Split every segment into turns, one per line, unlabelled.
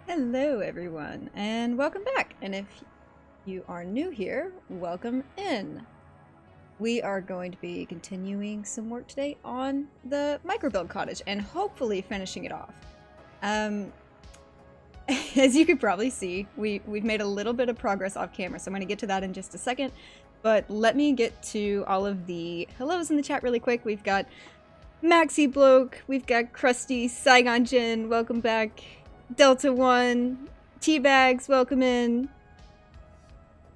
Hello everyone, and welcome back. And if you are new here, welcome in. We are going to be continuing some work today on the microbuild cottage and hopefully finishing it off. As you can probably see, we've made a little bit of progress off camera, so I'm going to get to that in just a second. But let me get to all of the hellos in the chat really quick. We've got Maxi Bloke, we've got Krusty, Saigon Jin, welcome back. Delta 1, Teabags, welcome in.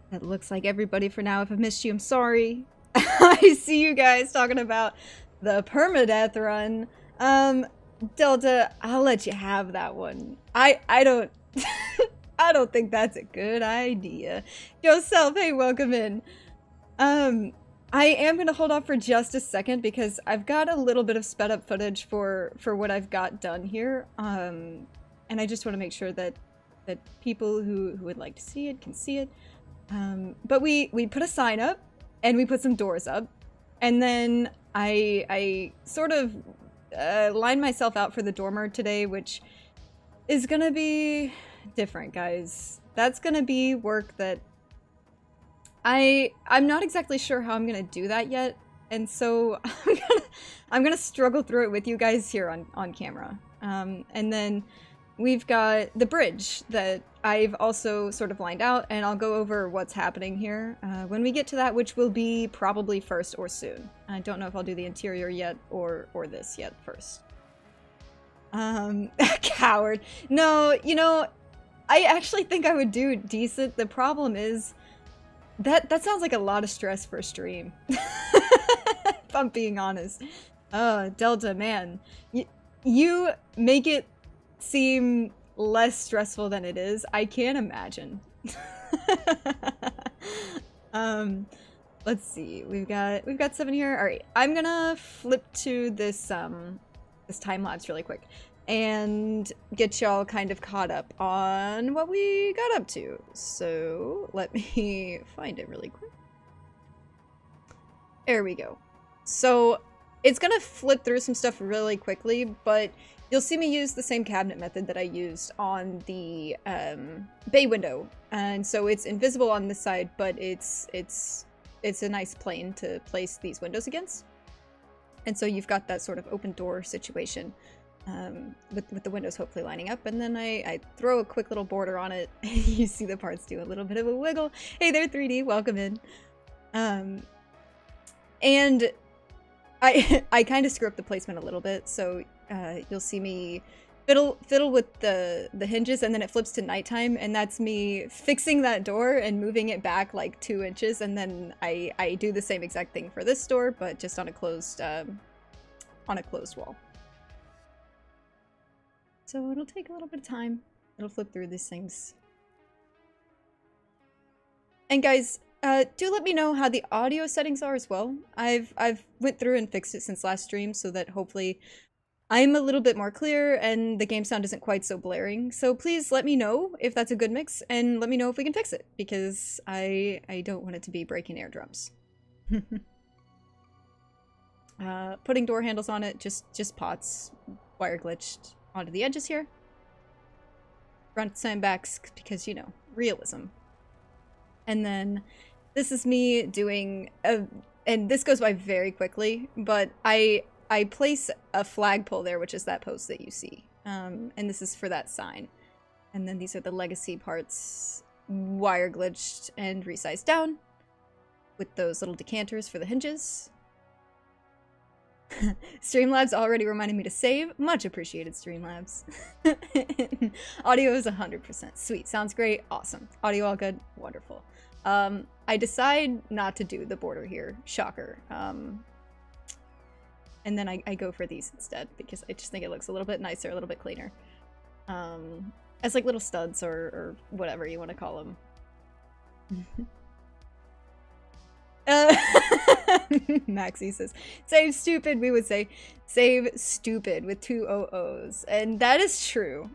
That looks like everybody for now. If I've missed you, I'm sorry. I see you guys talking about the permadeath run. Delta, I'll let you have that one. I don't I don't think that's a good idea. Yourself, hey, welcome in. I am gonna hold off for just a second because I've got a little bit of sped up footage for what I've got done here. And I just want to make sure that people who would like to see it can see it. But we put a sign up, and we put some doors up, and then I sort of lined myself out for the dormer today, which is gonna be different, guys. That's gonna be work that I'm not exactly sure how I'm gonna do that yet, and so I'm gonna struggle through it with you guys here on camera. And then we've got the bridge that I've also sort of lined out, and I'll go over what's happening here when we get to that, which will be probably first or soon. I don't know if I'll do the interior yet or this yet first. Coward. No, you know, I actually think I would do decent. The problem is that sounds like a lot of stress for a stream. If I'm being honest. Delta, man. You make it seem less stressful than it is. I can't imagine. Let's see. We've got 7 here. All right, I'm gonna flip to this this time lapse really quick and get y'all kind of caught up on what we got up to. So let me find it really quick. There we go. So it's gonna flip through some stuff really quickly, but you'll see me use the same cabinet method that I used on the bay window. And so it's invisible on this side, but it's a nice plane to place these windows against. And so you've got that sort of open door situation with the windows hopefully lining up. And then I throw a quick little border on it. You see the parts do a little bit of a wiggle. Hey there, 3D, welcome in. And I kind of screw up the placement a little bit, so you'll see me fiddle with the hinges, and then it flips to nighttime, and that's me fixing that door and moving it back like 2 inches, and then I do the same exact thing for this door, but just on a closed wall. So it'll take a little bit of time. It'll flip through these things. And guys, do let me know how the audio settings are as well. I've went through and fixed it since last stream so that hopefully I'm a little bit more clear and the game sound isn't quite so blaring. So please let me know if that's a good mix, and let me know if we can fix it, because I don't want it to be breaking eardrums. Putting door handles on it, just pots, wire glitched onto the edges here. Fronts and backs, because, you know, realism. And then this is me doing and this goes by very quickly, but I place a flagpole there, which is that post that you see. And this is for that sign. And then these are the legacy parts, wire glitched and resized down with those little decanters for the hinges. Streamlabs already reminded me to save. Much appreciated, Streamlabs. Audio is 100%. Sweet. Sounds great. Awesome. Audio all good. Wonderful. I decide not to do the border here. Shocker. And then I go for these instead, because I just think it looks a little bit nicer, a little bit cleaner. As like little studs or whatever you want to call them. Maxie says, save stupid. We would say, save stupid with 2 OOs. And that is true.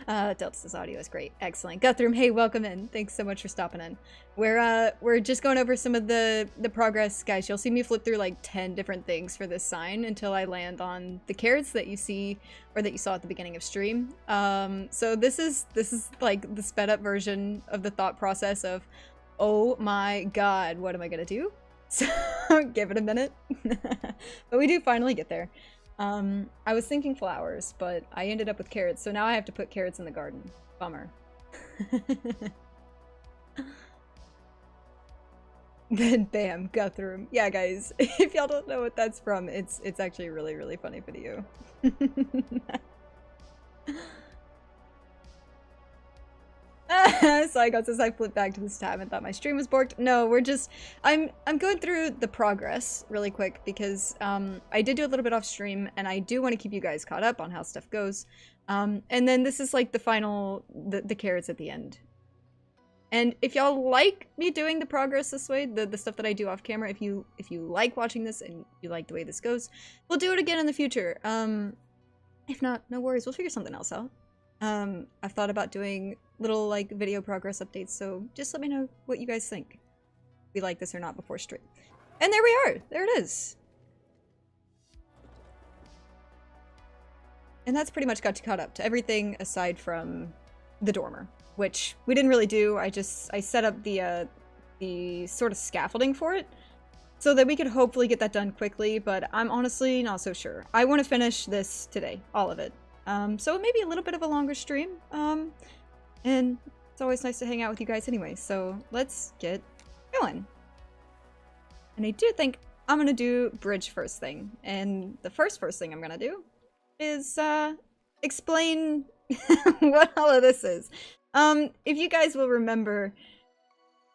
Delta says audio is great. Excellent. Guthrum, hey, welcome in. Thanks so much for stopping in. We're just going over some of the progress. Guys, you'll see me flip through like 10 different things for this sign until I land on the carrots that you see, or that you saw at the beginning of stream. So this is like the sped up version of the thought process of, oh my god, what am I gonna do? So give it a minute. But we do finally get there. I was thinking flowers, but I ended up with carrots, so now I have to put carrots in the garden. Bummer. Then bam, Guthrum. Yeah, guys, if y'all don't know what that's from, it's actually a really, really funny video. Saigon says I flipped back to this tab and thought my stream was borked. No, we're just I'm going through the progress really quick because I did do a little bit off stream and I do want to keep you guys caught up on how stuff goes. And then this is like the final the carrots at the end. And if y'all like me doing the progress this way, the stuff that I do off camera, if you like watching this and you like the way this goes, we'll do it again in the future. If not, no worries, we'll figure something else out. I've thought about doing little like video progress updates, so just let me know what you guys think. If you like this or not before stream. And there we are! There it is! And that's pretty much got you caught up to everything aside from the dormer, which we didn't really do. I set up the sort of scaffolding for it so that we could hopefully get that done quickly, but I'm honestly not so sure. I want to finish this today, all of it. So it may be a little bit of a longer stream, and it's always nice to hang out with you guys anyway, so let's get going. And I do think I'm gonna do bridge first thing, and the first thing I'm gonna do is, explain what all of this is. If you guys will remember,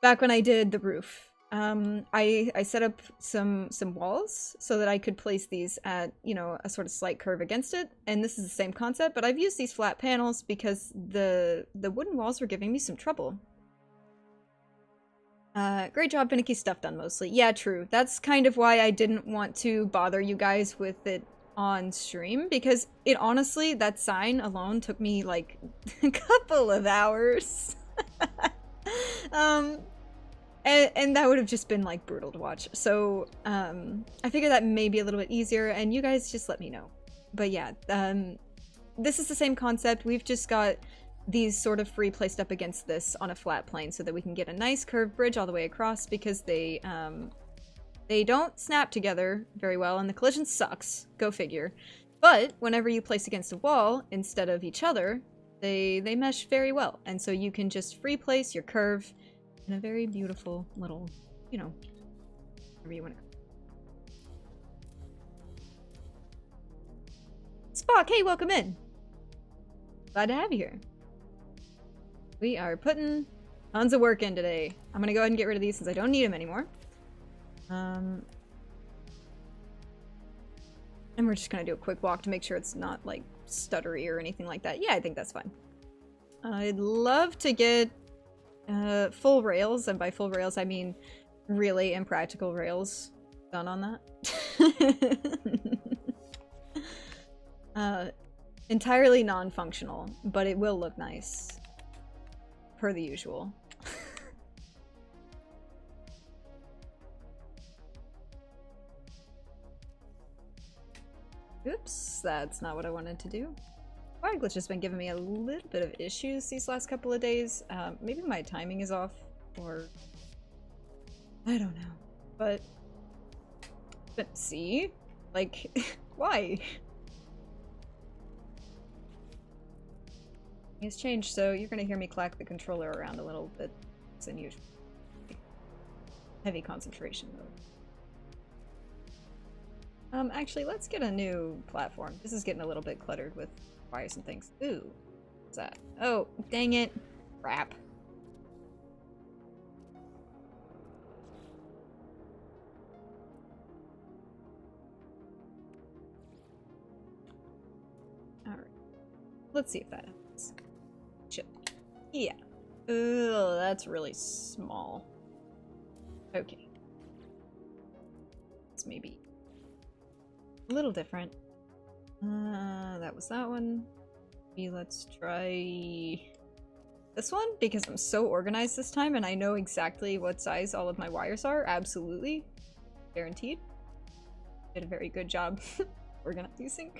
back when I did the roof, I set up some walls so that I could place these at, you know, a sort of slight curve against it, and this is the same concept, but I've used these flat panels because the wooden walls were giving me some trouble. Great job, finicky stuff done mostly. Yeah, true. That's kind of why I didn't want to bother you guys with it on stream, because it honestly, that sign alone took me like a couple of hours. And that would have just been like brutal to watch. So I figured that may be a little bit easier, and you guys just let me know. But yeah, this is the same concept. We've just got these sort of free placed up against this on a flat plane so that we can get a nice curved bridge all the way across, because they don't snap together very well and the collision sucks, go figure. But whenever you place against a wall instead of each other, they mesh very well, and so you can just free place your curve in a very beautiful little, you know, whatever you want to. Spock, hey, welcome in. Glad to have you here. We are putting tons of work in today. I'm gonna go ahead and get rid of these since I don't need them anymore. And we're just gonna do a quick walk to make sure it's not like stuttery or anything like that. Yeah, I think that's fine. I'd love to get full rails, and by full rails I mean really impractical rails done on that. Entirely non-functional, but it will look nice. Per the usual. Oops, that's not what I wanted to do. Fire glitch has been giving me a little bit of issues these last couple of days. Maybe my timing is off, or I don't know. But see? Like, why? It's changed, so you're gonna hear me clack the controller around a little bit. It's unusual. Heavy concentration mode. Actually, let's get a new platform. This is getting a little bit cluttered with wires and things. Ooh, what's that? Oh, dang it. Crap. Alright. Let's see if that happens. Shit. Yeah. Ugh, that's really small. Okay. It's maybe a little different. That was that one. Maybe let's try this one because I'm so organized this time and I know exactly what size all of my wires are. Absolutely. Guaranteed. Did a very good job organizing.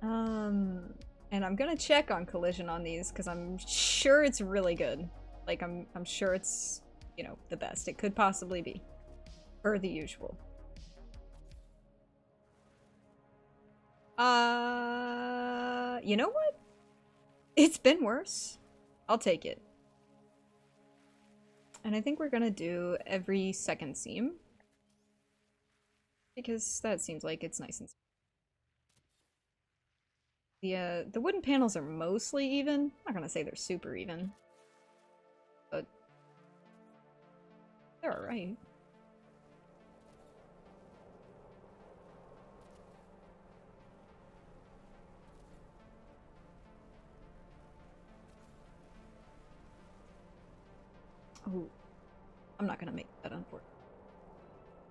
And I'm gonna check on collision on these because I'm sure it's really good. Like I'm sure it's, you know, the best it could possibly be. Per the usual. You know what? It's been worse. I'll take it. And I think we're gonna do every second seam. Because that seems like it's nice and the wooden panels are mostly even. I'm not gonna say they're super even. But they're alright. Oh, I'm not gonna make that unfortunate.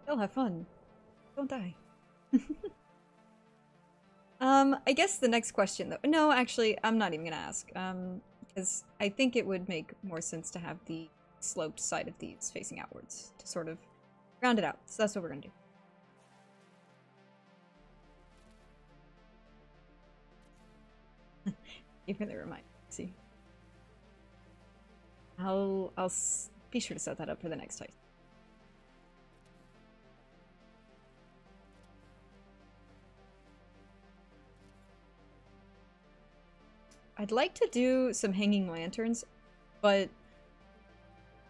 They'll have fun. Don't die. I guess the next question though. No, actually, I'm not even gonna ask. Because I think it would make more sense to have the sloped side of these facing outwards to sort of round it out. So that's what we're gonna do. Even they remind me. See. I'll be sure to set that up for the next time. I'd like to do some hanging lanterns, but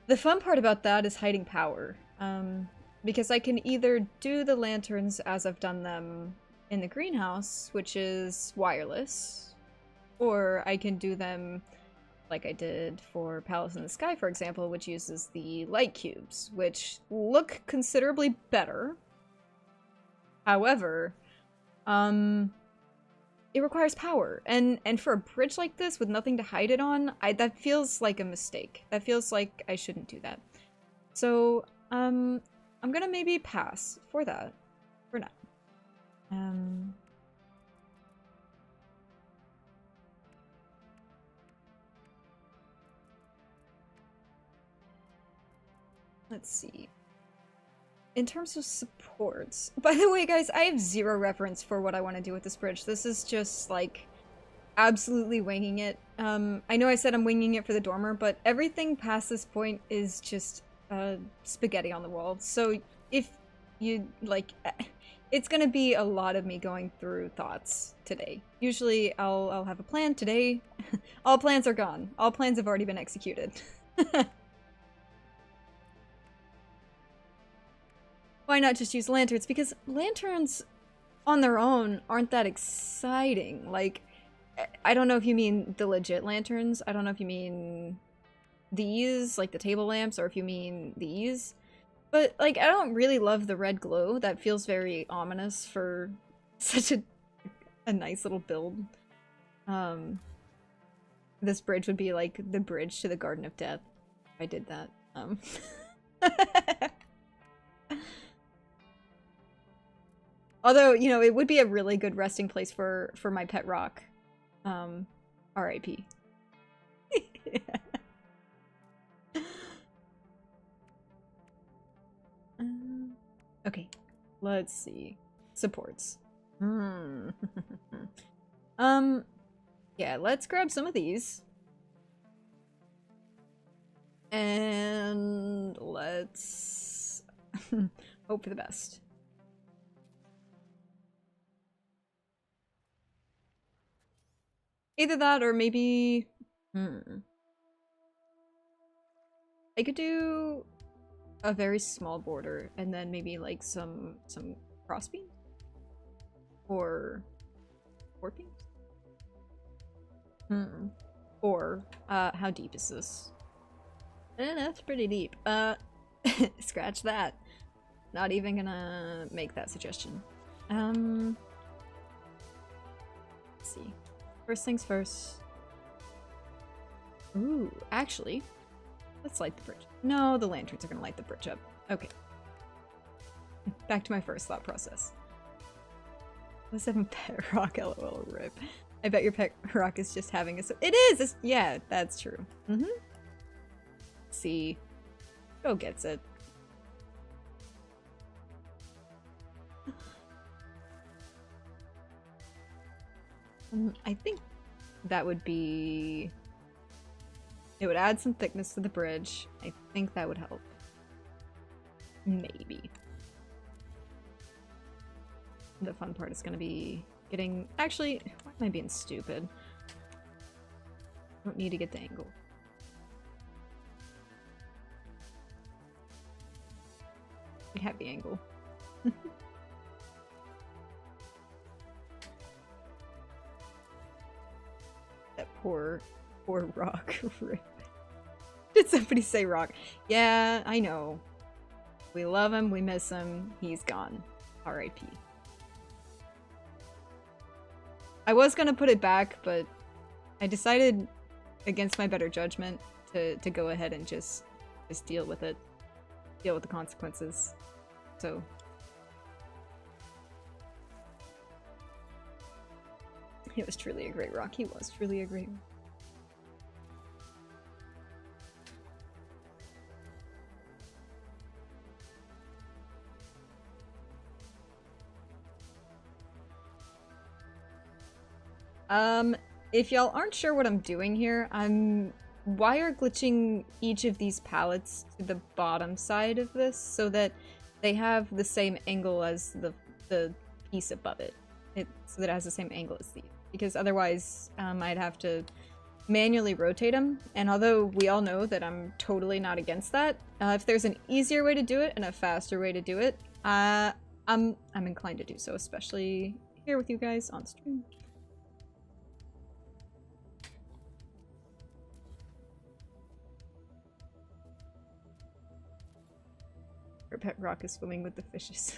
the fun part about that is hiding power. Because I can either do the lanterns as I've done them in the greenhouse, which is wireless, or I can do them like I did for Palace in the Sky, for example, which uses the light cubes, which look considerably better. However, it requires power, and for a bridge like this with nothing to hide it on, that feels like a mistake. That feels like I shouldn't do that. So, I'm gonna maybe pass for that, for now. Let's see. In terms of supports, by the way, guys, I have zero reference for what I want to do with this bridge. This is just, like, absolutely winging it. I know I said I'm winging it for the dormer, but everything past this point is just spaghetti on the wall. So if you, like, it's gonna be a lot of me going through thoughts today. Usually I'll have a plan. Today, all plans are gone. All plans have already been executed. Why not just use lanterns? Because lanterns on their own aren't that exciting. Like, I don't know if you mean the legit lanterns. I don't know if you mean these, like the table lamps, or if you mean these. But, like, I don't really love the red glow. That feels very ominous for such a nice little build. This bridge would be like the bridge to the Garden of Death. If I did that. Although, you know, it would be a really good resting place for my pet rock. R.I.P. Okay, let's see. Supports. Yeah, let's grab some of these. And let's hope for the best. Either that or maybe... I could do a very small border and then maybe like some crossbeams? Or... 4 beams? Or, how deep is this? That's pretty deep. Scratch that. Not even gonna make that suggestion. Let's see. First things first. Ooh, actually, Let's light the bridge. No, the lanterns are gonna light the bridge up. Okay. Back to my first thought process. Let's have a pet rock, lol, rip. I bet your pet rock is just having a... It is! Yeah, that's true. Mm-hmm. See. Go gets it. I think that would be... It would add some thickness to the bridge. I think that would help. Maybe. The fun part is going to be getting... Actually, why am I being stupid? I don't need to get the angle. I have the angle. That poor rock. Did somebody say rock? Yeah, I know. We love him, we miss him, he's gone. R.I.P. I was gonna put it back, but I decided against my better judgment to go ahead and just deal with it. Deal with the consequences. So it was truly a great rock. He was truly a great rock. If y'all aren't sure what I'm doing here, I'm wire glitching each of these pallets to the bottom side of this so that they have the same angle as the piece above it. So that it has the same angle as these. Because otherwise, I'd have to manually rotate them. And although we all know that I'm totally not against that, if there's an easier way to do it and a faster way to do it, I'm inclined to do so, especially here with you guys on stream. Her pet rock is swimming with the fishes.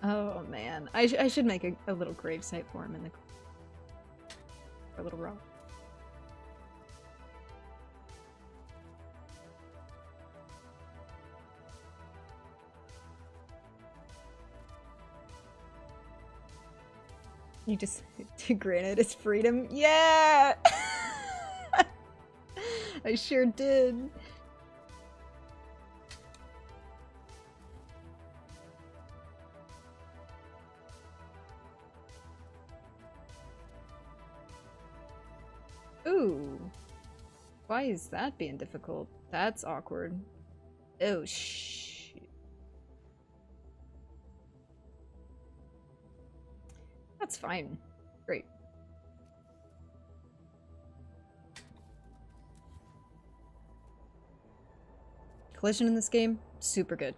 Oh man, I should make a little gravesite for him in the a little rock. You just granted his freedom. Yeah. I sure did. Ooh. Why is that being difficult? That's awkward. Oh, shit. That's fine. Great. Collision in this game, super good.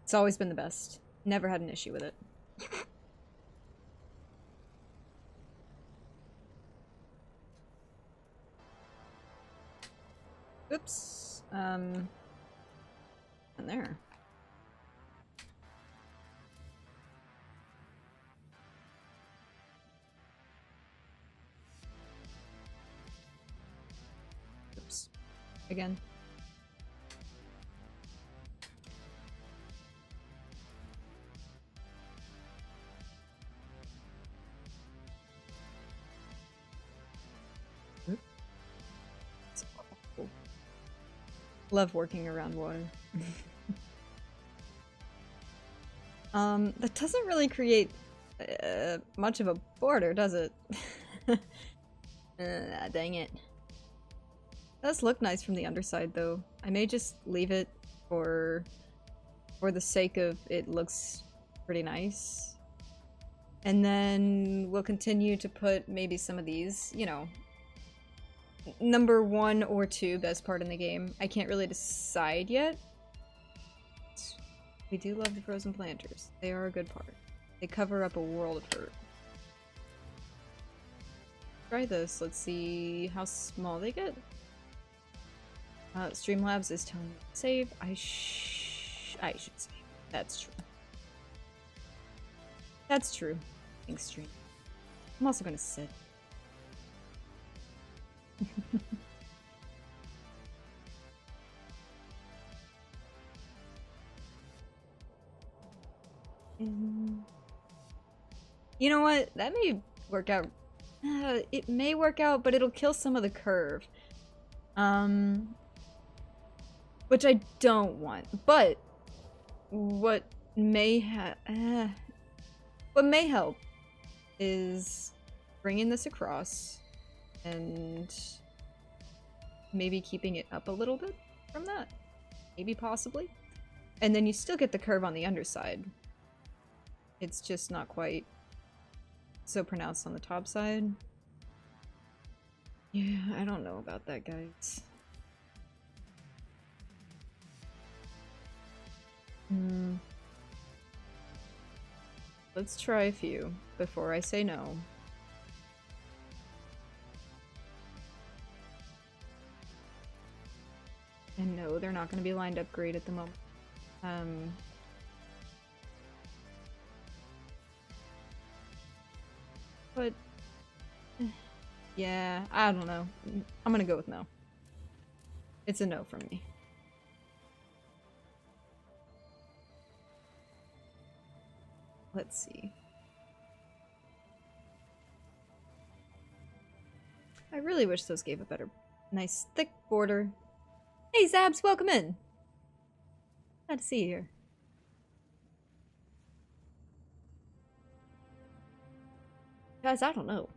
It's always been the best. Never had an issue with it. Oops. And there. Oops. Again. Love working around water. That doesn't really create much of a border, does it? Dang it. It does look nice from the underside, though. I may just leave it for the sake of it looks pretty nice. And then we'll continue to put maybe some of these, you know, number 1 or 2 best part in the game. I can't really decide yet. We do love the frozen planters. They are a good part. They cover up a world of hurt. Try this. Let's see how small they get. Streamlabs is telling me to save. I should save. That's true. That's true. Thanks, stream. I'm also gonna sit. You know what? That may work out. It may work out, but it'll kill some of the curve. Which I don't want. But what may help is bringing this across and maybe keeping it up a little bit from that. Maybe, possibly. And then you still get the curve on the underside. It's just not quite so pronounced on the top side. Yeah, I don't know about that, guys. Let's try a few before I say no. And no, they're not going to be lined up great at the moment. But yeah, I don't know. I'm gonna go with no. It's a no from me. Let's see. I really wish those gave a better, nice thick border. Hey Zabs, welcome in. Glad to see you here. Guys, I don't know.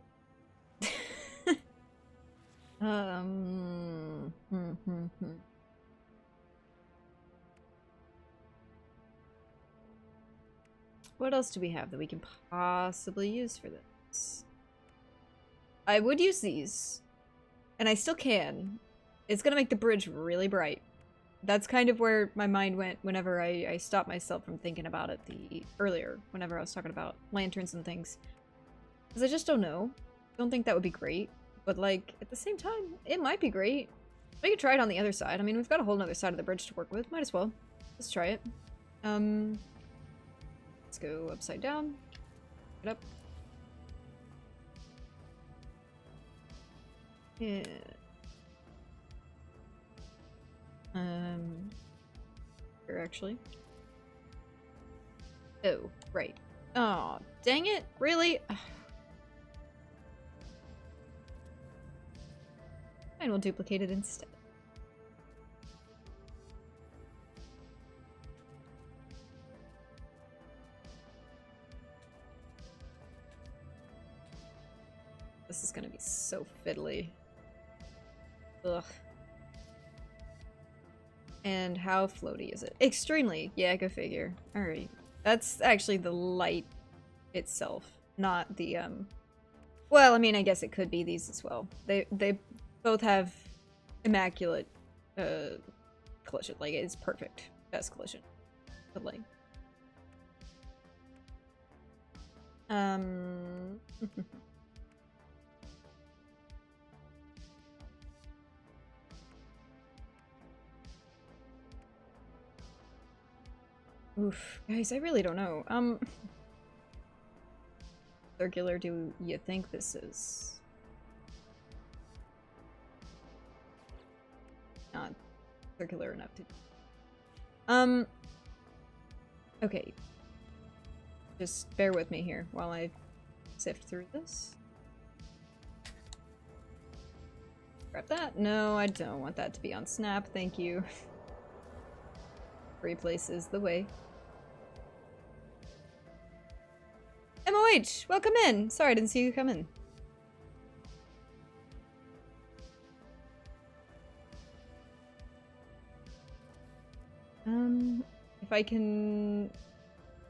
What else do we have that we can possibly use for this? I would use these, and I still can. It's gonna make the bridge really bright. That's kind of where my mind went whenever I stopped myself from thinking about it earlier, whenever I was talking about lanterns and things. Because I just don't know. Don't think that would be great. But, like, at the same time, it might be great. We could try it on the other side. I mean, we've got a whole other side of the bridge to work with. Might as well. Let's try it. Let's go upside down. Get up. Yeah. Here, actually. Oh, right. Oh, dang it. Really? And we'll duplicate it instead. This is gonna be so fiddly. Ugh. And how floaty is it? Extremely. Yeah, go figure. Alright. That's actually the light itself, not the, well, I mean, I guess it could be these as well. They both have immaculate collision. Like, it's perfect. Best collision. But like oof, guys, I really don't know. Circular do you think this is? Not circular enough to... Okay. Just bear with me here while I sift through this. Grab that. No, I don't want that to be on snap, thank you. Replace is the way. MOH, welcome in! Sorry, I didn't see you come in. If I can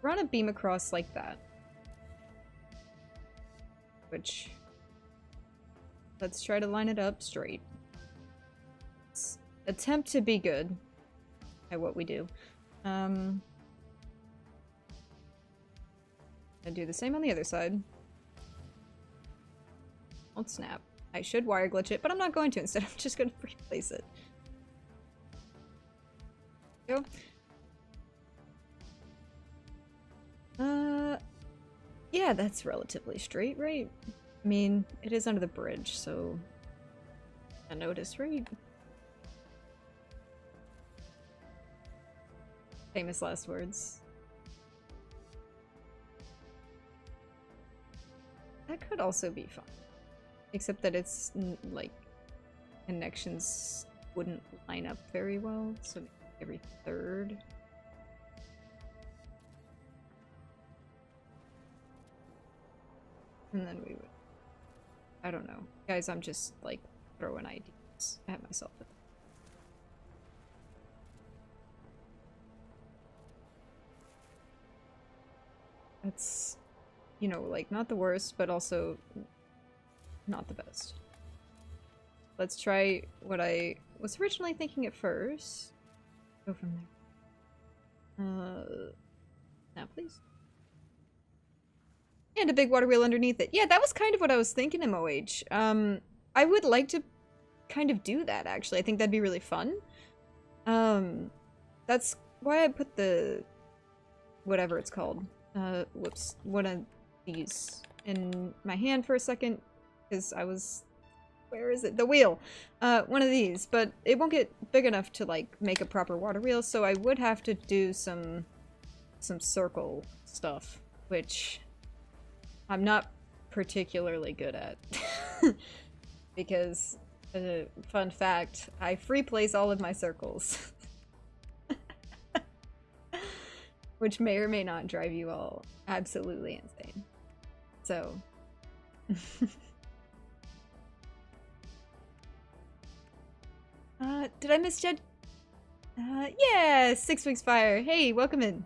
run a beam across like that. Which, let's try to line it up straight. Let's attempt to be good at what we do. I'll do the same on the other side. Won't snap. I should wire glitch it, but I'm not going to. Instead, I'm just going to replace it. Go. Yeah, that's relatively straight, right? I mean, it is under the bridge, so... I notice, right? Famous last words. That could also be fun. Except that it's, like, connections wouldn't line up very well, so every third. And then we would... I don't know. Guys, I'm just, like, throwing ideas at myself. That's, you know, like, not the worst, but also not the best. Let's try what I was originally thinking at first. Go from there. Now, please. And a big water wheel underneath it. Yeah, that was kind of what I was thinking, MOH. I would like to kind of do that, actually. I think that'd be really fun. That's why I put the... whatever it's called. Whoops. One of these in my hand for a second, because I was... where is it? The wheel! One of these, but it won't get big enough to, like, make a proper water wheel, so I would have to do some circle stuff, which I'm not particularly good at. Because, fun fact, I free place all of my circles. Which may or may not drive you all absolutely insane. So... did I misjudge? Yeah! 6 Weeks Fire! Hey, welcome in!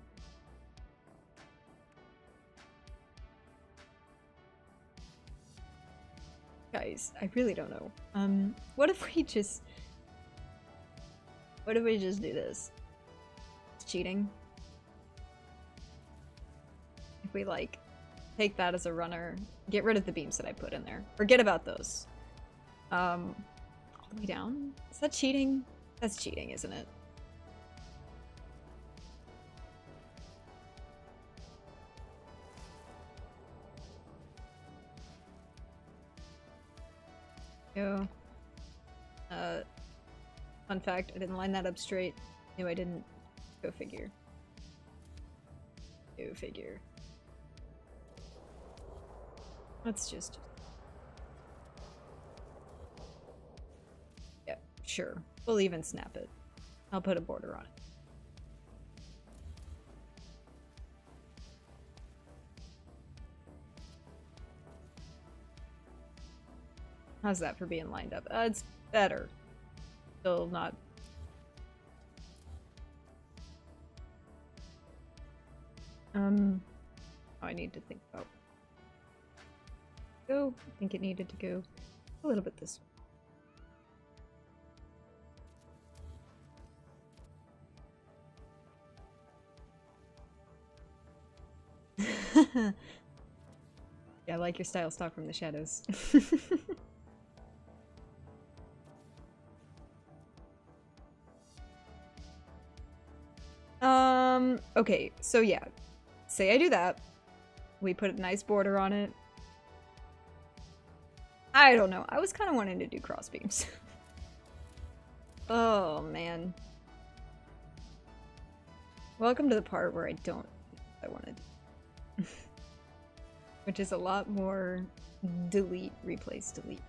Guys, I really don't know. What if we just... what if we just do this? It's cheating. If we, like, take that as a runner, get rid of the beams that I put in there. Forget about those. All the way down? Is that cheating? That's cheating, isn't it? Yo. Fun fact, I didn't line that up straight. No, I didn't. Go figure. Go figure. Let's just... yeah, sure. We'll even snap it. I'll put a border on it. How's that for being lined up? It's better. Still not... oh, I need to think about... go. I think it needed to go a little bit this way. Yeah, I like your style stock from the shadows. Okay, so yeah. Say I do that. We put a nice border on it. I don't know. I was kind of wanting to do cross beams. Oh, man. Welcome to the part where I don't know what I wanted. Which is a lot more delete, replace, delete.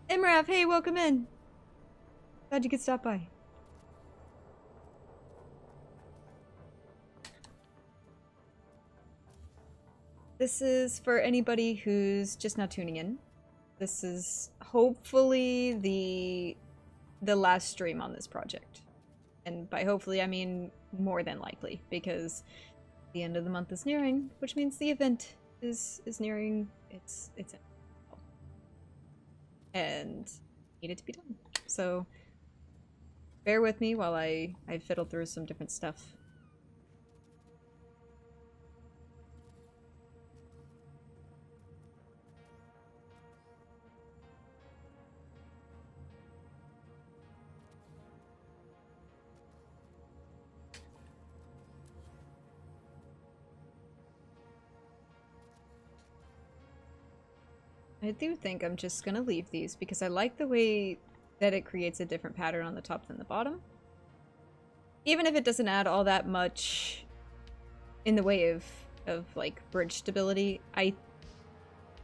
Imrav, hey, welcome in. Glad you could stop by. This is for anybody who's just now tuning in. This is hopefully the last stream on this project. And by hopefully, I mean more than likely, because the end of the month is nearing, which means the event is nearing its end. And needed to be done. So bear with me while I fiddle through some different stuff. I do think I'm just gonna leave these because I like the way that it creates a different pattern on the top than the bottom. Even if it doesn't add all that much in the way of like bridge stability, I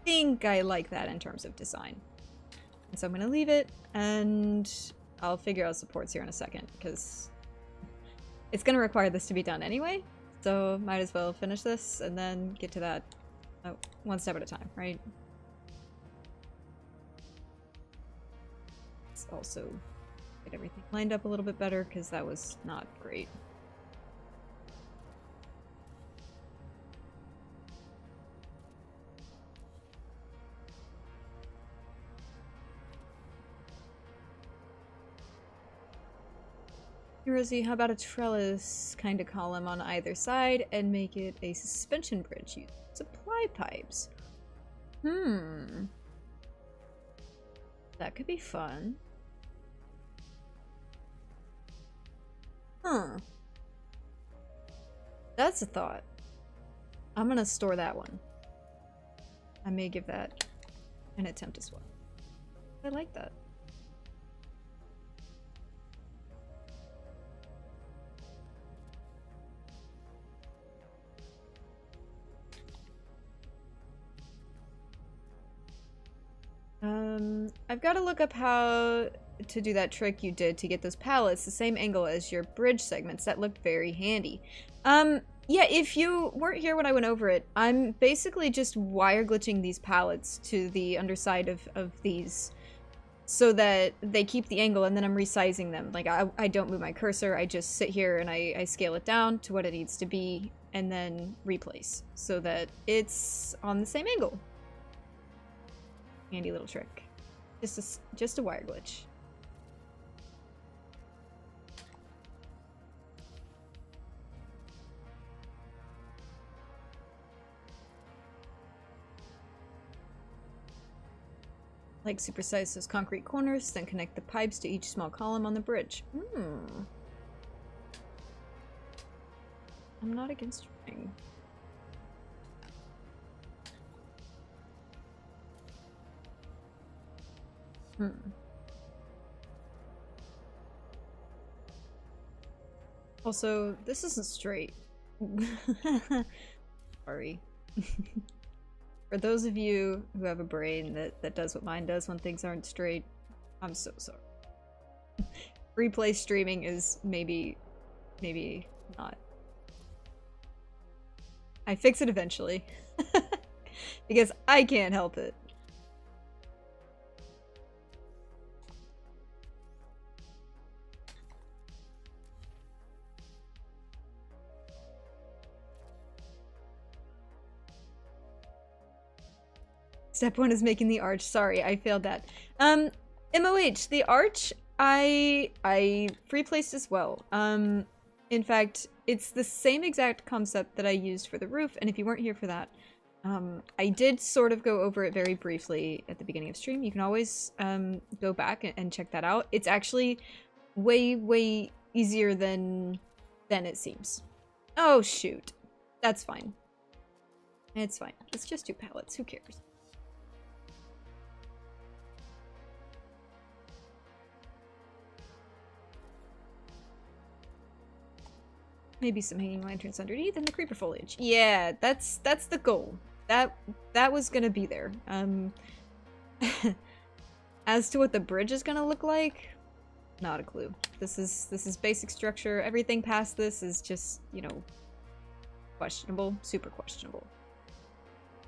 think I like that in terms of design. And so I'm gonna leave it, and I'll figure out supports here in a second because it's gonna require this to be done anyway. So might as well finish this and then get to that one step at a time, right? Let's also get everything lined up a little bit better because that was not great. Rosie, how about a trellis kind of column on either side and make it a suspension bridge? Use supply pipes. That could be fun. Huh. That's a thought. I'm gonna store that one. I may give that an attempt as well. I like that. I've got to look up how to do that trick you did to get those pallets the same angle as your bridge segments. That looked very handy. Yeah, if you weren't here when I went over it, I'm basically just wire glitching these pallets to the underside of these so that they keep the angle, and then I'm resizing them. Like, I don't move my cursor, I just sit here and I scale it down to what it needs to be, and then replace so that it's on the same angle. Handy little trick. Just a wire glitch. Like supersize those concrete corners, then connect the pipes to each small column on the bridge. I'm not against trying. Also, this isn't straight. Sorry. For those of you who have a brain that does what mine does when things aren't straight, I'm so sorry. Replay streaming is maybe not. I fix it eventually. Because I can't help it. Step 1 is making the arch. Sorry, I failed that. MOH, the arch, I free-placed as well. In fact, it's the same exact concept that I used for the roof, and if you weren't here for that, I did sort of go over it very briefly at the beginning of stream. You can always go back and check that out. It's actually way easier than it seems. Oh, shoot. That's fine. It's fine. It's just 2 pallets. Who cares? Maybe some hanging lanterns underneath and the creeper foliage. Yeah, that's the goal. That was gonna be there. As to what the bridge is gonna look like, not a clue. This is basic structure. Everything past this is just, you know, questionable, super questionable.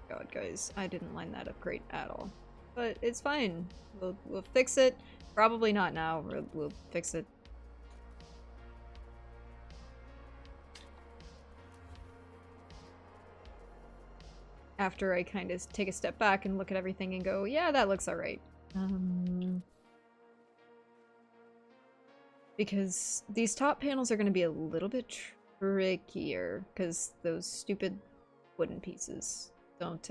God, guys, I didn't line that up great at all, but it's fine. We'll fix it. Probably not now. We'll fix it. After I kind of take a step back and look at everything and go, yeah, that looks alright. Because these top panels are going to be a little bit trickier, because those stupid wooden pieces don't,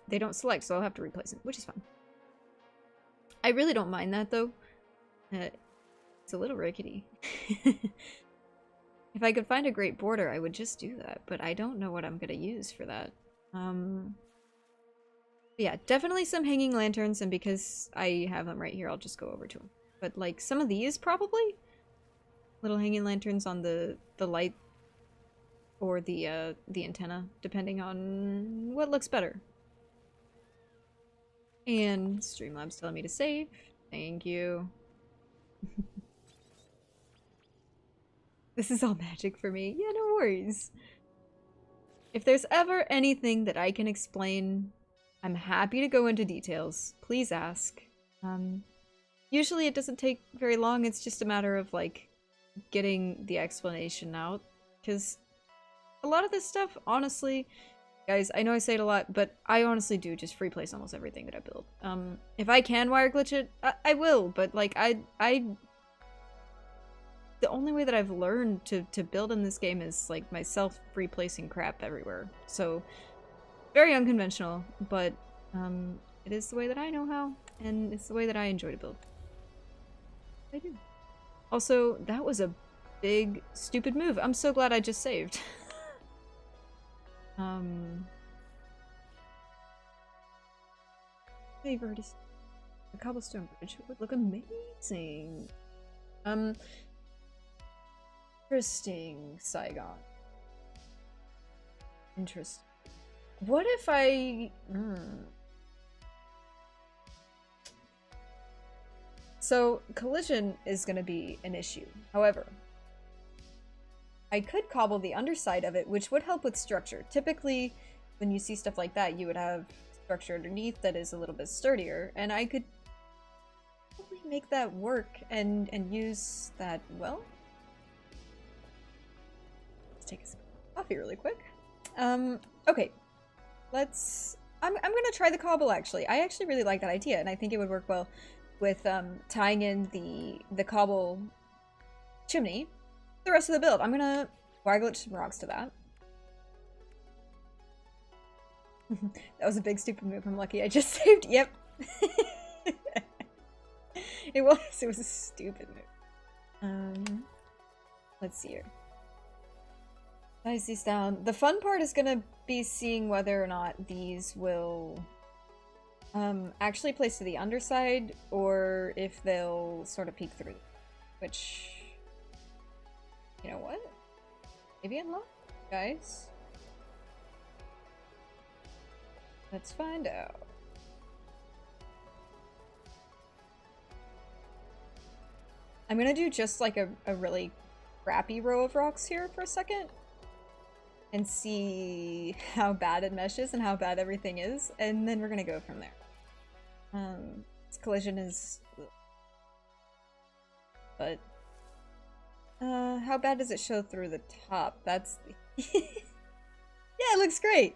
they don't select, so I'll have to replace them, which is fine. I really don't mind that, though. It's a little rickety. If I could find a great border, I would just do that, but I don't know what I'm gonna use for that. But yeah, definitely some hanging lanterns, and because I have them right here, I'll just go over to them. But like some of these probably little hanging lanterns on the light or the antenna, depending on what looks better. And Streamlabs telling me to save. Thank you. This is all magic for me. Yeah, no worries. If there's ever anything that I can explain, I'm happy to go into details. Please ask. Usually it doesn't take very long. It's just a matter of, like, getting the explanation out. Because a lot of this stuff, honestly, guys, I know I say it a lot, but I honestly do just free place almost everything that I build. If I can wire glitch it, I will, but, like, the only way that I've learned to build in this game is, like, myself free placing crap everywhere. So, very unconventional, but it is the way that I know how, and it's the way that I enjoy to build. I do. Also, that was a big, stupid move. I'm so glad I just saved. They've already... The cobblestone bridge would look amazing. Interesting, Saigon. Interesting. What if I... So, collision is going to be an issue. However, I could cobble the underside of it, which would help with structure. Typically, when you see stuff like that, you would have structure underneath that is a little bit sturdier, and I could probably make that work and use that, well... Let's take a sip of coffee really quick. Okay. I'm gonna try the cobble, actually. I actually really like that idea, and I think it would work well with tying in the cobble chimney the rest of the build. I'm gonna wire glitch some rocks to that. That was a big stupid move. I'm lucky I just saved. Yep. It was a stupid move. Let's see here. Nice these down. The fun part is gonna be seeing whether or not these will actually place to the underside, or if they'll sort of peek through. Which, you know what? Maybe unlock, guys. Let's find out. I'm gonna do just like a really crappy row of rocks here for a second. And see how bad it meshes and how bad everything is, and then we're gonna go from there. This collision is... But... how bad does it show through the top? That's... Yeah, it looks great!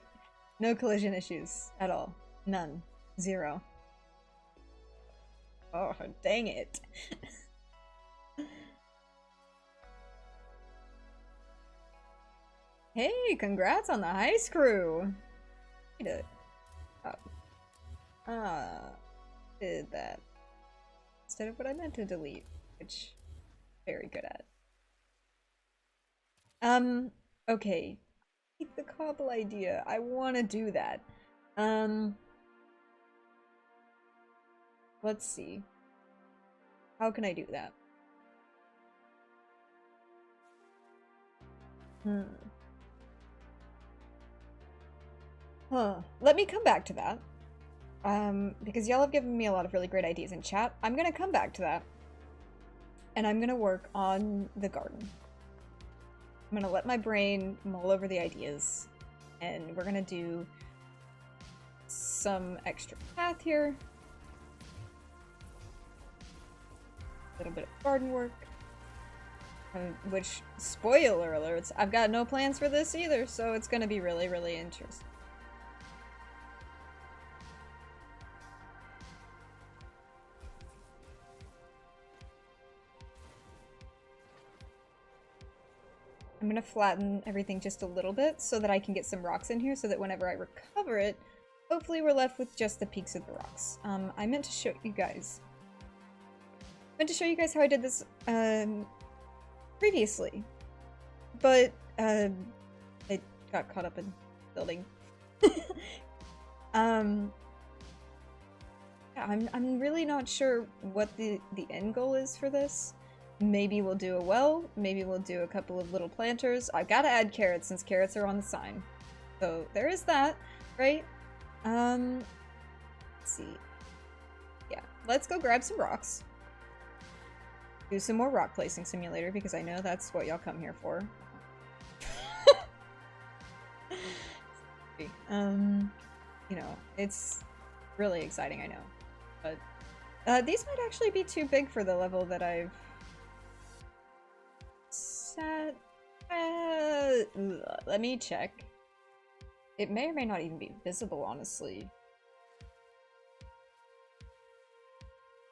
No collision issues at all. None. Zero. Oh, dang it. Hey, congrats on the heist crew! Did it. Did that. Instead of what I meant to delete, which very good at. Okay. Keep the cobble idea. I want to do that. Let's see. How can I do that? Let me come back to that. Because y'all have given me a lot of really great ideas in chat. I'm gonna come back to that. And I'm gonna work on the garden. I'm gonna let my brain mull over the ideas. And we're gonna do some extra path here. A little bit of garden work. Which, spoiler alerts, I've got no plans for this either, so it's gonna be really, really interesting. I'm gonna flatten everything just a little bit so that I can get some rocks in here so that whenever I recover it, hopefully we're left with just the peaks of the rocks. I meant to show you guys. How I did this previously, but I got caught up in building. I'm really not sure what the end goal is for this. Maybe we'll do a well, maybe we'll do a couple of little planters. I've got to add carrots since carrots are on the sign. So there is that, right? Let's see. Yeah, let's go grab some rocks. Do some more rock placing simulator because I know that's what y'all come here for. You know, it's really exciting, I know. But these might actually be too big for the level that I've set. Let me check. It may or may not even be visible, honestly.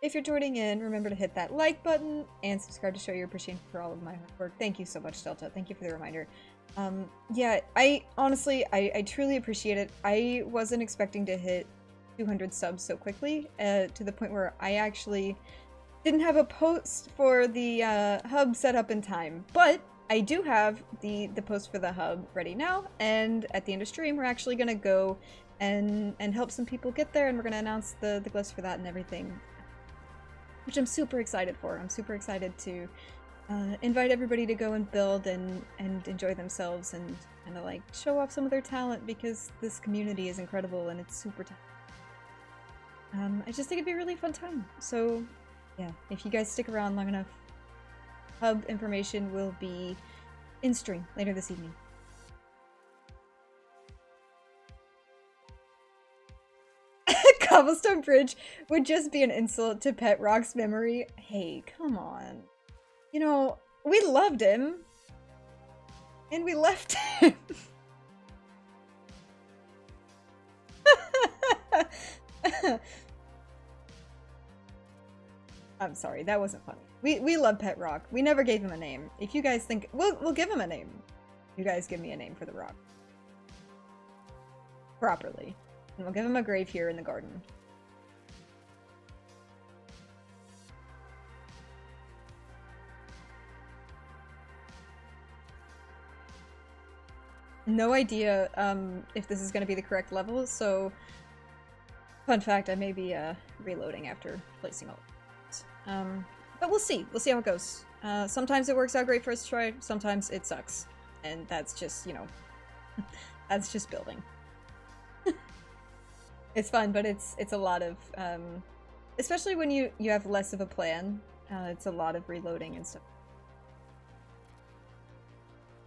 If you're joining in, remember to hit that like button and subscribe to show your appreciation for all of my hard work. Thank you so much, Delta. Thank you for the reminder. Yeah, I honestly, I truly appreciate it. I wasn't expecting to hit 200 subs so quickly, to the point where I actually didn't have a post for the hub set up in time, but I do have the post for the hub ready now, and at the end of stream, we're actually gonna go and help some people get there, and we're gonna announce the glyphs for that and everything, which I'm super excited for. I'm super excited to invite everybody to go and build and enjoy themselves and kind of like show off some of their talent, because this community is incredible and it's super I just think it'd be a really fun time. So yeah, if you guys stick around long enough, hub information will be in stream later this evening. Cobblestone Bridge would just be an insult to Pet Rock's memory. Hey, come on. You know, we loved him. And we left him. I'm sorry, that wasn't funny. We love Pet Rock. We never gave him a name. If you guys think... We'll give him a name. You guys give me a name for the rock. Properly. And we'll give him a grave here in the garden. No idea if this is going to be the correct level, so... Fun fact, I may be reloading after placing all of it. But we'll see. We'll see how it goes. Sometimes it works out great first try, sometimes it sucks. And that's just, you know... that's just building. It's fun, but it's a lot of, especially when you have less of a plan, it's a lot of reloading and stuff.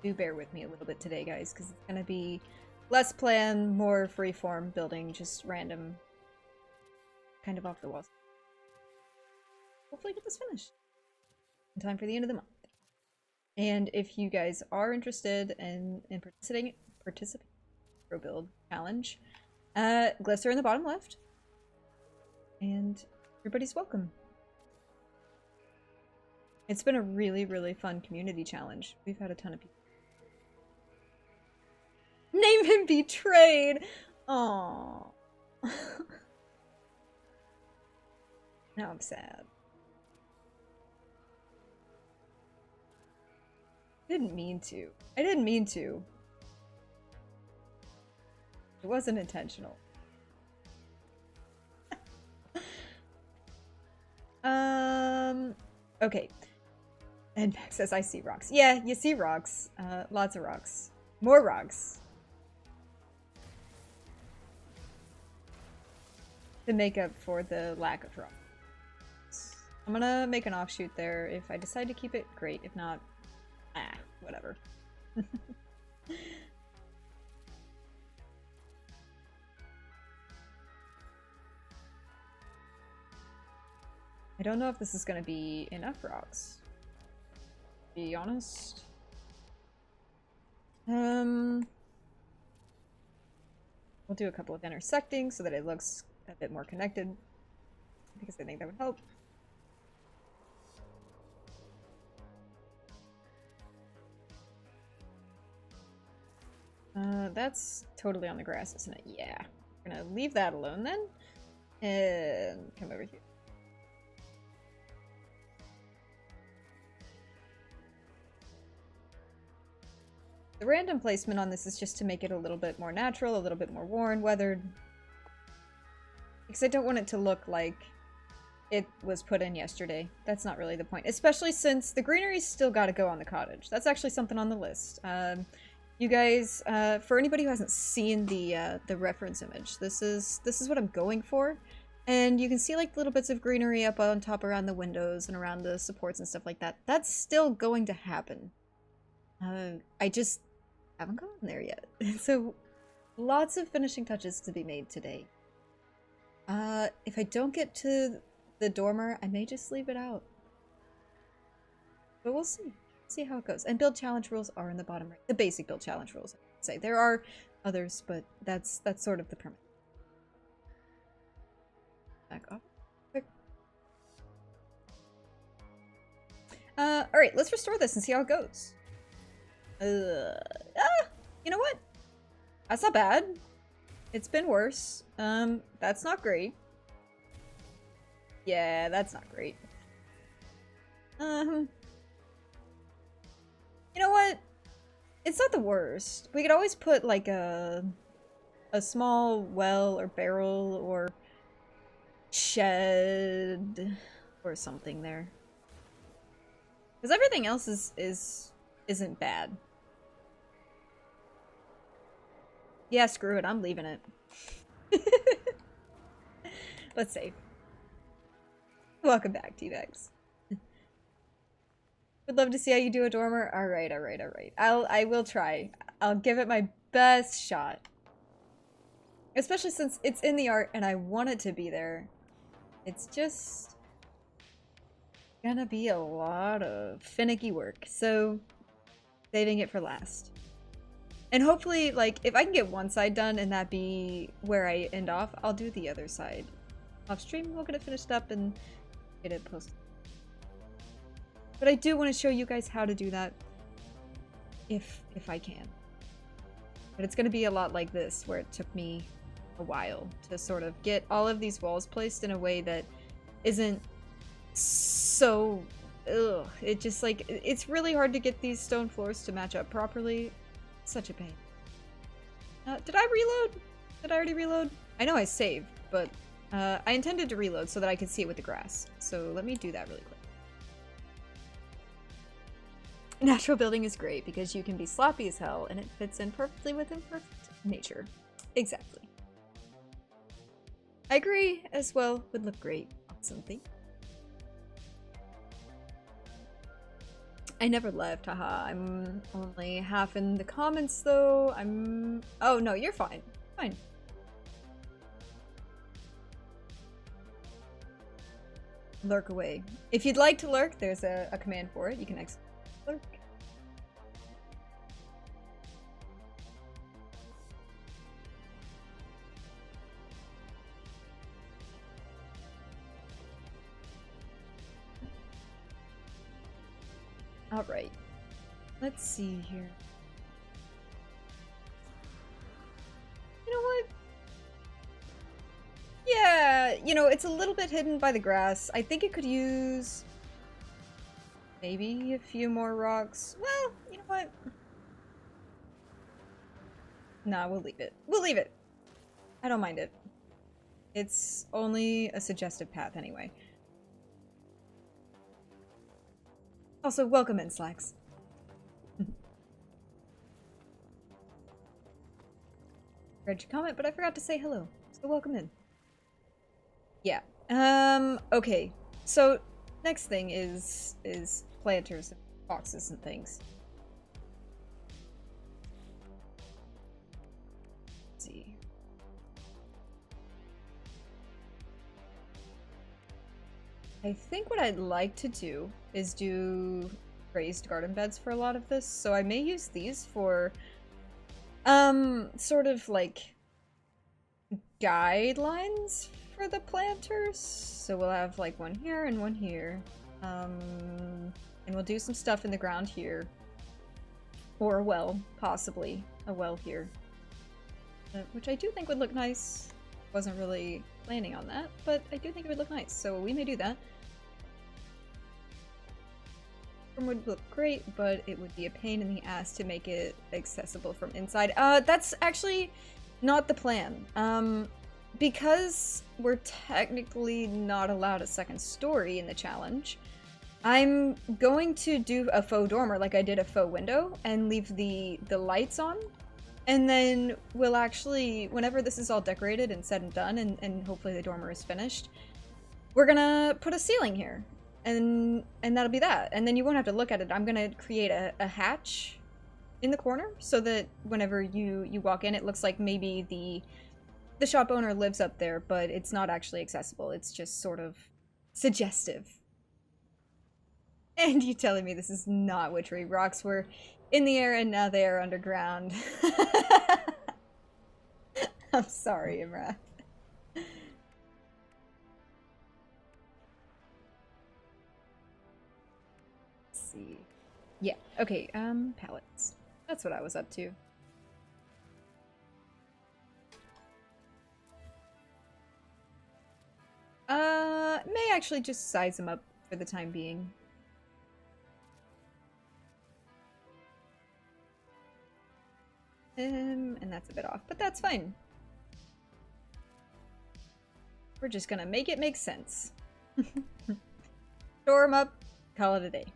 Do bear with me a little bit today, guys, because it's gonna be less plan, more freeform building, just random, kind of off the walls. Hopefully get this finished in time for the end of the month. And if you guys are interested in participating MICROBUILD challenge, glyphs are in the bottom left, and everybody's welcome. It's been a really, really fun community challenge. We've had a ton of people. Name him Betrayed! Aww. Now I'm sad. I didn't mean to. I didn't mean to. It wasn't intentional. Okay. And Max says, I see rocks. Yeah, you see rocks. Lots of rocks. More rocks. To make up for the lack of rocks. I'm gonna make an offshoot there. If I decide to keep it, great. If not, whatever. I don't know if this is going to be enough rocks, to be honest. We'll do a couple of intersecting so that it looks a bit more connected, because I think that would help. That's totally on the grass, isn't it? Yeah. We're gonna leave that alone then, and come over here. The random placement on this is just to make it a little bit more natural, a little bit more worn, weathered. Because I don't want it to look like it was put in yesterday. That's not really the point. Especially since the greenery's still got to go on the cottage. That's actually something on the list. You guys, for anybody who hasn't seen the reference image, this is what I'm going for. And you can see like little bits of greenery up on top around the windows and around the supports and stuff like that. That's still going to happen. I just haven't gotten there yet. So lots of finishing touches to be made today. If I don't get to the dormer, I may just leave it out. But we'll see. See how it goes. And build challenge rules are in the bottom right. The basic build challenge rules, I'd say. There are others, but that's sort of the premise. Back off. Quick. Alright, let's restore this and see how it goes. You know what? That's not bad. It's been worse. That's not great. Yeah, that's not great. You know what? It's not the worst. We could always put like a small well or barrel or shed or something there. Because everything else isn't bad. Yeah, screw it. I'm leaving it. Let's save. Welcome back, T-Vex. Would love to see how you do a dormer. Alright. I will try. I'll give it my best shot. Especially since it's in the art and I want it to be there. It's just gonna be a lot of finicky work. So, saving it for last. And hopefully, like, if I can get one side done and that be where I end off, I'll do the other side. Off stream, we'll get it finished up and get it posted. But I do want to show you guys how to do that, if I can. But it's going to be a lot like this, where it took me a while to sort of get all of these walls placed in a way that isn't so... Ugh. It just, like, it's really hard to get these stone floors to match up properly. Such a pain. Did I reload? Did I already reload? I know I saved, but I intended to reload so that I could see it with the grass. So let me do that really quick. Natural building is great because you can be sloppy as hell and it fits in perfectly with imperfect nature. Exactly. I agree as well. Would look great on something. I never left, haha. I'm only half in the comments though. Oh no, you're fine. Fine. Lurk away. If you'd like to lurk, there's a command for it. You can exit lurk. Alright. Let's see here. You know what? Yeah, you know, it's a little bit hidden by the grass. I think it could use maybe a few more rocks. Well, you know what? Nah, we'll leave it. We'll leave it. I don't mind it. It's only a suggestive path anyway. Also, welcome in, Slacks. Read your comment, but I forgot to say hello. So welcome in. Yeah. Okay. So next thing is planters and boxes and things. Let's see. I think what I'd like to do is do raised garden beds for a lot of this. So I may use these for sort of like guidelines for the planters. So we'll have like one here and one here. And we'll do some stuff in the ground here. Or a well, possibly a well here. Which I do think would look nice. Wasn't really planning on that, but I do think it would look nice. So we may do that. Would look great, but it would be a pain in the ass to make it accessible from inside. That's actually not the plan. because we're technically not allowed a second story in the challenge, I'm going to do a faux dormer like I did a faux window and leave the lights on. And then we'll actually, whenever this is all decorated and said and done, and hopefully the dormer is finished, we're gonna put a ceiling here. And that'll be that. And then you won't have to look at it. I'm gonna create a hatch in the corner so that whenever you walk in, it looks like maybe the shop owner lives up there, but it's not actually accessible. It's just sort of suggestive. And you telling me this is not witchery. Rocks were in the air and now they are underground. I'm sorry, Imra. Let's see. Yeah, okay, pallets. That's what I was up to. May actually just size them up for the time being. And that's a bit off, but that's fine. We're just gonna make it make sense. Store them up, call it a day.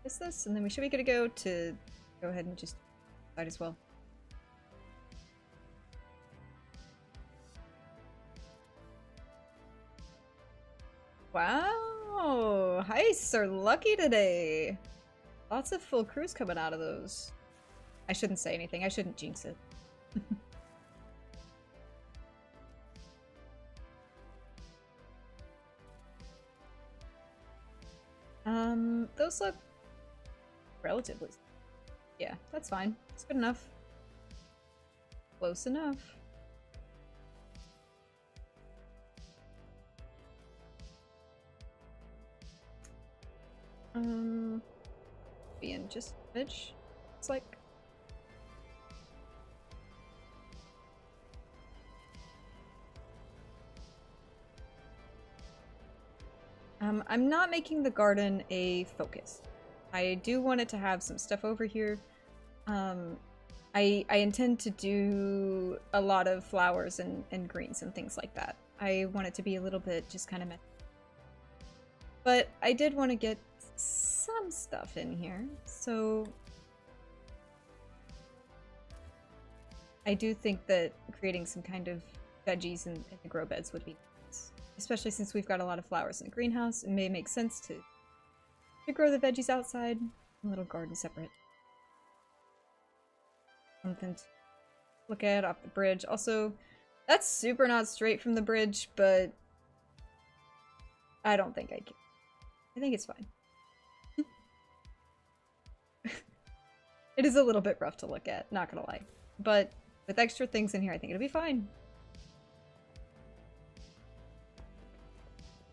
Is this? And then we should be good to go ahead and just decide as well. Wow, heists are lucky today. Lots of full crews coming out of those. I shouldn't say anything. I shouldn't jinx it. Those look relatively... Yeah, that's fine. It's good enough. Close enough. Being just a bitch. It's like... I'm not making the garden a focus. I do want it to have some stuff over here. I intend to do a lot of flowers and greens and things like that. I want it to be a little bit just kind of messy. But I did want to get some stuff in here, so I do think that creating some kind of veggies in the grow beds would be nice. Especially since we've got a lot of flowers in the greenhouse, it may make sense to grow the veggies outside, a little garden separate. Something to look at off the bridge. Also, that's super not straight from the bridge, but I don't think I can. I think it's fine. It is a little bit rough to look at, not gonna lie. But with extra things in here, I think it'll be fine.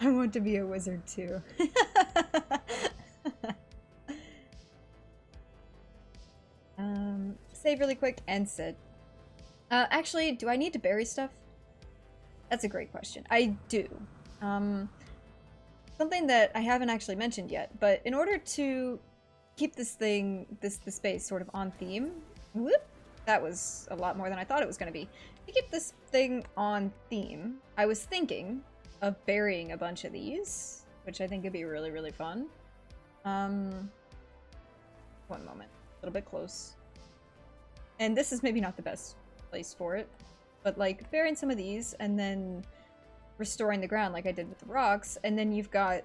I want to be a wizard too. Save really quick and sit. Actually, do I need to bury stuff? That's a great question. I do. Something that I haven't actually mentioned yet, but in order to keep this thing, the space sort of on theme, whoop, that was a lot more than I thought it was going to be. To keep this thing on theme, I was thinking of burying a bunch of these, which I think would be really, really fun. One moment. A little bit close. And this is maybe not the best place for it, but like burying some of these and then restoring the ground like I did with the rocks, and then you've got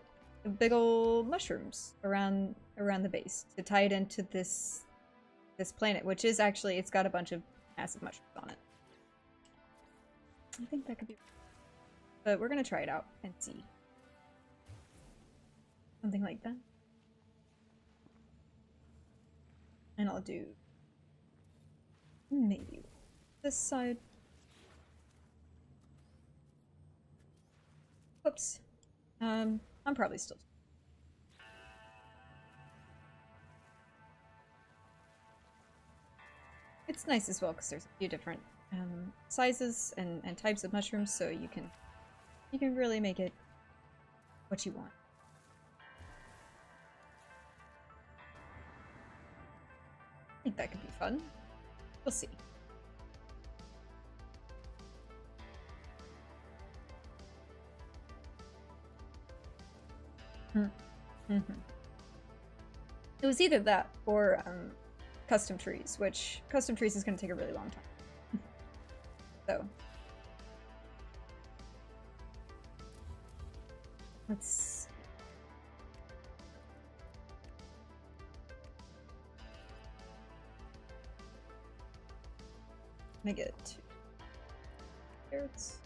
big old mushrooms around the base to tie it into this planet, which is actually, it's got a bunch of massive mushrooms on it. I think that could be, but we're gonna try it out and see. Something like that. And I'll do maybe this side. Whoops. I'm probably still... It's nice as well because there's a few different sizes and types of mushrooms, so you can really make it what you want. fun. We'll see. It was either that or custom trees, which custom trees is going to take a really long time. So let's make it 2 carrots.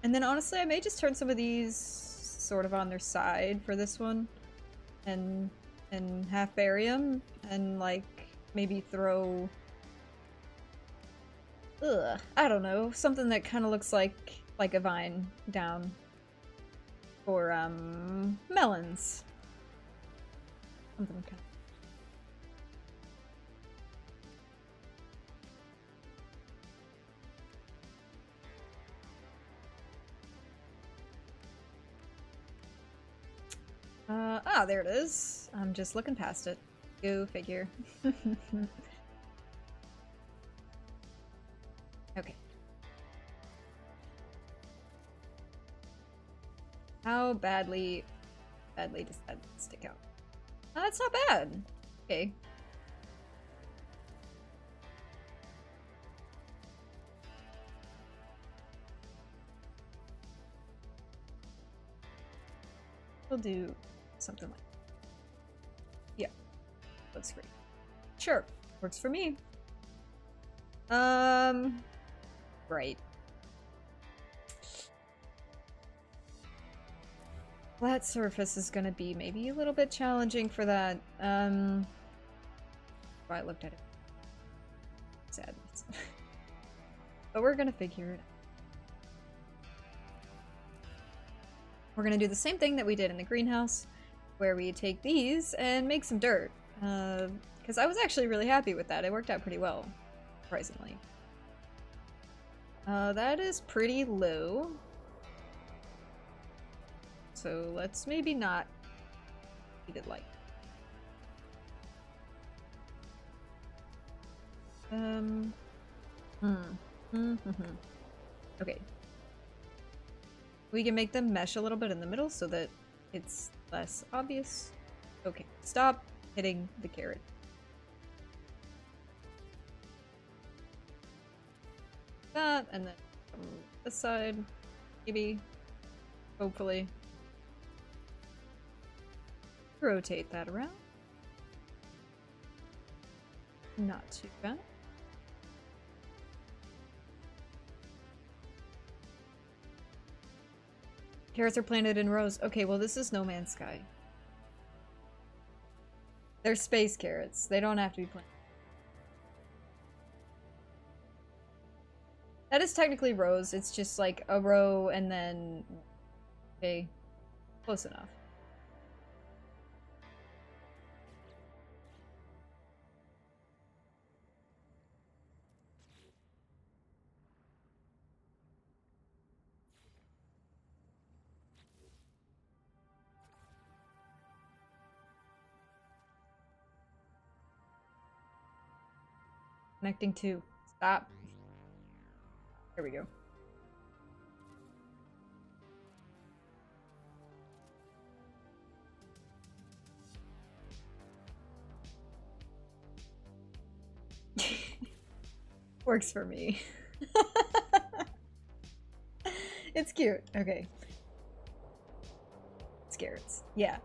And then honestly, I may just turn some of these sort of on their side for this one and half bury them and like maybe throw I don't know, something that kind of looks like a vine down for melons. Something kind of there it is. I'm just looking past it. Go figure. Okay. How badly does that stick out? Oh, that's not bad. Okay. We'll do something like that. Yeah, looks great. Sure, works for me. Right. Flat surface is gonna be maybe a little bit challenging for that. I looked at it. Sadness. But we're gonna figure it out. We're gonna do the same thing that we did in the greenhouse, where we take these and make some dirt. Because I was actually really happy with that. It worked out pretty well, surprisingly. That is pretty low. So let's maybe not keep it light. Okay. We can make them mesh a little bit in the middle so that it's less obvious. Okay, stop hitting the carrot. That, and then from this side, maybe, hopefully. Rotate that around. Not too bad. Carrots are planted in rows. Okay, well this is No Man's Sky. They're space carrots. They don't have to be planted. That is technically rows. It's just like a row and then... Okay, close enough. Connecting to. Stop. There we go. Works for me. It's cute. Okay. It's carrots. Yeah.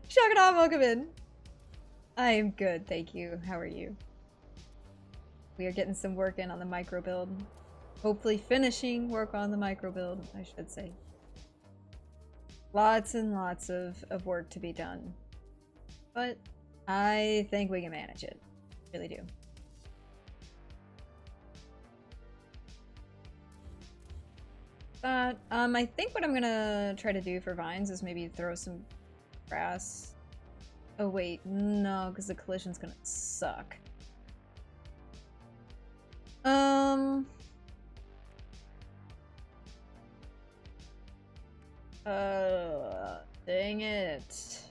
Shakadan, welcome in. I am good, thank you. How are you? We are getting some work in on the micro build. Hopefully finishing work on the micro build, I should say. Lots and lots of work to be done. But I think we can manage it. Really do. But I think what I'm gonna try to do for vines is maybe throw some grass. Oh wait, no, because the collision's gonna suck. Dang it.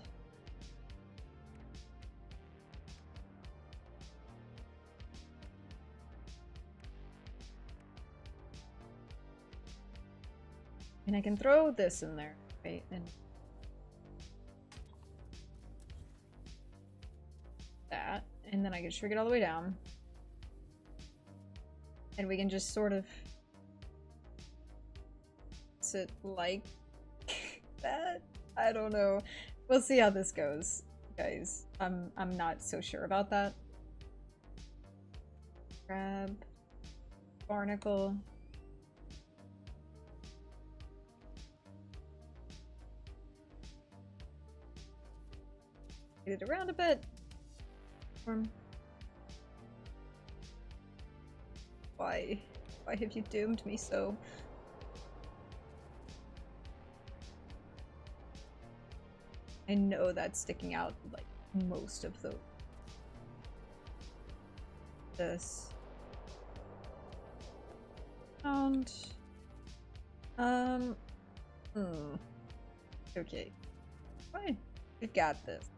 And I can throw this in there, right? And that. And then I can shrink it all the way down. And we can just sort of sit like that. I don't know. We'll see how this goes, guys. I'm not so sure about that. Crab, barnacle. Get it around a bit. Why? Why have you doomed me so? I know that's sticking out like most of this. And okay. Fine. We've got this.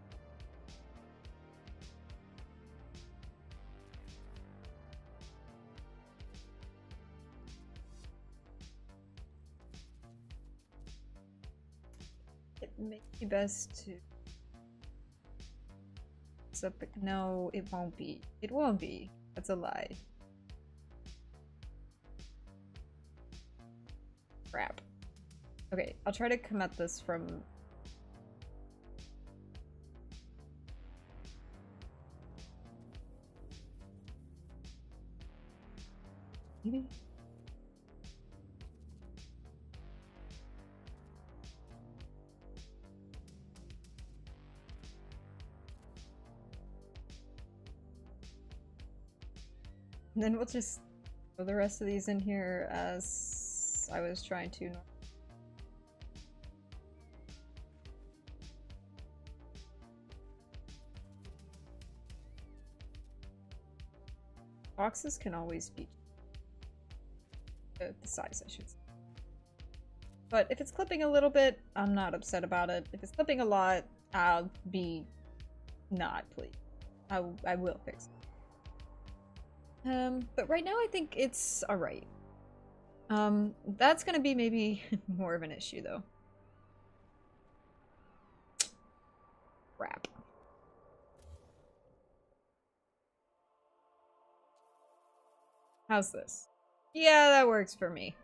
It may be best to... No, it won't be. It won't be. That's a lie. Crap. Okay, I'll try to come at this from... Maybe? And then we'll just throw the rest of these in here as I was trying to. Boxes can always be the size, I should say. But if it's clipping a little bit, I'm not upset about it. If it's clipping a lot, I'll be not pleased. I will fix it. But right now I think it's alright. That's gonna be maybe more of an issue though. Crap. How's this? Yeah, that works for me.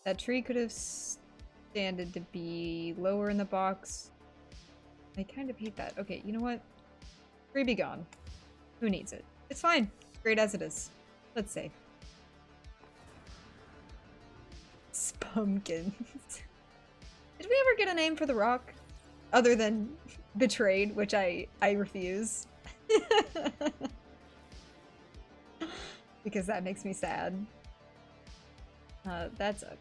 That tree could have standed to be lower in the box. I kind of hate that. Okay, you know what? Tree be gone. Who needs it? It's fine. Great as it is. Let's save. Spunkins. Did we ever get a name for the rock? Other than Betrayed, which I refuse. Because that makes me sad. That's ugly.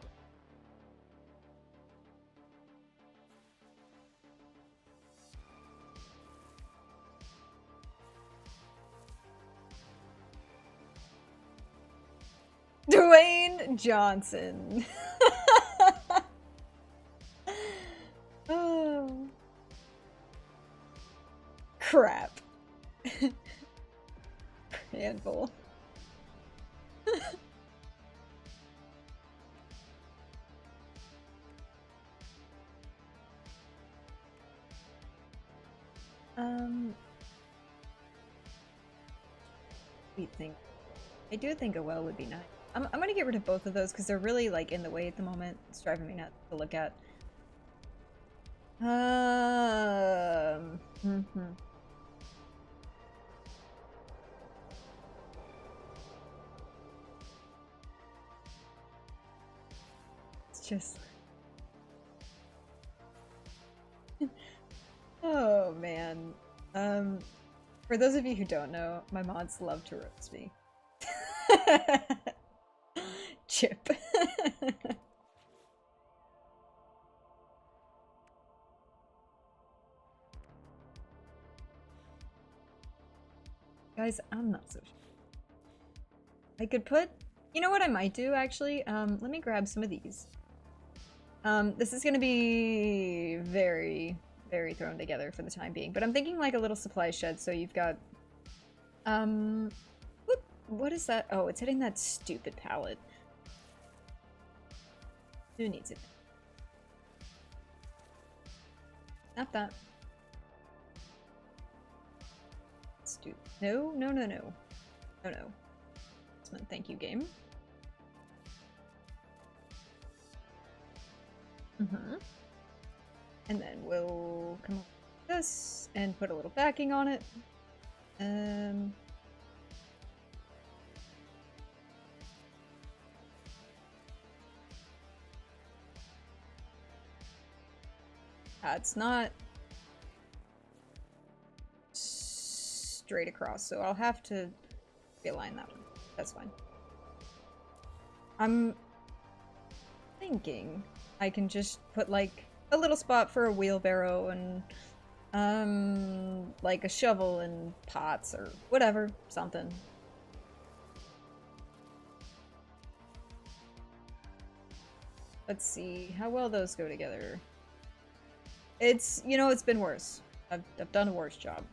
Dwayne Johnson. Oh. Crap. Handful. We think. I do think a well would be nice. I'm gonna get rid of both of those because they're really like in the way at the moment. It's driving me nuts to look at. It's just. Oh man. For those of you who don't know, my mods love to roast me. Chip. Guys, I'm not so sure. I could put... You know what I might do, actually? Let me grab some of these. This is gonna be very, very thrown together for the time being, but I'm thinking like a little supply shed, so you've got... whoop, What is that? Oh, it's hitting that stupid pallet. Who needs it? Not that. Stupid. No, no, no, no. No, no. Thank you, game. And then we'll come up with this and put a little backing on it. It's not straight across, so I'll have to realign that one. That's fine. I'm thinking I can just put like a little spot for a wheelbarrow and like a shovel and pots or whatever, something. Let's see how well those go together. It's, you know, it's been worse. I've done a worse job.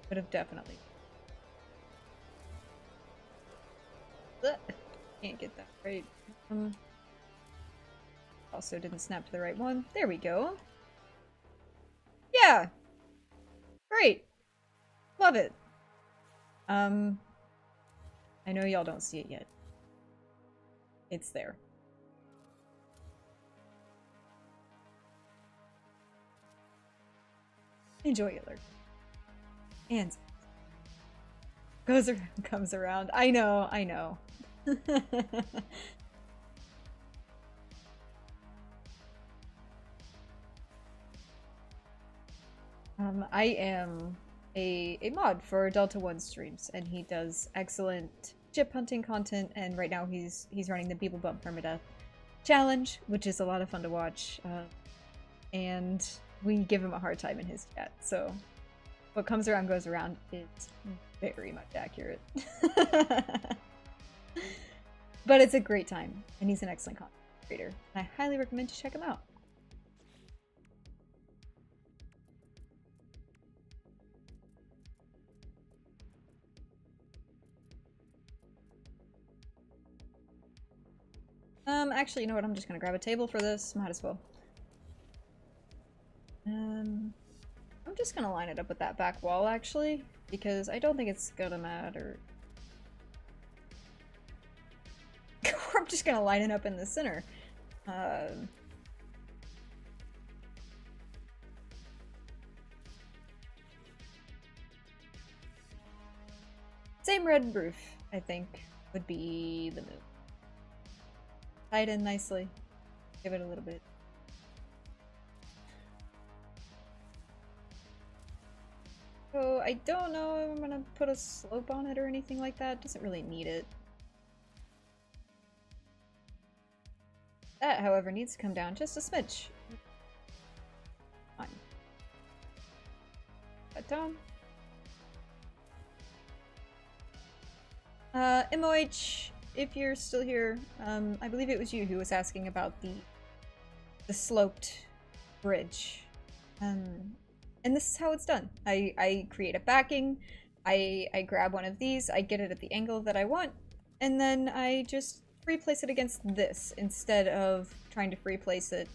Could have definitely. Can't get that right. Also didn't snap to the right one. There we go. Yeah! Great! Love it. I know y'all don't see it yet. It's there. Enjoy it, Lurk. And goes around, comes around. I know, I know. I am a mod for Delta One streams, and he does excellent chip hunting content. And right now he's running the Beeble Bump Permadeath challenge, which is a lot of fun to watch. And we give him a hard time in his chat. So what comes around goes around is very much accurate. But it's a great time, and he's an excellent content creator. I highly recommend you check him out. Actually, you know what? I'm just gonna grab a table for this. Might as well. I'm just gonna line it up with that back wall, actually, because I don't think it's gonna matter. I'm just gonna line it up in the center. Same red roof, I think, would be the move. Tied in nicely. Give it a little bit. So I don't know if I'm gonna put a slope on it or anything like that. Doesn't really need it. That, however, needs to come down just a smidge. Fine. Cut down. MOH, if you're still here, I believe it was you who was asking about the sloped bridge. And this is how it's done. I create a backing, I grab one of these, I get it at the angle that I want, and then I just free place it against this instead of trying to free place it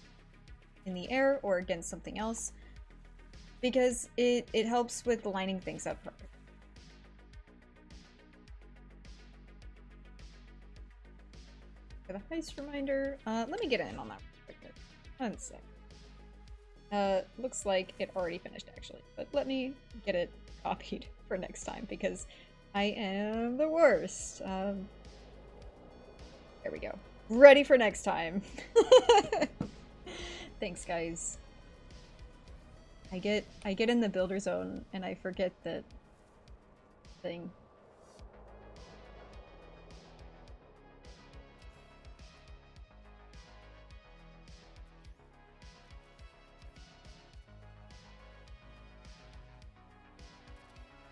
in the air or against something else, because it helps with lining things up properly. For the heist reminder, let me get in on that real quick. One sec. Looks like it already finished actually, but let me get it copied for next time because I am the worst. There we go. Ready for next time. Thanks, guys. I get in the builder zone and I forget that thing.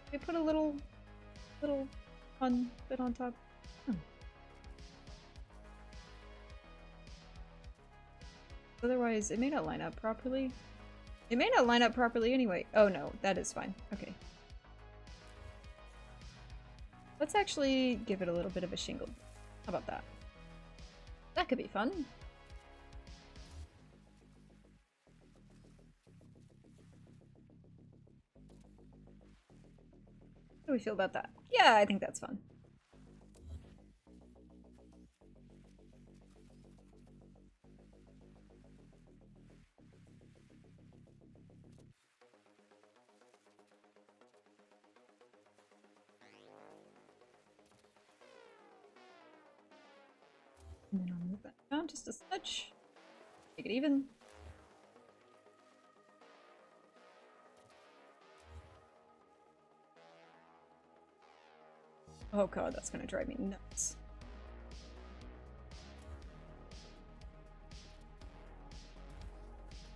We put a little fun bit on top. Otherwise, it may not line up properly. It may not line up properly anyway. Oh no, that is fine. Okay. Let's actually give it a little bit of a shingle. How about that? That could be fun. How do we feel about that? Yeah, I think that's fun. And then I'll move that down just a touch. Make it even. Oh god, that's gonna drive me nuts.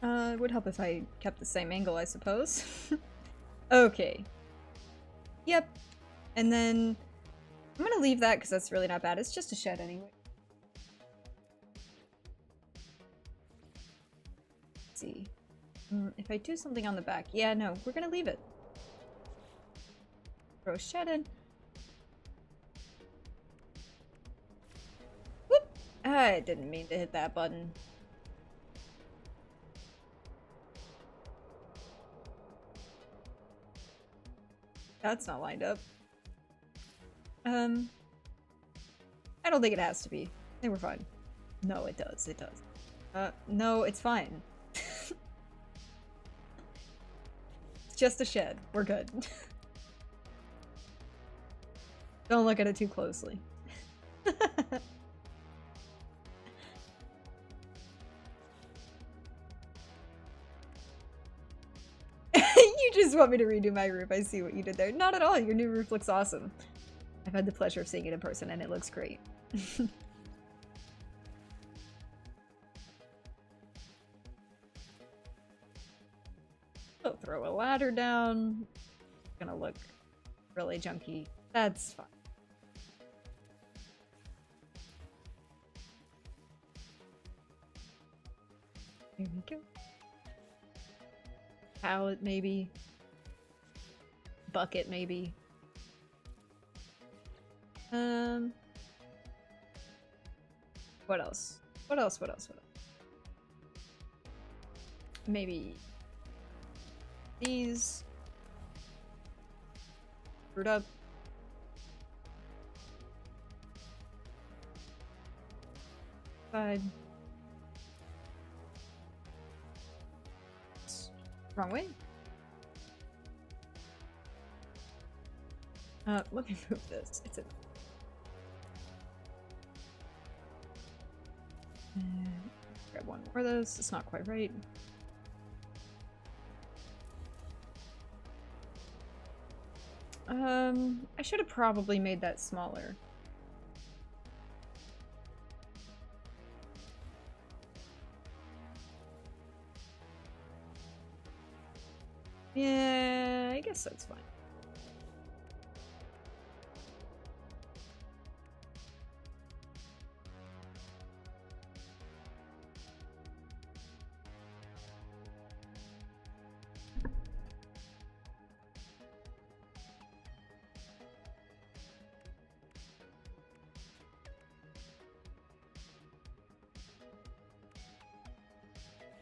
It would help if I kept the same angle, I suppose. Okay. Yep. And then I'm gonna leave that because that's really not bad. It's just a shed anyway. Let's see. If I do something on the back. Yeah, no, we're gonna leave it. Throw a shed in. Whoop! I didn't mean to hit that button. That's not lined up. I don't think it has to be. I think we're fine. No, it does. It does. No, it's fine. It's just a shed. We're good. Don't look at it too closely. You just want me to redo my roof. I see what you did there. Not at all. Your new roof looks awesome. I've had the pleasure of seeing it in person and it looks great. So throw a ladder down. It's gonna look really junky. That's fine. Here we go. Pallet, maybe. Bucket, maybe. What else? What else? What else? What else? Maybe these. Screwed up. Side. Wrong way. Let me move this. It's a. Grab one more of those. It's not quite right. I should have probably made that smaller. Yeah, I guess that's fine.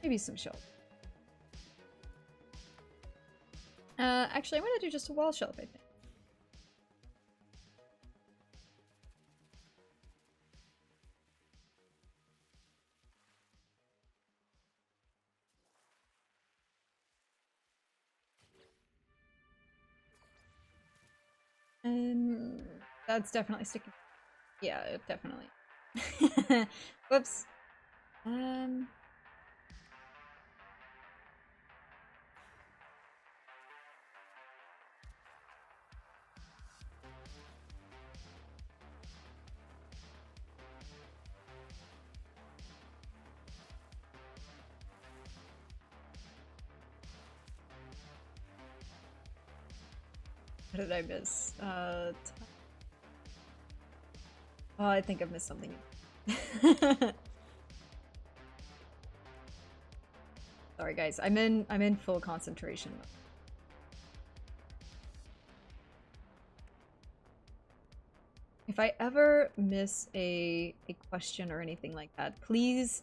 Maybe some shelf. Actually, I'm gonna do just a wall shelf, I think. That's definitely sticking. Yeah, definitely. Whoops. What did I miss? Oh, I think I've missed something. Sorry guys, I'm in full concentration mode. If I ever miss a question or anything like that, please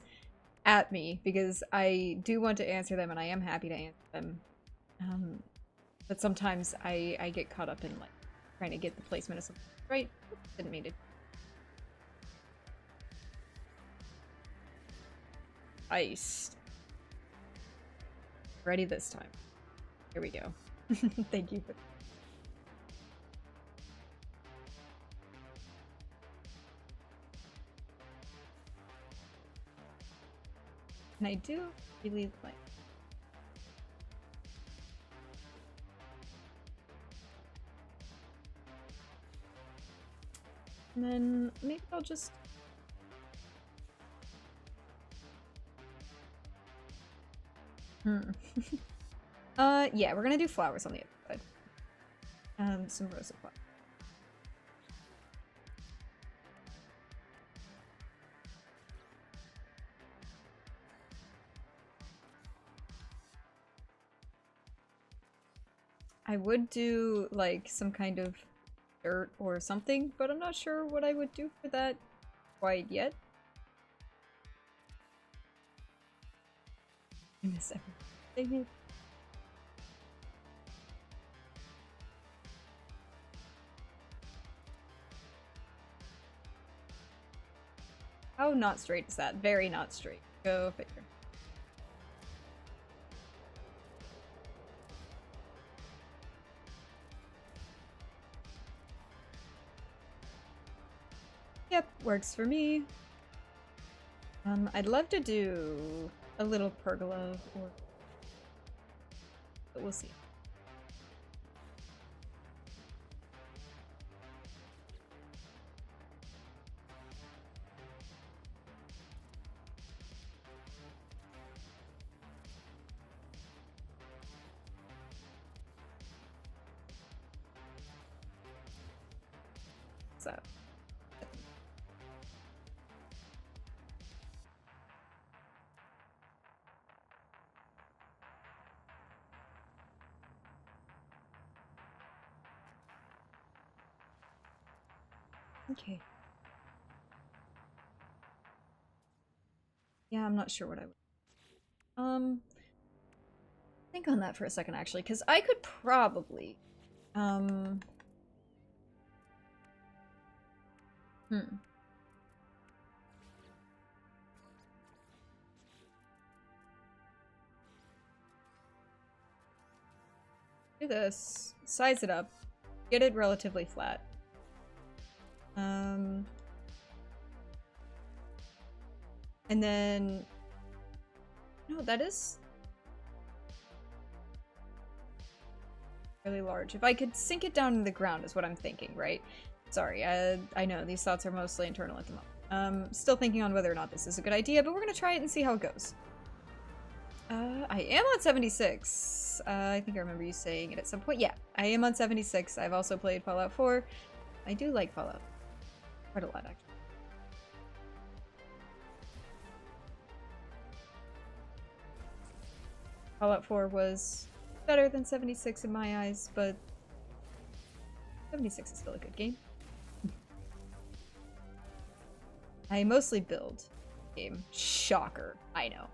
at me, because I do want to answer them and I am happy to answer them. But sometimes I get caught up in like trying to get the placement of something right. Didn't mean to. Ice. Ready this time. Here we go. Thank you for. And I do really like. And then maybe I'll just. Yeah, we're gonna do flowers on the other side. Some rows of flowers. I would do like some kind of dirt or something, but I'm not sure what I would do for that quite yet. I miss everything. How not straight is that? Very not straight. Go figure. Yep, works for me. I'd love to do a little pergola, or but we'll see. So. Okay. Yeah, I'm not sure what I would. Think on that for a second, actually, because I could probably, do this, size it up, get it relatively flat. And then, no, that is really large. If I could sink it down in the ground is what I'm thinking, right? Sorry, I know these thoughts are mostly internal at the moment. Still thinking on whether or not this is a good idea, but we're gonna try it and see how it goes. I am on 76. I think I remember you saying it at some point. Yeah, I am on 76. I've also played Fallout 4. I do like Fallout quite a lot, actually. Fallout 4 was better than 76 in my eyes, but 76 is still a good game. I mostly build game. Shocker, I know.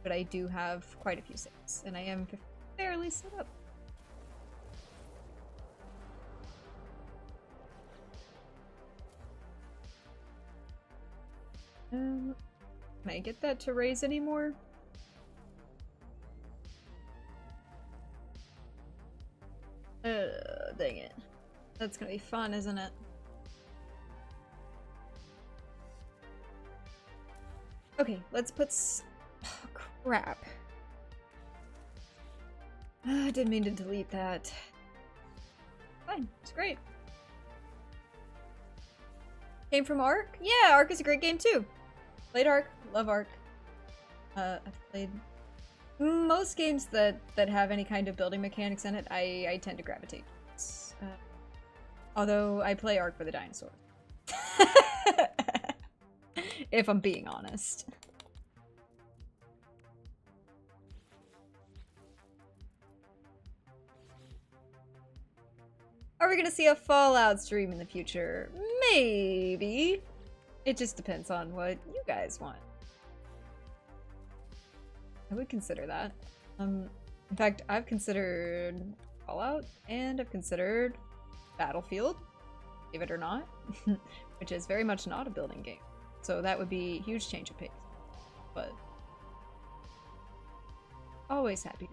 But I do have quite a few saves, and I am fairly set up. Can I get that to raise anymore? Dang it. That's gonna be fun, isn't it? Okay, let's put oh, crap. I didn't mean to delete that. Fine, it's great. Came from Ark? Yeah, Ark is a great game too. Played Ark, love Ark. I've played most games that have any kind of building mechanics in it. I tend to gravitate. Although I play Ark for the dinosaurs. If I'm being honest. Are we gonna see a Fallout stream in the future? Maybe. It just depends on what you guys want. I would consider that. In fact, I've considered Fallout and I've considered Battlefield, believe it or not, which is very much not a building game. So that would be a huge change of pace. But always happy to.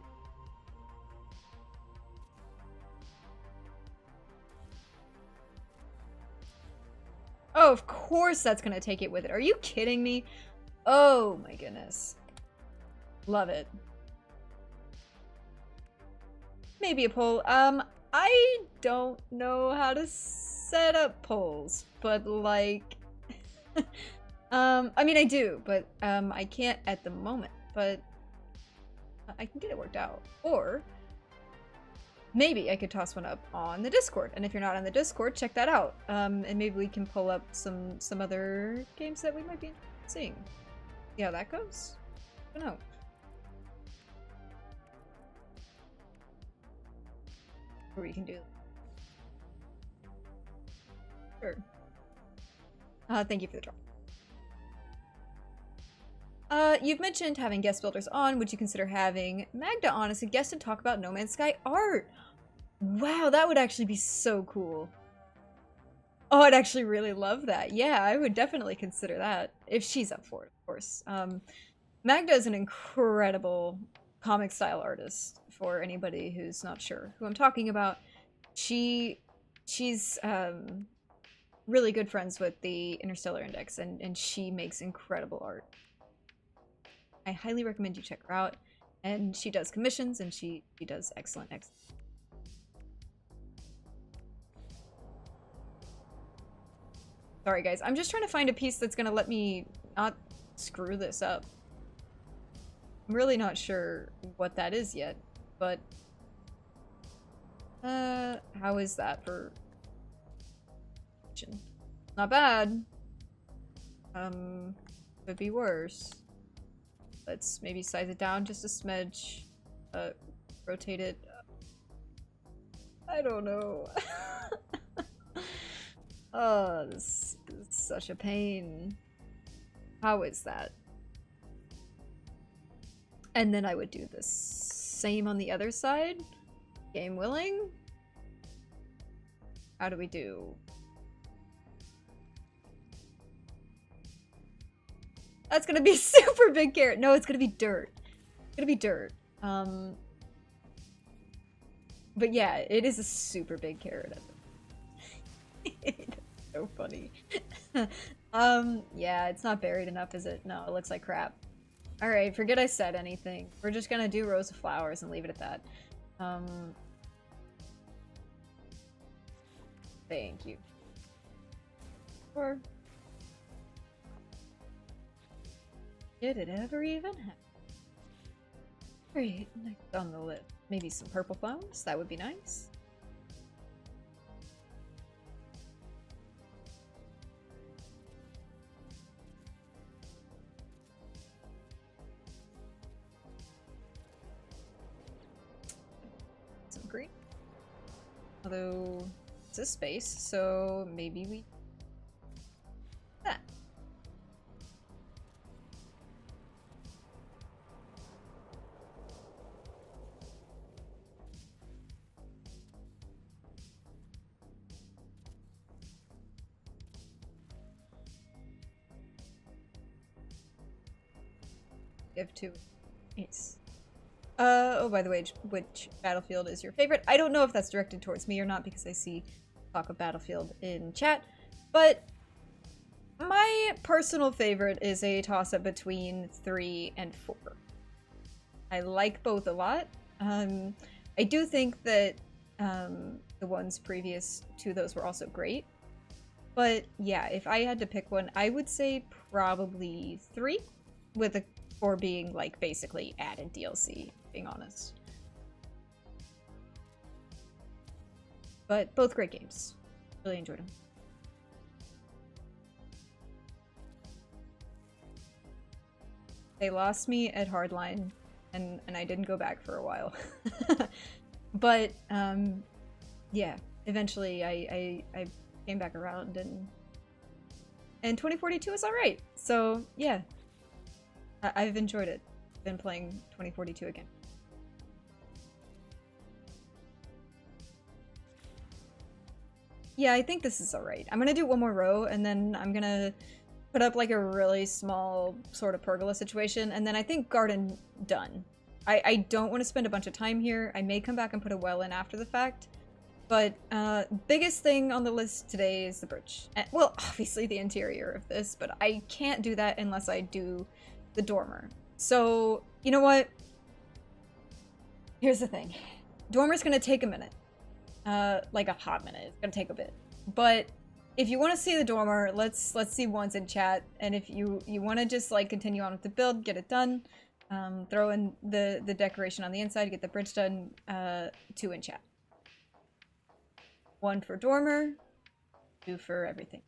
Oh, of course that's gonna take it with it. Are you kidding me? Oh my goodness. Love it. Maybe a poll. I don't know how to set up polls, but like, I mean I do, but I can't at the moment, but I can get it worked out. Or maybe I could toss one up on the Discord, and if you're not on the Discord, check that out. And maybe we can pull up some other games that we might be seeing. See how that goes? I don't know. Or we can do. Sure. Thank you for the drop. You've mentioned having guest builders on. Would you consider having Magda on as a guest and talk about No Man's Sky art? Wow, that would actually be so cool. Oh, I'd actually really love that. Yeah, I would definitely consider that. If she's up for it, of course. Magda is an incredible comic style artist. For anybody who's not sure who I'm talking about, she's really good friends with the Interstellar Index, and she makes incredible art. I highly recommend you check her out, and she does commissions, and she does excellent. Sorry guys, I'm just trying to find a piece that's gonna let me not screw this up. I'm really not sure what that is yet, but how is that for not bad. Could be worse. Let's maybe size it down just a smidge. Rotate it. I don't know. Oh, this is such a pain. How is that? And then I would do the same on the other side. Game willing. How do we do? That's gonna be super big carrot. No, it's gonna be dirt. It's gonna be dirt. But yeah, it is a super big carrot. It's so funny. Yeah, it's not buried enough, is it? No, it looks like crap. Alright, forget I said anything. We're just gonna do rows of flowers and leave it at that. Thank you. Or did it ever even happen? Alright, next on the list. Maybe some purple flowers? That would be nice. Some green. Although it's a space, so maybe we that. Give two. Nice. Oh, by the way, which Battlefield is your favorite? I don't know if that's directed towards me or not because I see talk of Battlefield in chat, but my personal favorite is a toss-up between 3 and 4. I like both a lot. I do think that the ones previous to those were also great, but yeah, if I had to pick one, I would say probably 3, with a 4 being like basically added DLC, being honest. But both great games. Really enjoyed them. They lost me at Hardline, and I didn't go back for a while. But, yeah, eventually I came back around, and 2042 is alright. So yeah, I've enjoyed it. Been playing 2042 again. Yeah, I think this is alright. I'm gonna do one more row, and then I'm gonna put up like a really small sort of pergola situation, and then I think garden done. I don't want to spend a bunch of time here. I may come back and put a well in after the fact, but biggest thing on the list today is the bridge. Well, obviously the interior of this, but I can't do that unless I do the dormer. So, you know what? Here's the thing. Dormer's gonna take a minute. Like a hot minute. It's gonna take a bit. But if you want to see the dormer, let's see once in chat, and if you want to just like continue on with the build, get it done, throw in the decoration on the inside, get the bridge done, 2 in chat. 1 for dormer, 2 for everything.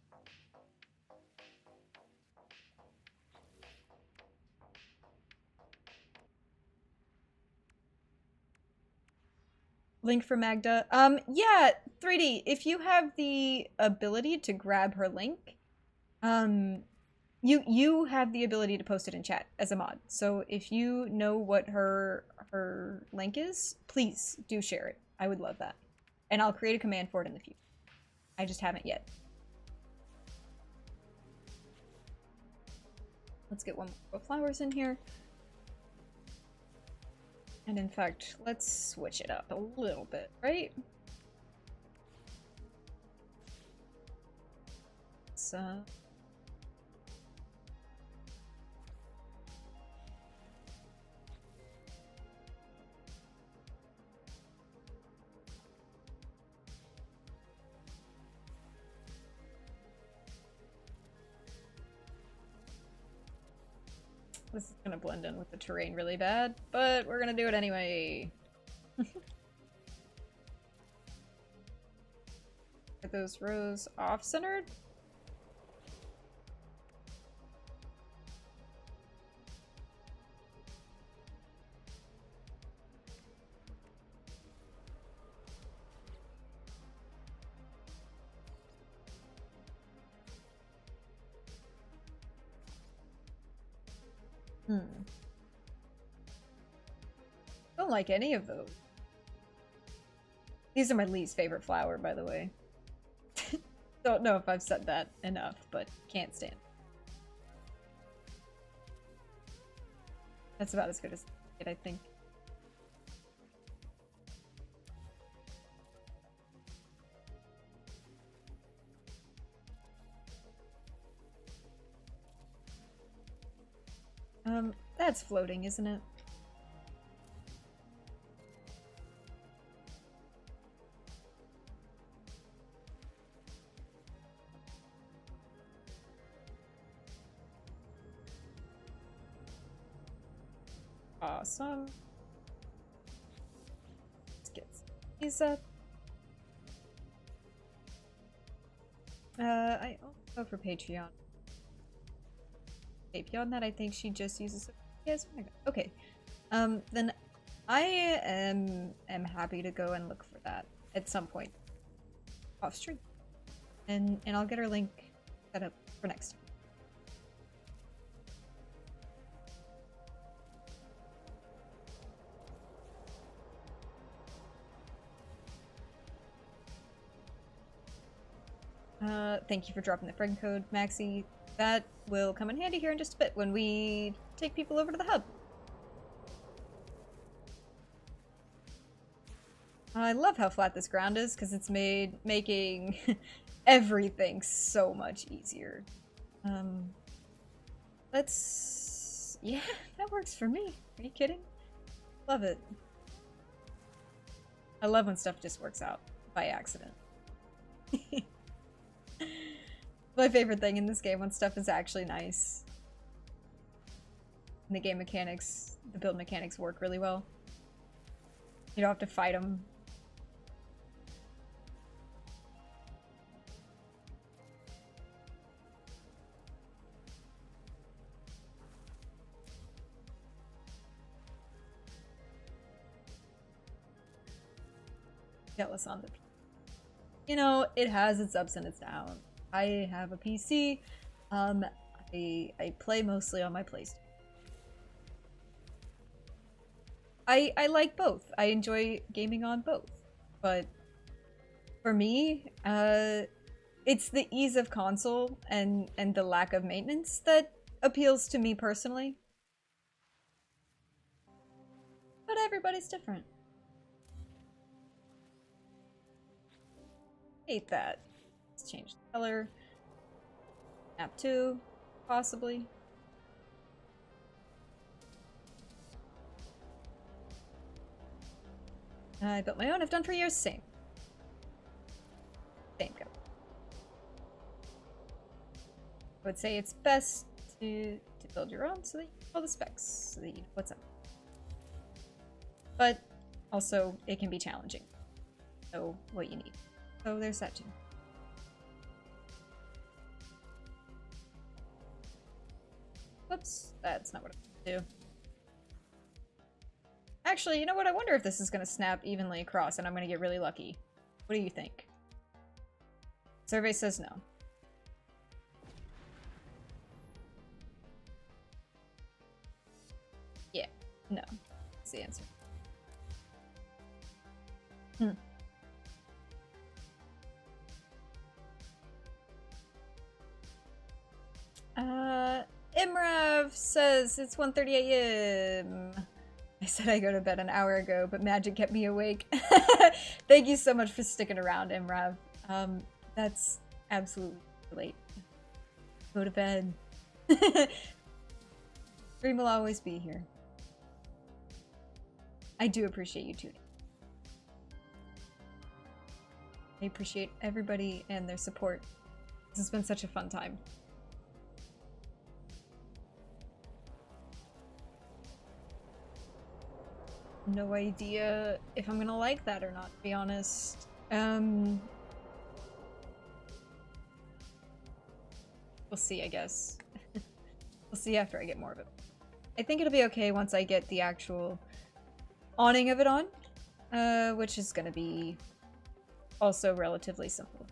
Link for Magda. Yeah, 3D, if you have the ability to grab her link, you have the ability to post it in chat as a mod. So if you know what her link is, please do share it. I would love that. And I'll create a command for it in the future. I just haven't yet. Let's get one more flowers in here. And in fact, let's switch it up a little bit, right? So this is gonna blend in with the terrain really bad, but we're gonna do it anyway. Get those rows off-centered. Don't like any of those. These are my least favorite flower, by the way. Don't know if I've said that enough, but can't stand. That's about as good as it, I think. That's floating, isn't it? Awesome. Let's get these up. I also go for Patreon. Beyond that, I think she just uses it. Yes, okay. Then I am happy to go and look for that at some point off stream, and I'll get her link set up for next time. Thank you for dropping the friend code, Maxi. That will come in handy here in just a bit when we take people over to the hub. I love how flat this ground is because it's making everything so much easier. Yeah, that works for me. Are you kidding? Love it. I love when stuff just works out by accident. My favorite thing in this game when stuff is actually nice. And the game mechanics, the build mechanics work really well. You don't have to fight them. Jealous on the you know, it has its ups and its downs. I have a PC. I play mostly on my PlayStation. I like both. I enjoy gaming on both. But for me, it's the ease of console and the lack of maintenance that appeals to me personally. But everybody's different. Hate that. Let's change the color. Map 2, possibly. I built my own. I've done for years. Same. Same go. I would say it's best to build your own so that you know all the specs, so that you know what's up. But also, it can be challenging. So, what you need. So, there's that too. Whoops, that's not what I want to do. Actually, you know what? I wonder if this is going to snap evenly across and I'm going to get really lucky. What do you think? Survey says no. Yeah, no. That's the answer. Imrav says it's 1:38 a.m. I said I go to bed an hour ago, but magic kept me awake. Thank you so much for sticking around, Imrav. That's absolutely late. Go to bed. Dream will always be here. I do appreciate you tuning. I appreciate everybody and their support. This has been such a fun time. No idea if I'm gonna like that or not, to be honest. We'll see, I guess. We'll see after I get more of it. I think it'll be okay once I get the actual awning of it on, which is gonna be also relatively simple.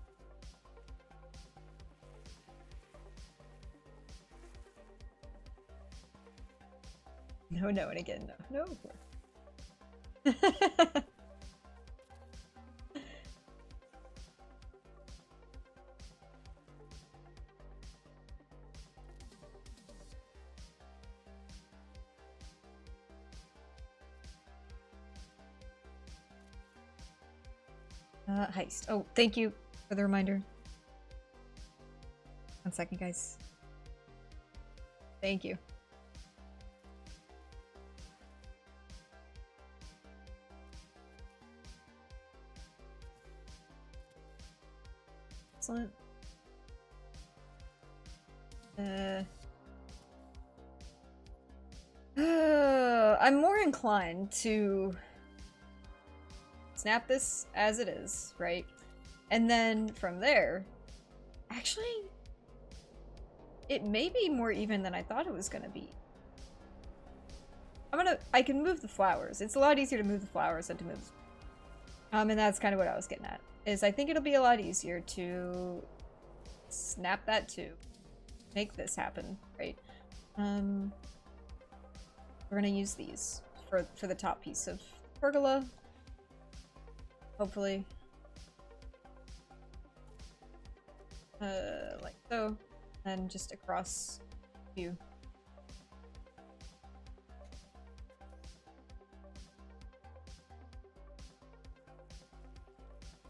No, and again, no. Heist. Oh, thank you for the reminder. 1 second, guys. Thank you. Excellent. I'm more inclined to snap this as it is, right? And then from there, actually, it may be more even than I thought it was gonna be. I can move the flowers. It's a lot easier to move the flowers than to move. And that's kind of what I was getting at. Is I think it'll be a lot easier to snap that to make this happen, right? We're gonna use these for the top piece of pergola. Hopefully. Like so. And just across view.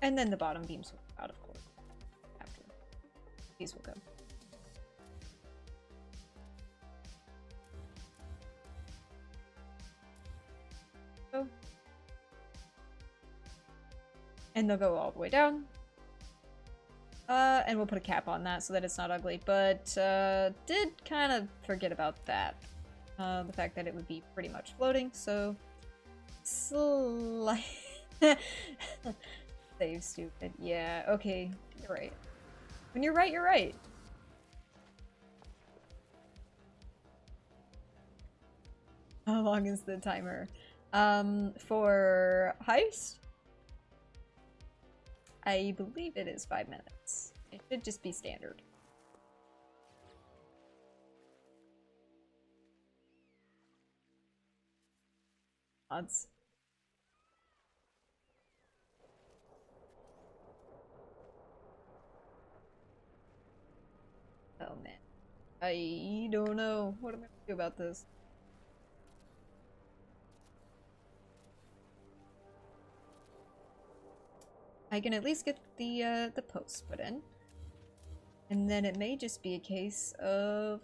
And then the bottom beams will go out, of course, after these will go. So. And they'll go all the way down. And we'll put a cap on that so that it's not ugly, but did kind of forget about that. The fact that it would be pretty much floating, so... Save stupid. Yeah, okay, you're right. When you're right, you're right. How long is the timer? For heist? I believe it is 5 minutes. It should just be standard. Odds. Oh man. I don't know. What am I gonna do about this? I can at least get the posts put in. And then it may just be a case of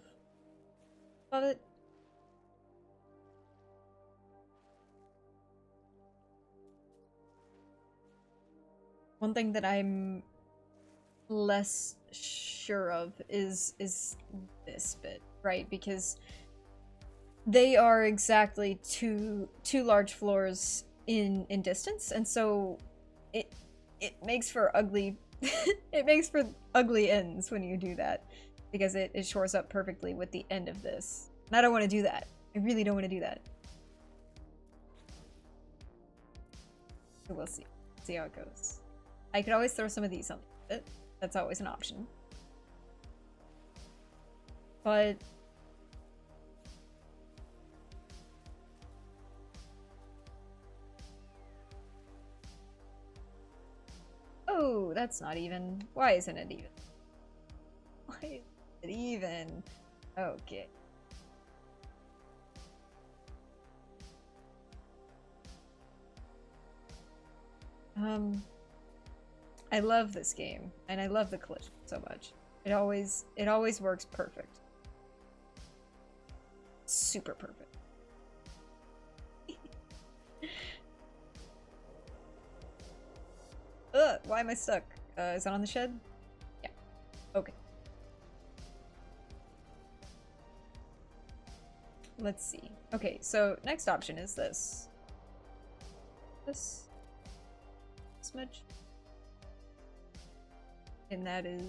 it. One thing that I'm less sure of is this bit, right? Because they are exactly two large floors in distance, and so it makes for ugly it makes for ugly ends when you do that, because it shores up perfectly with the end of this. And I don't want to do that. I really don't want to do that. So we'll see. See how it goes. I could always throw some of these on it. That's always an option. But oh, that's not even. Why isn't it even? Why is it even? Okay. I love this game, and I love the collision so much. It always works perfect. Super perfect. Ugh, why am I stuck? Is it on the shed? Yeah. Okay. Let's see. Okay, so next option is this. This smudge. And that is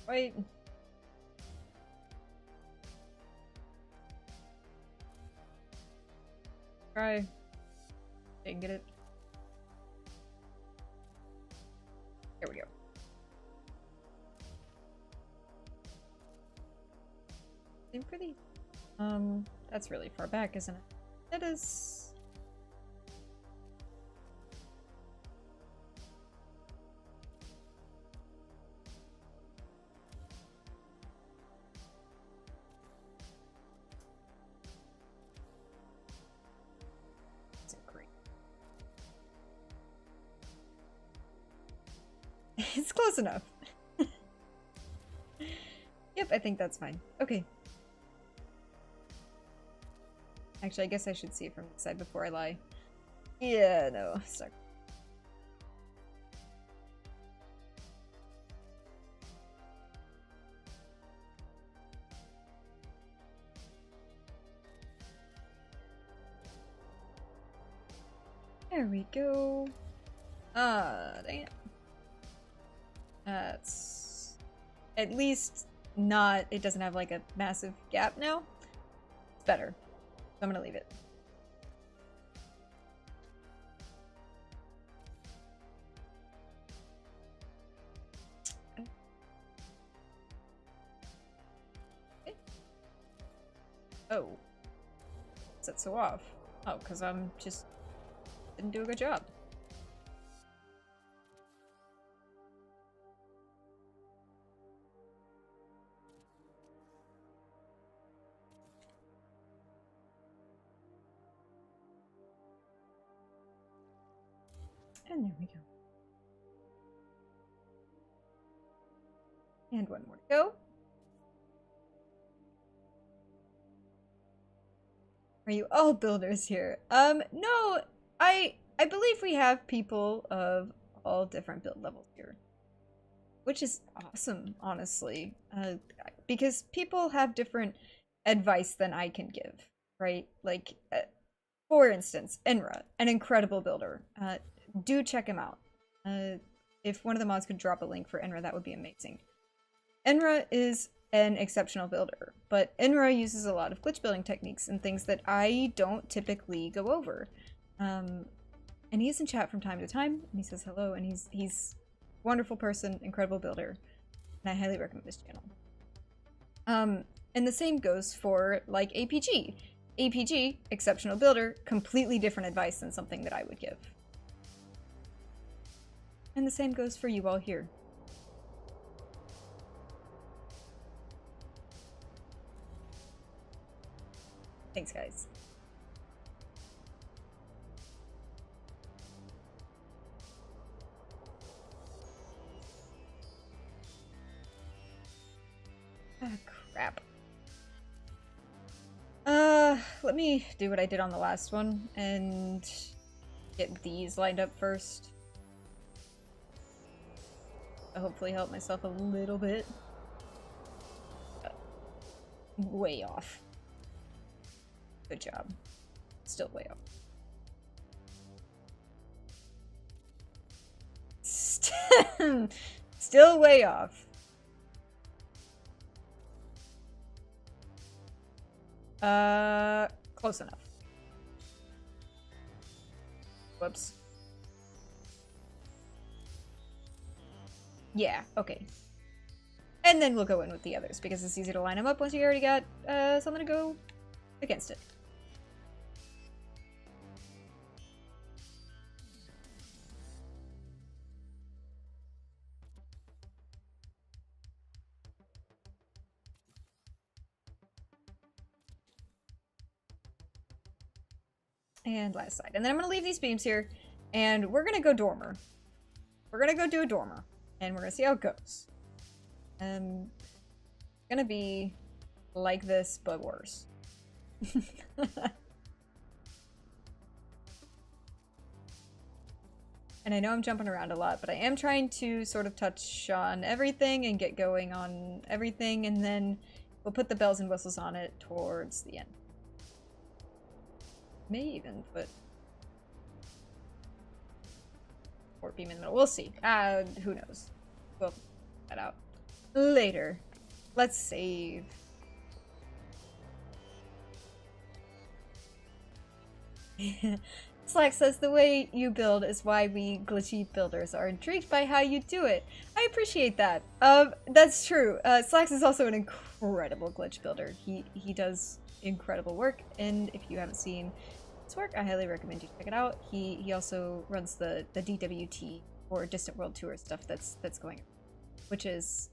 wait. Try. Didn't get it. There we go. Same for these. That's really far back, isn't it? That is. It's close enough. Yep, I think that's fine. Okay. Actually, I guess I should see it from the side before I lie. Yeah, no, stuck. There we go. Dang it. That's at least not, it doesn't have like a massive gap now. It's better. So I'm gonna leave it. Okay. Oh. What's that so off? Oh, because I'm just didn't do a good job. And there we go. And one more to go. Are you all builders here? No, I believe we have people of all different build levels here, which is awesome, honestly, because people have different advice than I can give, right? Like, For instance, Enra, an incredible builder. Do check him out. If one of the mods could drop a link for Enra, that would be amazing. Enra is an exceptional builder, but Enra uses a lot of glitch building techniques and things that I don't typically go over. And he's in chat from time to time, and he says hello, and he's a wonderful person, incredible builder, and I highly recommend this channel. And the same goes for, like, APG. APG, exceptional builder, completely different advice than something that I would give. And the same goes for you all here. Thanks, guys. Ah, crap. Let me do what I did on the last one and get these lined up first. I'll hopefully help myself a little bit. Way off. Good job. Still way off. Still way off. Close enough. Whoops. Yeah, okay. And then we'll go in with the others, because it's easy to line them up once you already got something to go against it. And last side. And then I'm going to leave these beams here, and we're going to go dormer. We're going to go do a dormer, and we're going to see how it goes. It's going to be like this, but worse. And I know I'm jumping around a lot, but I am trying to sort of touch on everything and get going on everything, and then we'll put the bells and whistles on it towards the end. May even put port beam in the middle. We'll see. Who knows? We'll figure that out later. Let's save. Slack says the way you build is why we glitchy builders are intrigued by how you do it. I appreciate that. That's true. Slacks is also an incredible glitch builder. He does incredible work, and if you haven't seen his work, I highly recommend you check it out. He also runs the DWT, or Distant World Tour stuff that's going on, which is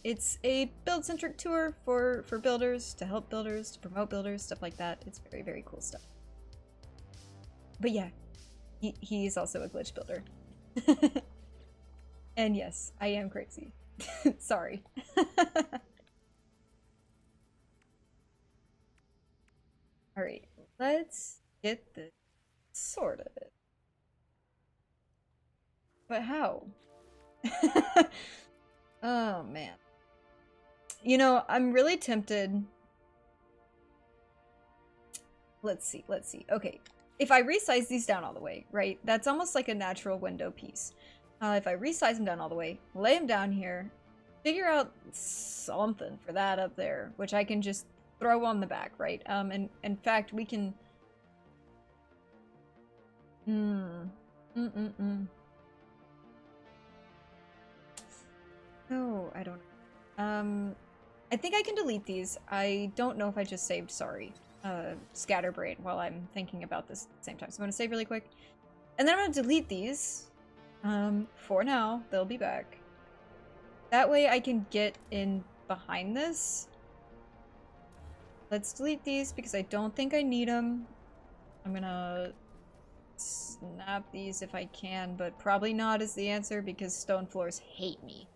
it's a build-centric tour for builders, to help builders, to promote builders, stuff like that. It's very, very cool stuff. But yeah, he's also a glitch builder. And yes, I am crazy. Sorry. Alright, let's get this sorted. But how? Oh man. You know, I'm really tempted. Let's see. Okay. If I resize these down all the way, right? That's almost like a natural window piece. If I resize them down all the way, lay them down here, figure out something for that up there, which I can just throw on the back, right? And in fact, we can... No, I don't know. I think I can delete these. I don't know if I just saved, sorry. Scatterbrain while I'm thinking about this at the same time. So I'm going to save really quick. And then I'm going to delete these. For now, they'll be back. That way I can get in behind this. Let's delete these because I don't think I need them. I'm going to snap these if I can, but probably not is the answer because stone floors hate me.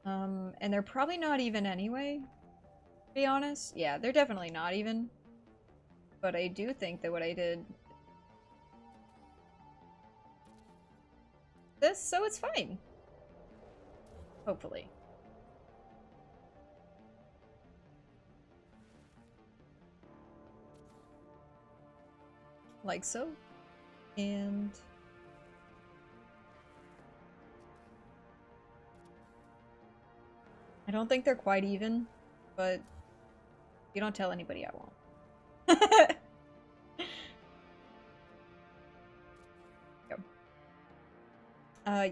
And they're probably not even anyway, to be honest. Yeah, they're definitely not even. But I do think that what I did... this, so it's fine. Hopefully. like so. And I don't think they're quite even, but you don't tell anybody, I won't.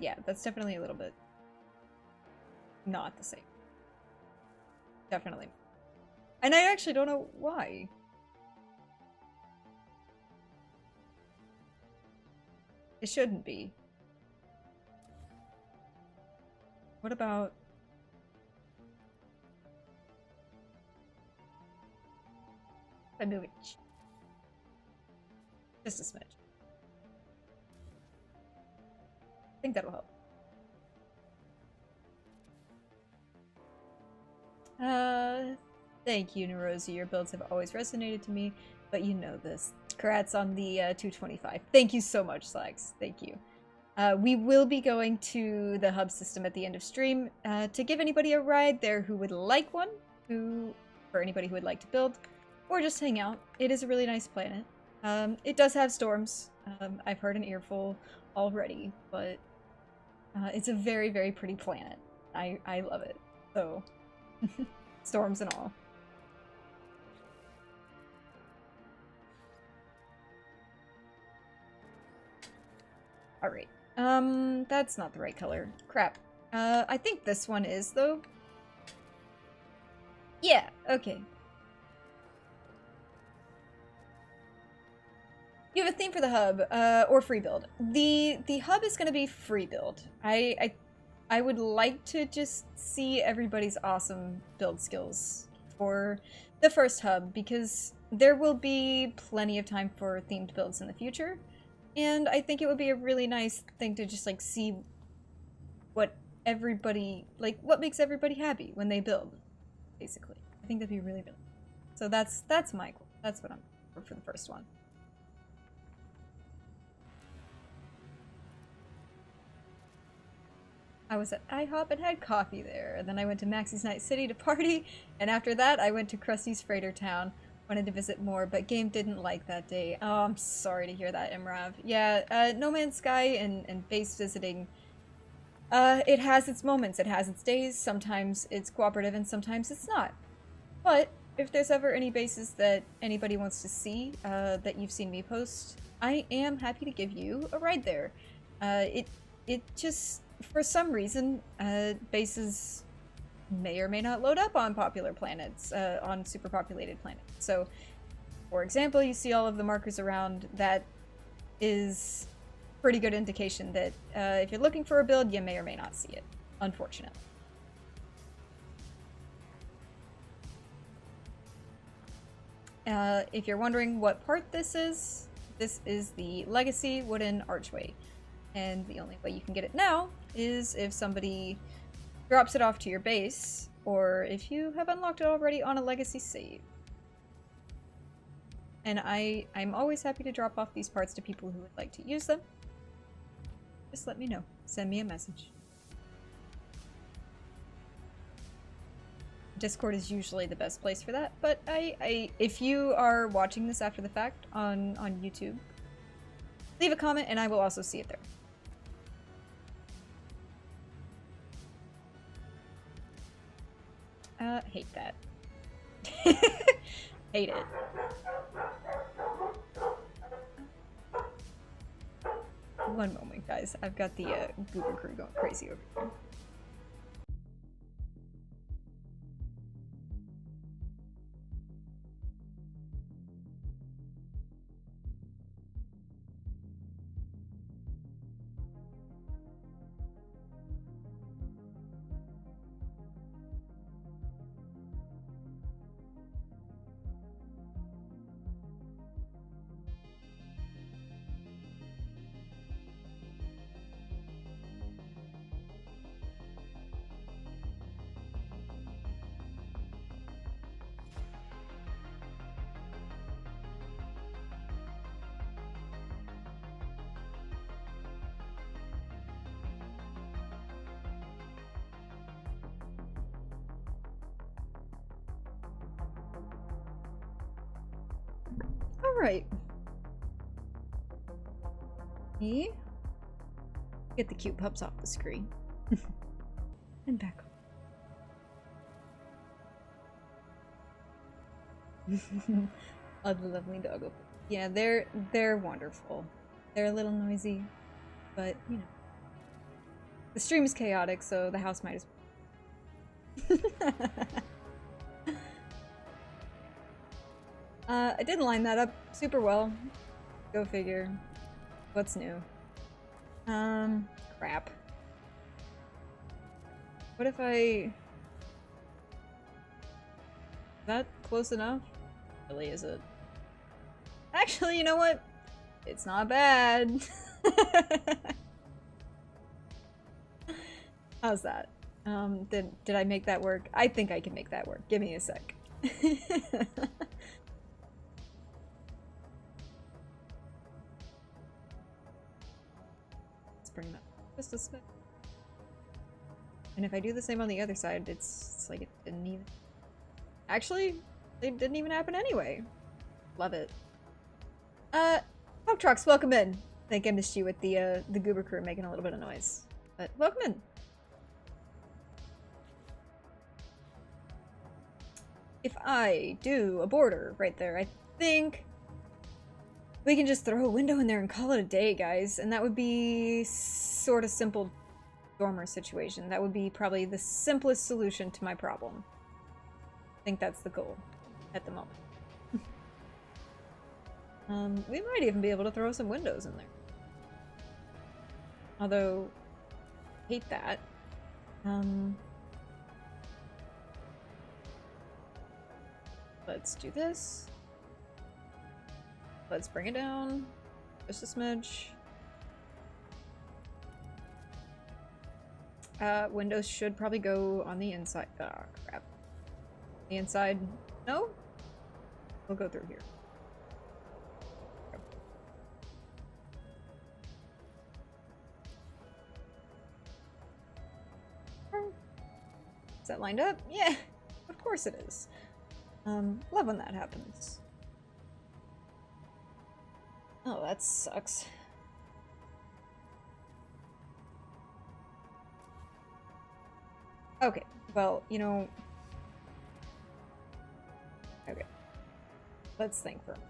Yeah, that's definitely a little bit not the same. Definitely. And I actually don't know why. It shouldn't be. What about... if I move it just a smidge? I think that'll help. Thank you, Neurosi. Your builds have always resonated to me, but you know this. Congrats on the 225. Thank you so much, Slacks. Thank you. We will be going to the hub system at the end of stream to give anybody a ride there who would like one, for anybody who would like to build, or just hang out. It is a really nice planet. It does have storms. I've heard an earful already, but it's a very, very pretty planet. I love it. So, storms and all. Alright. That's not the right color. Crap. I think this one is, though. Yeah, okay. You have a theme for the hub, or free build. The hub is gonna be free build. I would like to just see everybody's awesome build skills for the first hub, because there will be plenty of time for themed builds in the future. And I think it would be a really nice thing to just, like, see what everybody, like, what makes everybody happy when they build, basically. I think that'd be really, really cool. So that's my goal. That's what I'm for the first one. I was at IHOP and had coffee there, and then I went to Maxie's Night City to party, and after that I went to Krusty's Freighter Town. Wanted to visit more, but game didn't like that day. Oh, I'm sorry to hear that, Imrav. Yeah, No Man's Sky and base visiting, it has its moments, it has its days. Sometimes it's cooperative and sometimes it's not. But if there's ever any bases that anybody wants to see, that you've seen me post, I am happy to give you a ride there. It just, for some reason, bases may or may not load up on popular planets, on super populated planets. So, for example, you see all of the markers around. That is pretty good indication that if you're looking for a build, you may or may not see it, unfortunately. If you're wondering what part this is the Legacy Wooden Archway. And the only way you can get it now is if somebody drops it off to your base, or if you have unlocked it already on a Legacy save. And I'm always happy to drop off these parts to people who would like to use them. Just let me know. Send me a message. Discord is usually the best place for that, but if you are watching this after the fact on YouTube, leave a comment and I will also see it there. Hate that. Hate it. One moment, guys. I've got the Goober crew going crazy over here. Alright. Me? Get the cute pups off the screen. And back on. Oh, the lovely doggo. Yeah, they're wonderful. They're a little noisy, but you know. The stream is chaotic, so the house might as well. I didn't line that up super well. Go figure. What's new? Crap. What if I... Is that close enough? Really, is it? Actually, you know what? It's not bad. How's that? Did I make that work? I think I can make that work. Give me a sec. Let's bring that just a bit. And if I do the same on the other side, it's like it didn't even... Actually, it didn't even happen anyway. Love it. Pop Trucks, welcome in. I think I missed you with the Goober crew making a little bit of noise. But welcome in. If I do a border right there, I think we can just throw a window in there and call it a day, guys. And that would be sort of simple dormer situation. That would be probably the simplest solution to my problem. I think that's the goal at the moment. We might even be able to throw some windows in there. Although, I hate that. Let's do this. Let's bring it down. Just a smidge. Windows should probably go on the inside. Oh, crap. The inside? No? We'll go through here. Is that lined up? Yeah, of course it is. Love when that happens. Oh, that sucks. Okay, well, you know... Okay. Let's think for a minute.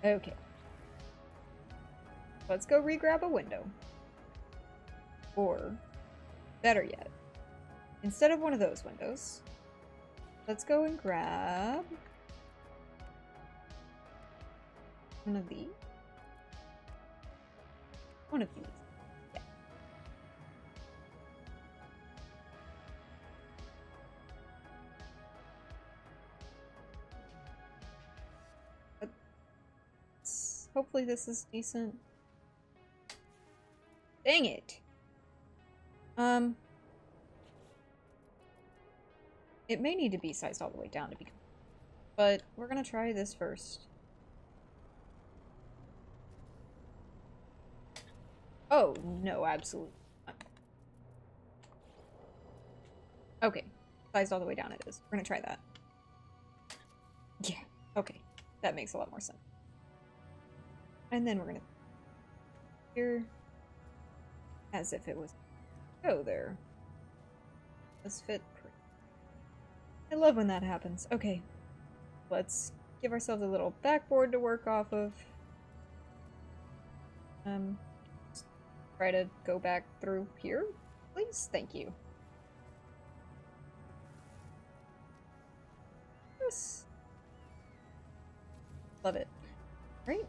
Okay. Let's go re-grab a window. Or, better yet, instead of one of those windows, let's go and grab one of these. One of these. Yeah. Hopefully this is decent. Dang it! It may need to be sized all the way down to be... But we're gonna try this first. Oh, no, absolutely not. Okay, sized all the way down it is. We're gonna try that. Yeah, okay. That makes a lot more sense. And then we're gonna... Here... As if it was... Go there. Let's fit... I love when that happens. Okay. Let's give ourselves a little backboard to work off of. Try to go back through here, please? Thank you. Yes. Love it. Right?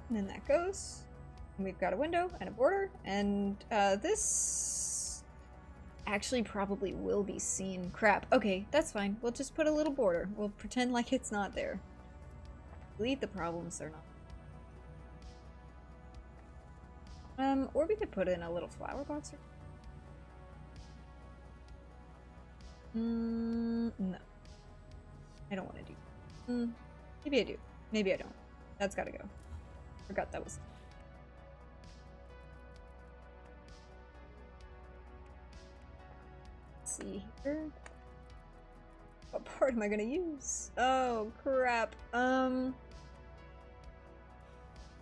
And then that goes. And we've got a window and a border, and this actually probably will be seen. Crap. Okay, that's fine. We'll just put a little border. We'll pretend like it's not there. Delete the problems they're not. Or we could put in a little flower box. No. I don't want to do. Maybe I do. Maybe I don't. That's gotta go. Forgot that was... Let's see here. What part am I gonna use? Oh, crap.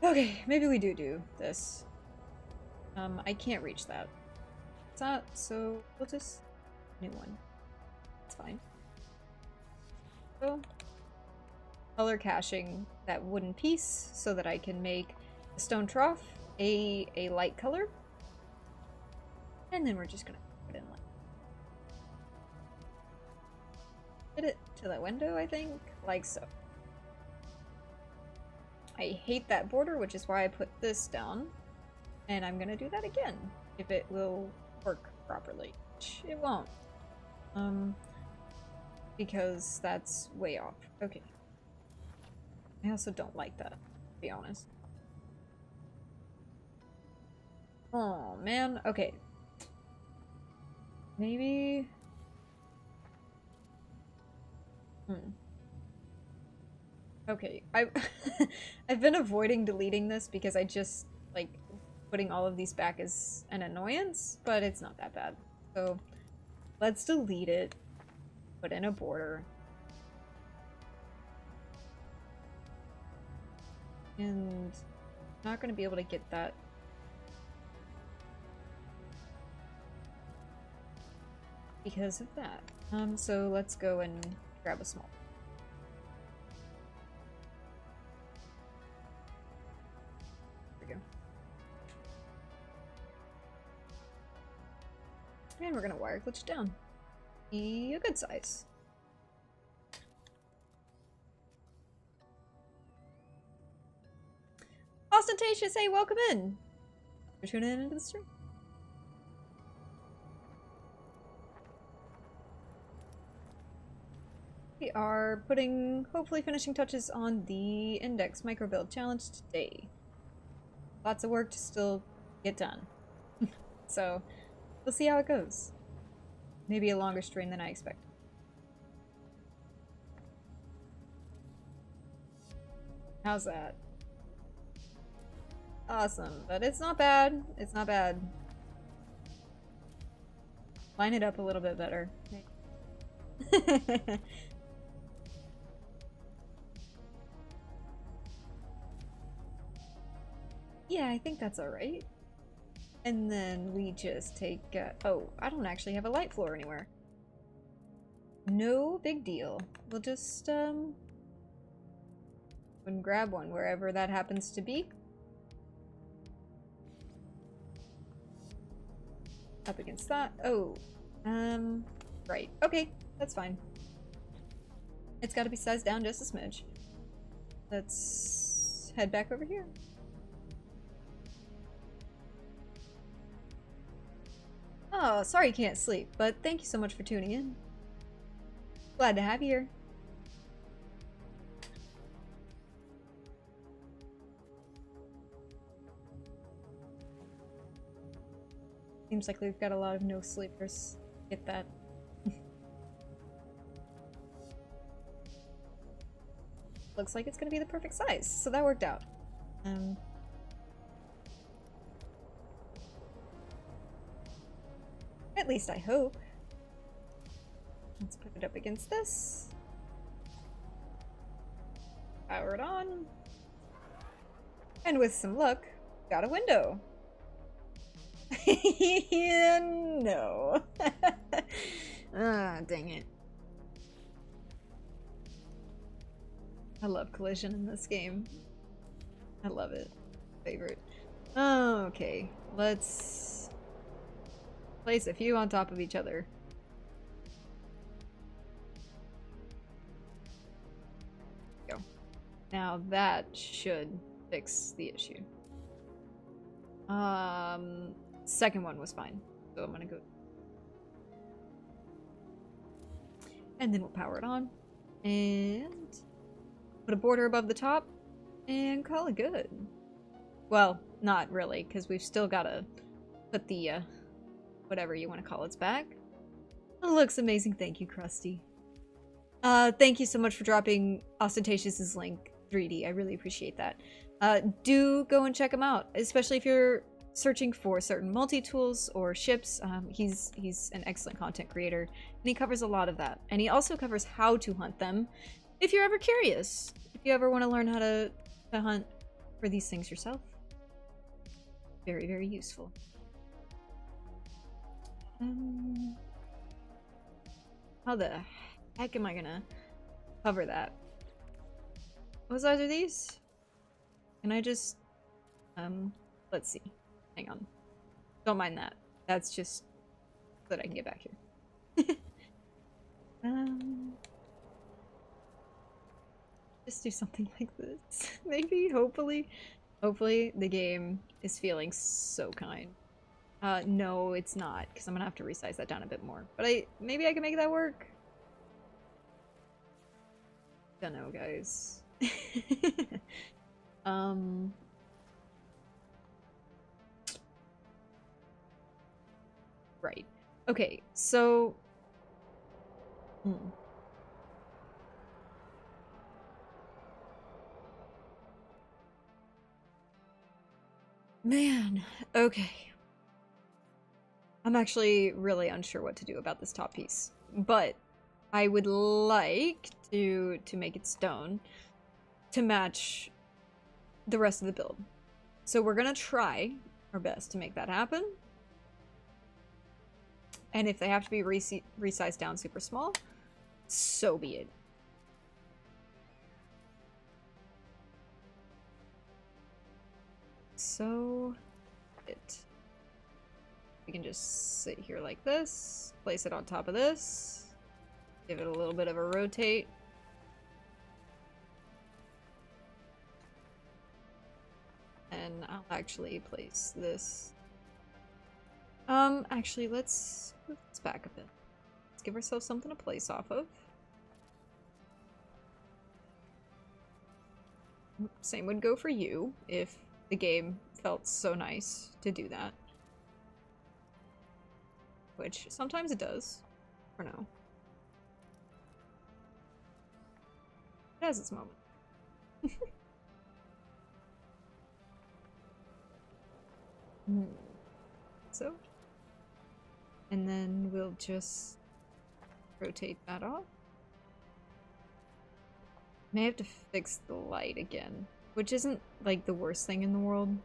Okay, maybe we do this. I can't reach that. It's not, so we'll just... New one. It's fine. So, color caching that wooden piece so that I can make the stone trough a light color. And then we're just gonna put in light. Fit it to the window, I think, like so. I hate that border, which is why I put this down. And I'm gonna do that again, if it will work properly. Which it won't. Because that's way off. Okay. I also don't like that, to be honest. Oh, man. Okay. Maybe... Okay, I've been avoiding deleting this because I just like putting all of these back is an annoyance, but it's not that bad. So let's delete it, put in a border, and I'm not going to be able to get that. Because of that. So let's go and grab a small. There we go. And we're gonna wire glitch it down. Be a good size. Ostentatious, hey, welcome in! We're tuning into the stream. We are putting, hopefully finishing touches on the index microbuild challenge today. Lots of work to still get done. So, we'll see how it goes. Maybe a longer stream than I expected. How's that? Awesome, but it's not bad. It's not bad. Line it up a little bit better. Yeah, I think that's alright. And then we just take, oh, I don't actually have a light floor anywhere. No big deal. We'll just, and grab one wherever that happens to be. Up against that. Oh, right. Okay, that's fine. It's gotta be sized down just a smidge. Let's head back over here. Oh, sorry you can't sleep, but thank you so much for tuning in. Glad to have you here. Seems like we've got a lot of no sleepers. Get that. Looks like it's gonna be the perfect size, so that worked out. At least I hope. Let's put it up against this. Power it on. And with some luck, got a window. No. Ah, dang it. I love collision in this game. I love it. Favorite. Oh, okay. Let's place a few on top of each other. Go. Now that should fix the issue. Second one was fine, so I'm gonna go. And then we'll power it on. And put a border above the top and call it good. Well, not really, because we've still gotta put the, whatever you want to call it's back. Oh, looks amazing. Thank you, Krusty. Thank you so much for dropping Ostentatious's link 3D. I really appreciate that. Do go and check him out, especially if you're searching for certain multi-tools or ships. He's an excellent content creator, and he covers a lot of that. And he also covers how to hunt them, if you're ever curious. If you ever want to learn how to hunt for these things yourself. Very, very useful. How the heck am I gonna cover that? What size are these? Can I just... let's see. Hang on. Don't mind that. That's just so that I can get back here. Just do something like this. Maybe, hopefully. Hopefully the game is feeling so kind. No, it's not, because I'm gonna have to resize that down a bit more. But maybe I can make that work. Don't know, guys. Right. Okay, so... Man, okay. I'm actually really unsure what to do about this top piece, but I would like to make it stone to match the rest of the build. So we're gonna try our best to make that happen. And if they have to be resized down super small, so be it. So we can just sit here like this, place it on top of this, give it a little bit of a rotate. And I'll actually place this. Actually, let's back a bit. Let's give ourselves something to place off of. Same would go for you if the game felt so nice to do that. Which sometimes it does, for now. It has its moment. So. And then we'll just rotate that off. May have to fix the light again, which isn't like the worst thing in the world.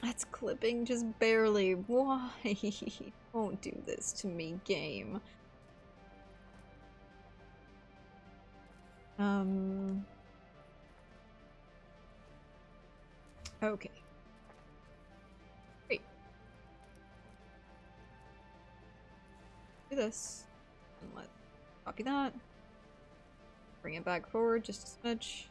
That's clipping just barely. Why? Don't do this to me, game. Okay. Great. Do this. And let's copy that. Bring it back forward just a smidge.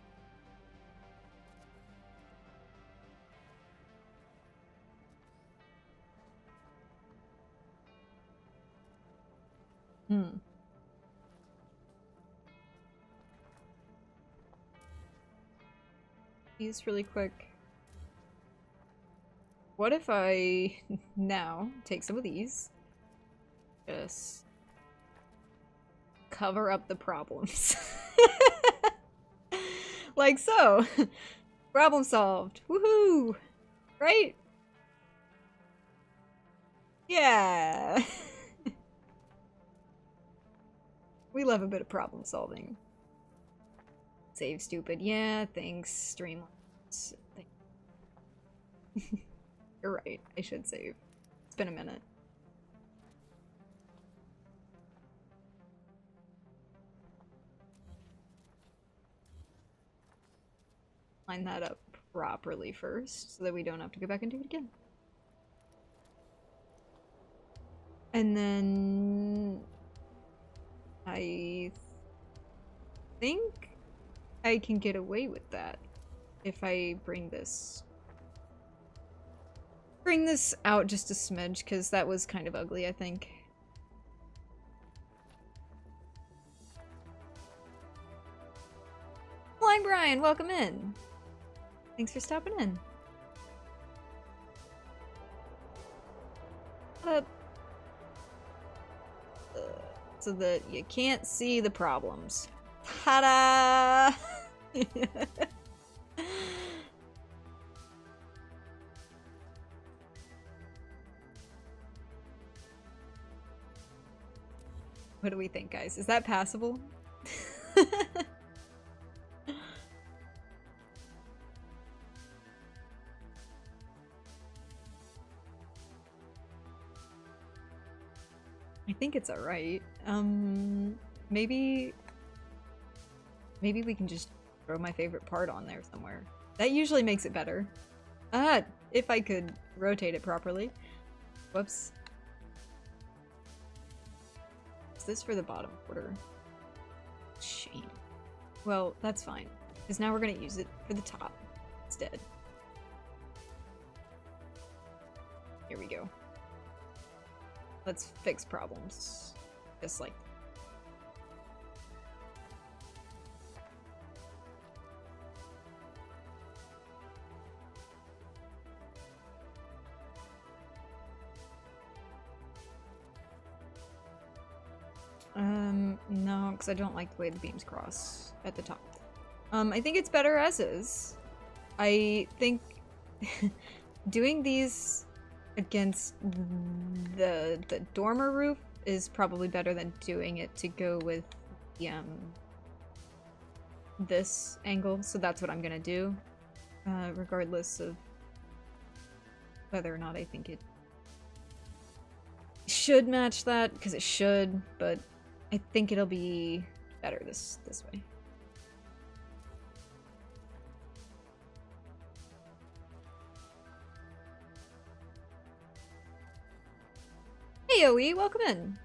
These really quick. What if I now take some of these, just cover up the problems? Like so. Problem solved. Woohoo! Right? Yeah. We love a bit of problem solving. Save stupid. Yeah, thanks. Streamlines. You're right. I should save. It's been a minute. Line that up properly first so that we don't have to go back and do it again. And then I think I can get away with that if I bring this out just a smidge, because that was kind of ugly, I think. Blind Brian, welcome in. Thanks for stopping in. So that you can't see the problems. Ta-da! What do we think, guys? Is that passable? I think it's alright. Maybe we can just throw my favorite part on there somewhere. That usually makes it better. Ah, if I could rotate it properly. Whoops. Is this for the bottom quarter? Shame. Well, that's fine, because now we're gonna use it for the top instead. Here we go. Let's fix problems. Just like no, because I don't like the way the beams cross at the top. I think it's better as is. I think doing these against the dormer roof is probably better than doing it to go with the this angle, so that's what I'm gonna do, regardless of whether or not I think it should match that, because it should, but I think it'll be better this way. Hey Oe, welcome in.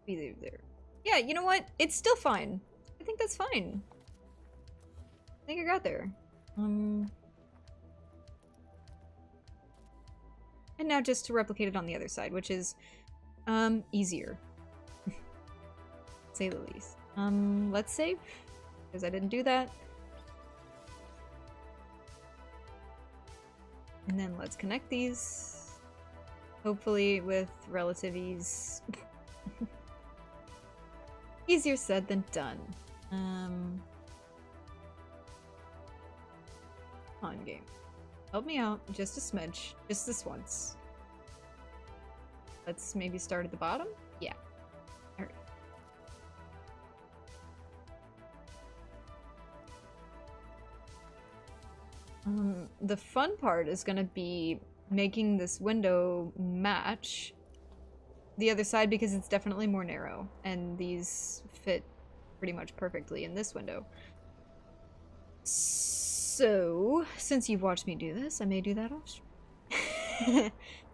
Be there. Yeah, you know what? It's still fine. I think that's fine. I think I got there. And now just to replicate it on the other side, which is easier. Say the least. Let's save, because I didn't do that. And then let's connect these, hopefully with relative ease. Easier said than done. On game. Help me out, just a smidge, just this once. Let's maybe start at the bottom? Yeah. Alright. The fun part is gonna be making this window match the other side, because it's definitely more narrow, and these fit pretty much perfectly in this window. So, since you've watched me do this, I may do that off stream.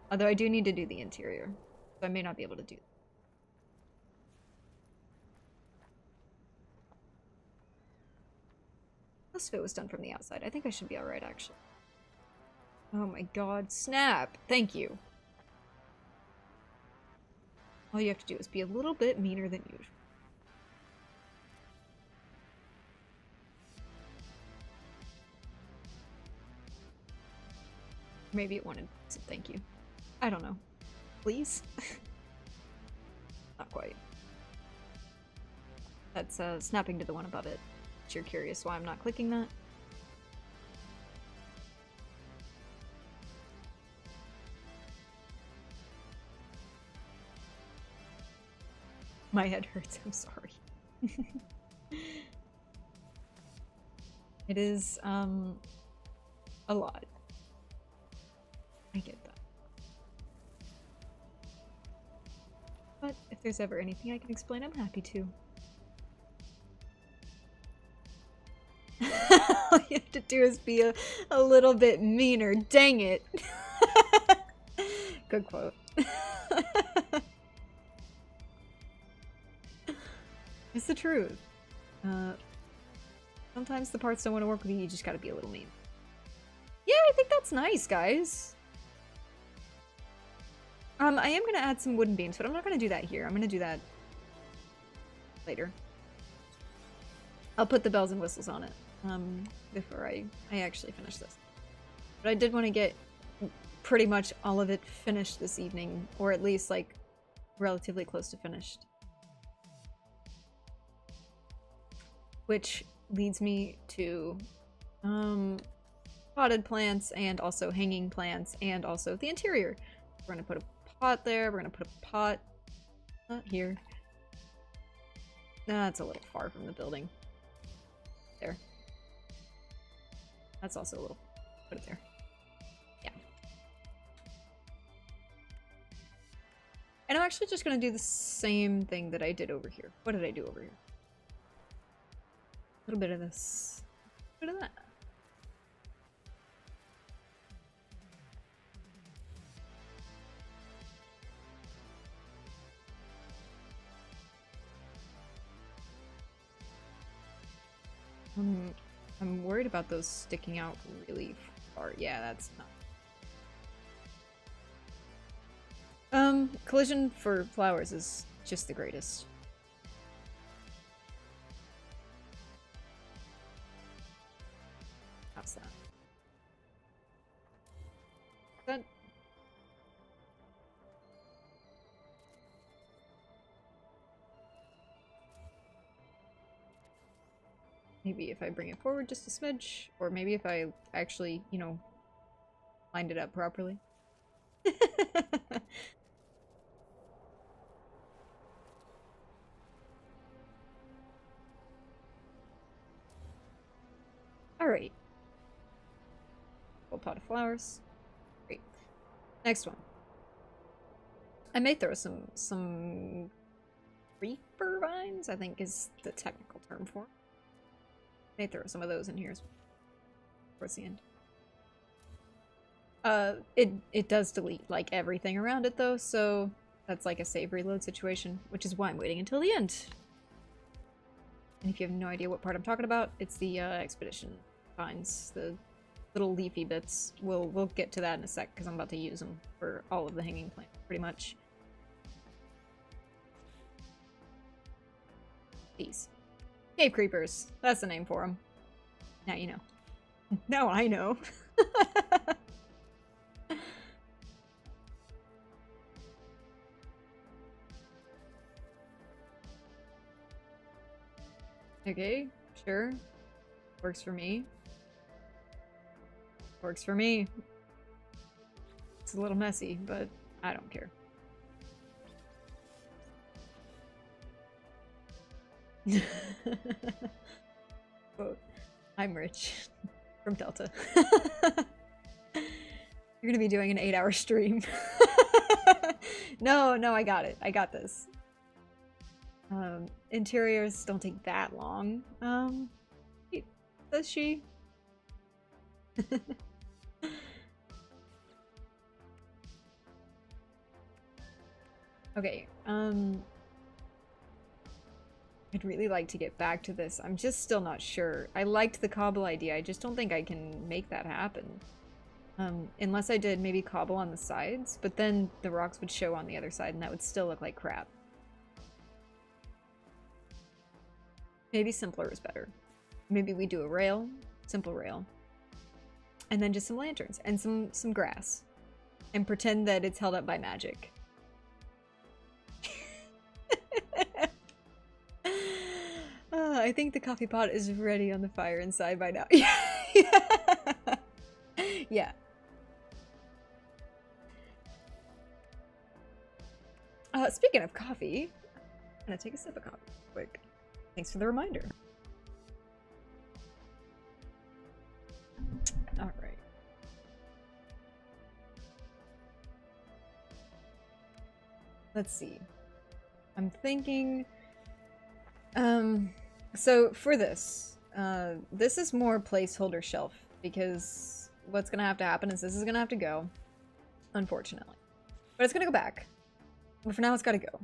Although I do need to do the interior, so I may not be able to do that. Plus, if it was done from the outside, I think I should be alright, actually. Oh my god, snap! Thank you. All you have to do is be a little bit meaner than usual. Maybe it wanted some thank you. I don't know. Please? Not quite. That's snapping to the one above it. If you're curious why I'm not clicking that. My head hurts, I'm sorry. It is, a lot. I get that. But if there's ever anything I can explain, I'm happy to. All you have to do is be a little bit meaner. Dang it. Good quote. It's the truth. Sometimes the parts don't want to work with you, you just gotta be a little mean. Yeah, I think that's nice, guys. I am gonna add some wooden beams, but I'm not gonna do that here. I'm gonna do that later. I'll put the bells and whistles on it, before I actually finish this. But I did want to get pretty much all of it finished this evening, or at least, like, relatively close to finished. Which leads me to, potted plants and also hanging plants and also the interior. We're gonna put a pot there. We're gonna put a pot here. That's a little far from the building. There. That's also a little. Put it there. Yeah. And I'm actually just gonna do the same thing that I did over here. What did I do over here? A little bit of this. A bit of that. I'm worried about those sticking out really far. Yeah, that's not. Collision for flowers is just the greatest. How's that? That. Maybe if I bring it forward just a smidge, or maybe if I actually, you know, lined it up properly. Alright. Full pot of flowers. Great. Next one. I may throw some creeper vines, I think is the technical term for it. May throw some of those in here as well, towards the end. It does delete like everything around it though, so that's like a save reload situation, which is why I'm waiting until the end. And if you have no idea what part I'm talking about, it's the expedition vines, the little leafy bits. We'll get to that in a sec because I'm about to use them for all of the hanging plants, pretty much. These. Cave creepers. That's the name for them. Now you know. Now I know. Okay, sure. Works for me. Works for me. It's a little messy, but I don't care. Quote, I'm rich from Delta. You're gonna be doing an 8-hour stream. No, I got it. I got this. Interiors don't take that long. Does she? Okay, I'd really like to get back to this. I'm just still not sure. I liked the cobble idea. I just don't think I can make that happen. Unless I did maybe cobble on the sides, but then the rocks would show on the other side and that would still look like crap. Maybe simpler is better. Maybe we do a rail, simple rail, and then just some lanterns and some grass, and pretend that it's held up by magic. I think the coffee pot is ready on the fire inside by now. Yeah. Speaking of coffee, I'm gonna take a sip of coffee quick. Thanks for the reminder. All right. Let's see. I'm thinking, so for this, this is more placeholder shelf because what's gonna have to happen is this is gonna have to go, unfortunately, but it's gonna go back. But for now, it's gotta go.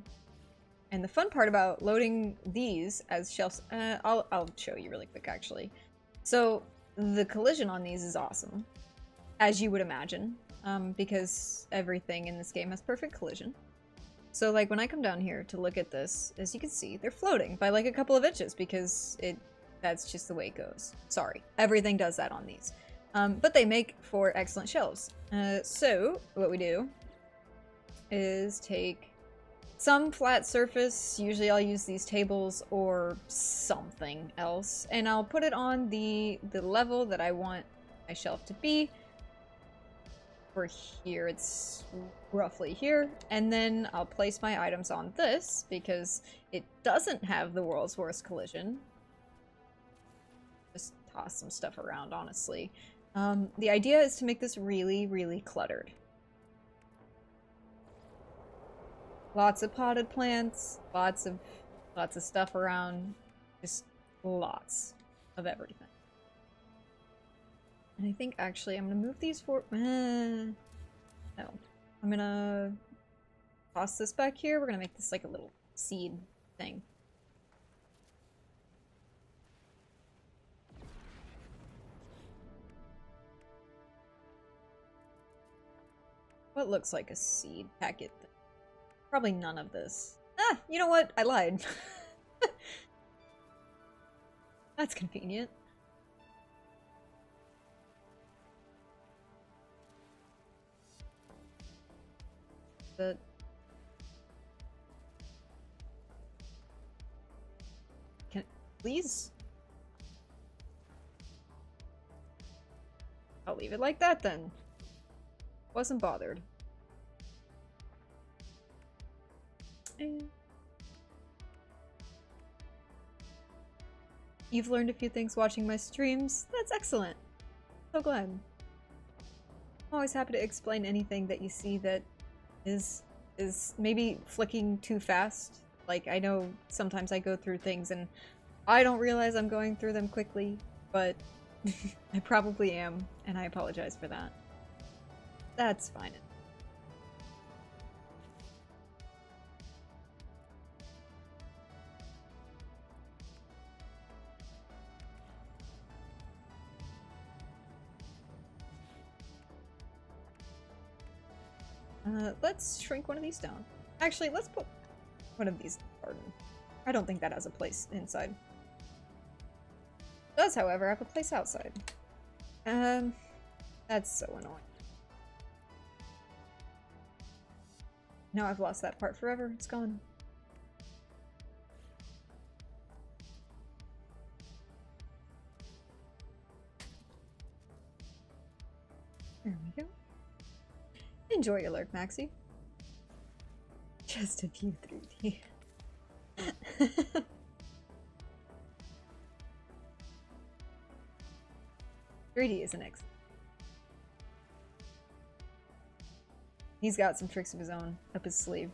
And the fun part about loading these as shelves, I'll show you really quick actually. So the collision on these is awesome, as you would imagine, because everything in this game has perfect collision. So like when I come down here to look at this, as you can see, they're floating by like a couple of inches because that's just the way it goes. Sorry, everything does that on these. But they make for excellent shelves. So what we do is take some flat surface, usually I'll use these tables or something else, and I'll put it on the level that I want my shelf to be. For here, it's roughly here. And then I'll place my items on this because it doesn't have the world's worst collision. Just toss some stuff around, honestly. The idea is to make this really, really cluttered. Lots of potted plants, lots of stuff around, just lots of everything. And I think actually I'm gonna move these for no. I'm gonna toss this back here. We're gonna make this like a little seed thing. What looks like a seed packet? Probably none of this. Ah, you know what? I lied. That's convenient. But can please? I'll leave it like that then. Wasn't bothered. You've learned a few things watching my streams. That's excellent. So glad. I'm always happy to explain anything that you see that is maybe flicking too fast. Like, I know sometimes I go through things and I don't realize I'm going through them quickly, but I probably am, and I apologize for that. That's fine. Let's shrink one of these down. Actually, let's put one of these in the garden. I don't think that has a place inside. It does, however, have a place outside. That's so annoying. Now I've lost that part forever. It's gone. There we go. Enjoy your lurk, Maxie. Just a few 3D. 3D is an X. He's got some tricks of his own up his sleeve.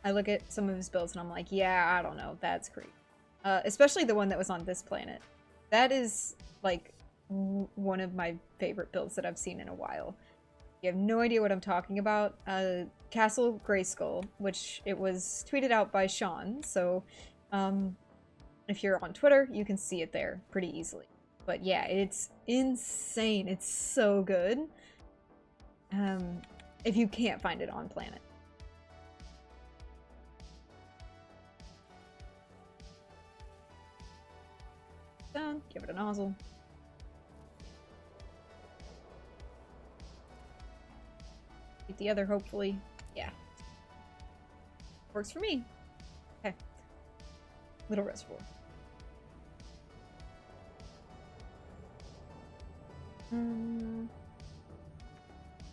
I look at some of his builds and I'm like, yeah, I don't know, that's creepy. Especially the one that was on this planet. That is, like, one of my favorite builds that I've seen in a while. You have no idea what I'm talking about. Castle Grayskull, which it was tweeted out by Sean, so if you're on Twitter, you can see it there pretty easily. But yeah, it's insane. It's so good. If you can't find it on Planet. Down, give it a nozzle. Get the other, hopefully. Yeah. Works for me. Okay. Little reservoir.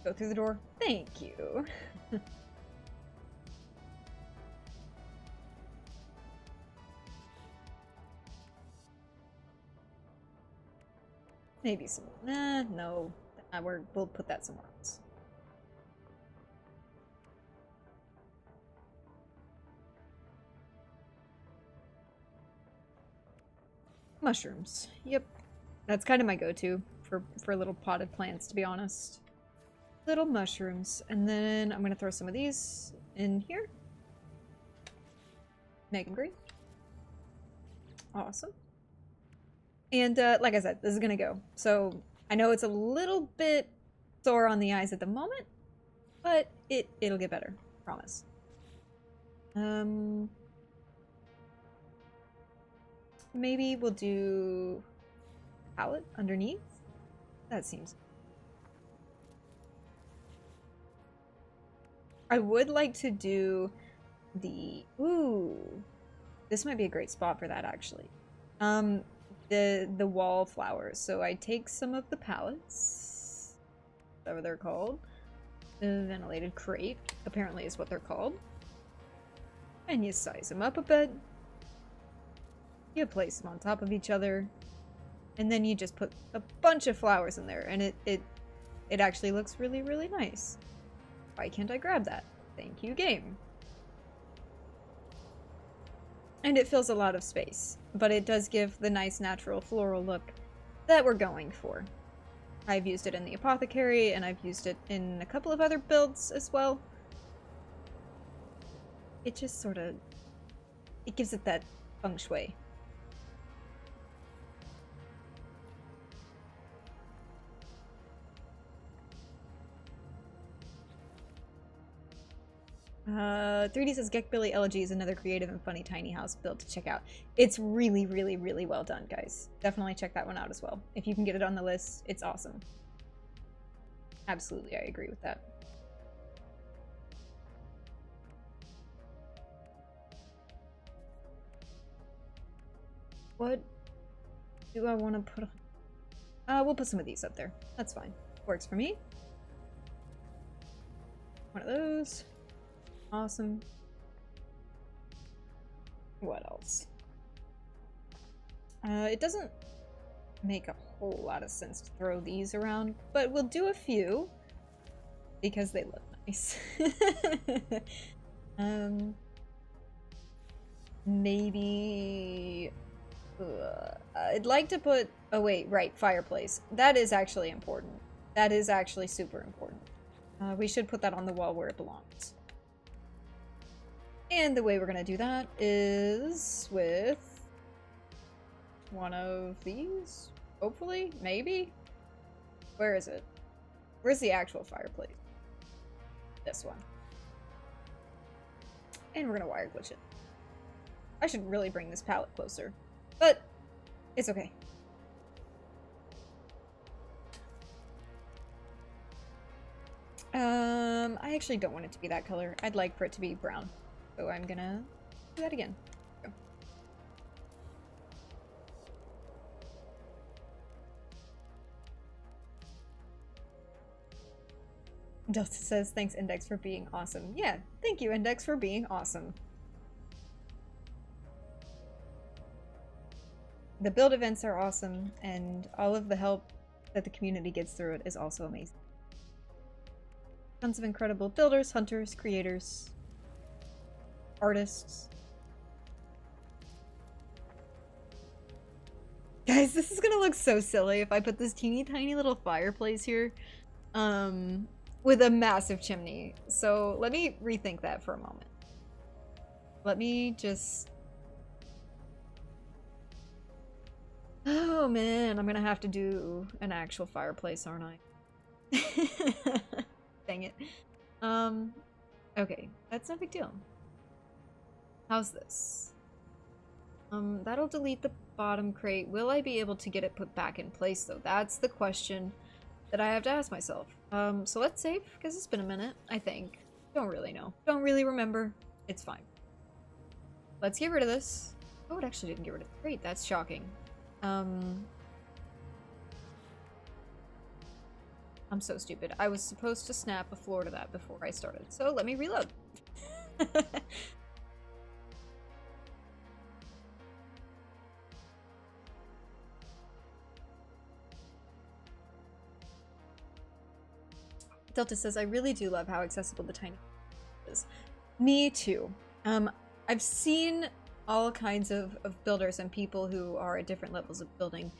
Go through the door. Thank you. Maybe some. Nah, no. We'll put that somewhere else. Mushrooms. Yep. That's kind of my go-to for little potted plants, to be honest. Little mushrooms. And then I'm going to throw some of these in here. Make them green. Awesome. And like I said, this is going to go. So I know it's a little bit sore on the eyes at the moment, but it'll get better. Promise. Maybe we'll do palette underneath. That seems. I would like to do the this might be a great spot for that actually. The wallflowers. So I take some of the palettes whatever they're called. The ventilated crate, apparently is what they're called. And you size them up a bit. You place them on top of each other. And then you just put a bunch of flowers in there, and it actually looks really, really nice. Why can't I grab that? Thank you, game. And it fills a lot of space, but it does give the nice natural floral look that we're going for. I've used it in the apothecary, and I've used it in a couple of other builds as well. It just sort of, it gives it that feng shui. Uh, 3D says Geckbilly Elegy is another creative and funny tiny house build to check out. It's really, really, really well done, guys. Definitely check that one out as well. If you can get it on the list, it's awesome. Absolutely, I agree with that. What do I want to put on? We'll put some of these up there. That's fine. Works for me. One of those. Awesome. What else? It doesn't make a whole lot of sense to throw these around, but we'll do a few because they look nice. Maybe I'd like to put, oh wait, right, fireplace. That is actually important. That is actually super important. We should put that on the wall where it belongs. And the way we're gonna do that is with one of these, hopefully, maybe? Where is it? Where's the actual fireplace? This one. And we're gonna wire glitch it. I should really bring this palette closer, but it's okay. I actually don't want it to be that color. I'd like for it to be brown. So I'm gonna do that again. Go. Delta says, thanks Index for being awesome. Yeah, thank you Index for being awesome. The build events are awesome, and all of the help that the community gets through it is also amazing. Tons of incredible builders, hunters, creators, artists. Guys, this is gonna look so silly if I put this teeny tiny little fireplace here with a massive chimney. So let me rethink that for a moment. Let me just... Oh man, I'm gonna have to do an actual fireplace, aren't I? Dang it. Okay, that's no big deal. How's this? That'll delete the bottom crate. Will I be able to get it put back in place though? That's the question that I have to ask myself. So let's save, because it's been a minute, I think. Don't really know. Don't really remember. It's fine. Let's get rid of this. Oh, it actually didn't get rid of the crate. That's shocking. I'm so stupid. I was supposed to snap a floor to that before I started. So let me reload. Delta says, I really do love how accessible the tiny is. Me too. I've seen all kinds of builders and people who are at different levels of building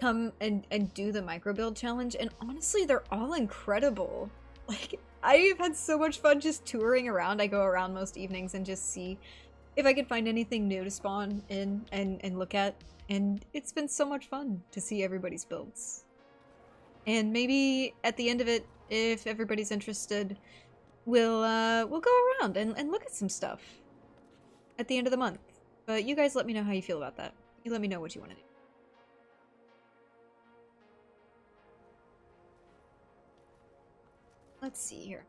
come and do the micro build challenge, and honestly they're all incredible. Like, I've had so much fun just touring around. I go around most evenings and just see if I could find anything new to spawn in and look at, and it's been so much fun to see everybody's builds. And maybe at the end of it, if everybody's interested, we'll go around and look at some stuff at the end of the month. But you guys let me know how you feel about that. You let me know what you want to do. Let's see here.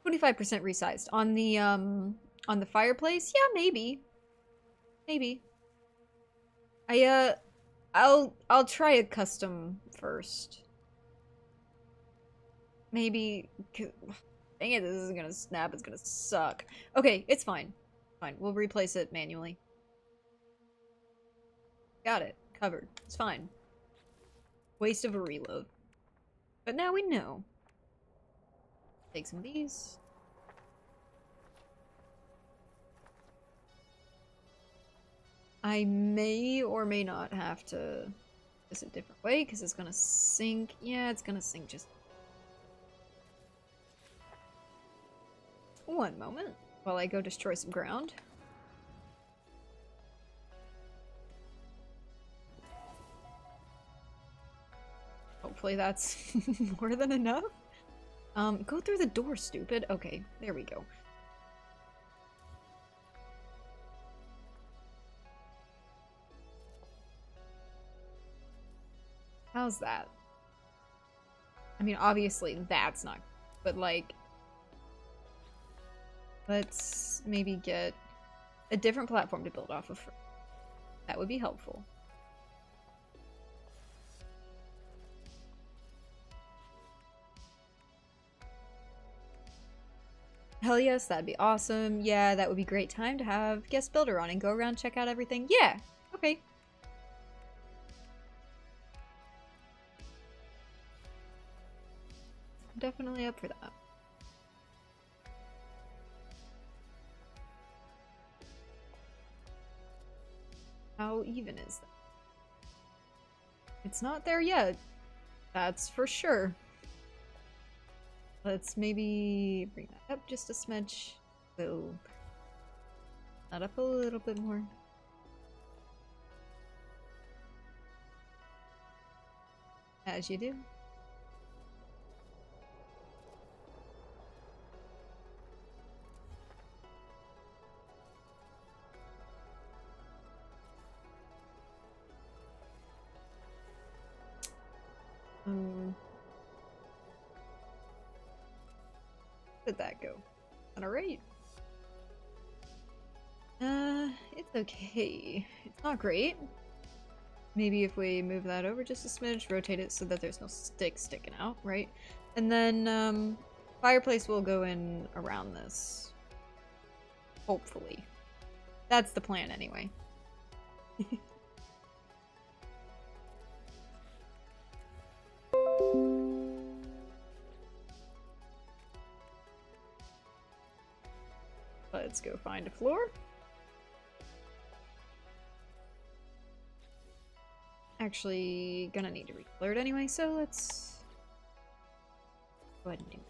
25% resized on the fireplace. Yeah, maybe. Maybe. I'll try a custom first. maybe... Dang it, this isn't gonna snap. It's gonna suck. Okay, it's fine. Fine, we'll replace it manually. Got it. Covered. It's fine. Waste of a reload. But now we know. Take some of these. I may or may not have to do this a different way because it's gonna sink. Yeah, it's gonna sink just... One moment while I go destroy some ground. Hopefully that's more than enough. Go through the door, stupid. Okay, there we go. How's that? I mean, obviously that's not, but like, let's maybe get a different platform to build off of. That would be helpful. Hell yes, that'd be awesome. Yeah, that would be great time to have guest builder on and go around, check out everything. Yeah, okay. I'm definitely up for that. How even is that? It's not there yet. That's for sure. Let's maybe bring that up just a smidge. So, that up a little bit more. As you do. Where did that go? Alright. It's okay. It's not great. Maybe if we move that over just a smidge, rotate it so that there's no stick sticking out, right? And then, fireplace will go in around this. Hopefully. That's the plan anyway. Let's go find a floor. Actually, gonna need to recolor it anyway, so let's go ahead and do it.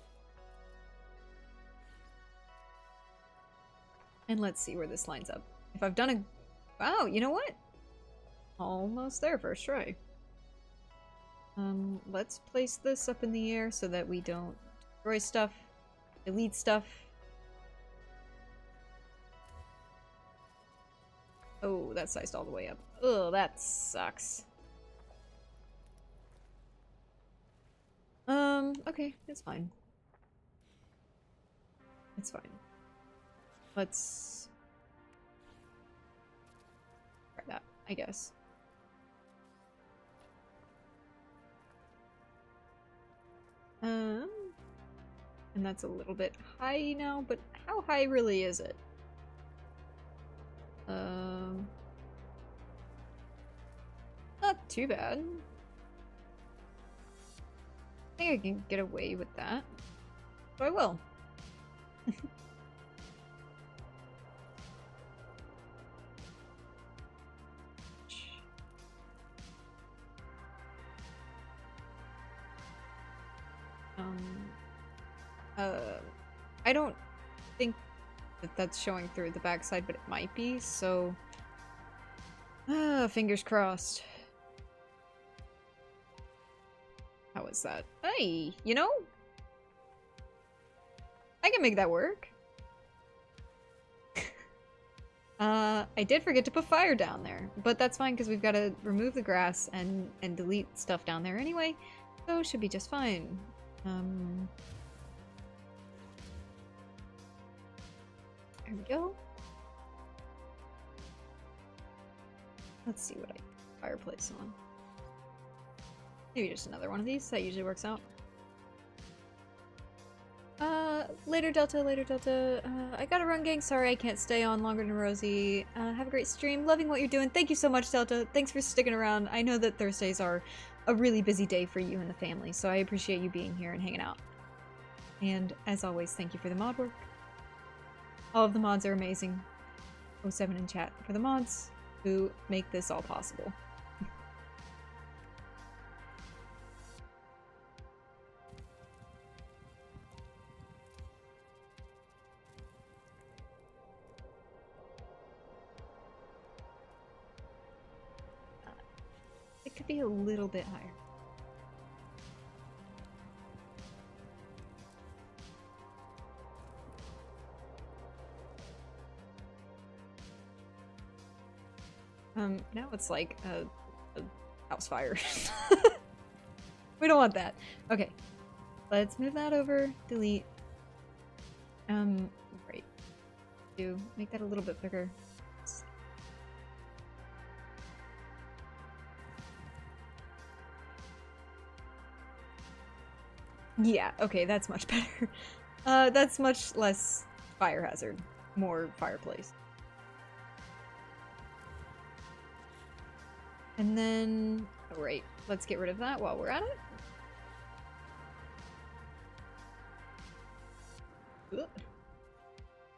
And let's see where this lines up. If I've done a... Wow, you know what? Almost there, first try. Let's place this up in the air so that we don't destroy stuff, delete stuff. Oh, that's sized all the way up. Ugh, that sucks. Okay, it's fine. It's fine. Let's try that, I guess. And that's a little bit high now, but how high really is it? Not too bad. I think I can get away with that. So I will. I don't think that that's showing through the backside, but it might be, so... fingers crossed. How is that? Hey, you know? I can make that work. I did forget to put fire down there, but that's fine because we've got to remove the grass and delete stuff down there anyway, so it should be just fine. There we go. Let's see what I fireplace on. Maybe just another one of these. That usually works out.
Later Delta, later Delta. I gotta run, gang. Sorry I can't stay on longer than Rosie. Have a great stream. Loving what you're doing. Thank you so much, Delta. Thanks for sticking around. I know that Thursdays are a really busy day for you and the family, so I appreciate you being here and hanging out. And as always, thank you for the mod work. All of the mods are amazing. 07 in chat for the mods who make this all possible. It could be a little bit higher. Now it's like a house fire. We don't want that. Okay. Let's move that over. Delete. Right. Do make that a little bit bigger. Yeah, okay, that's much better. That's much less fire hazard. More fireplace. And then, oh right, let's get rid of that while we're at it. Ugh.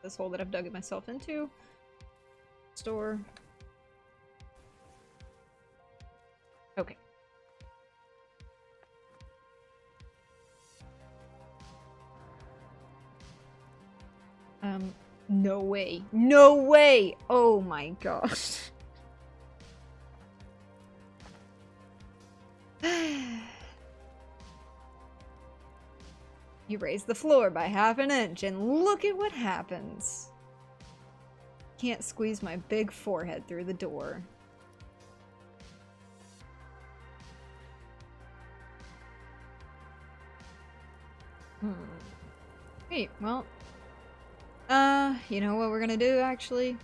This hole that I've dug myself into. Store. Okay. No way. No way! Oh my gosh. You raise the floor by ½ an inch and look at what happens. Can't squeeze my big forehead through the door. Hey, well, you know what we're gonna do, actually?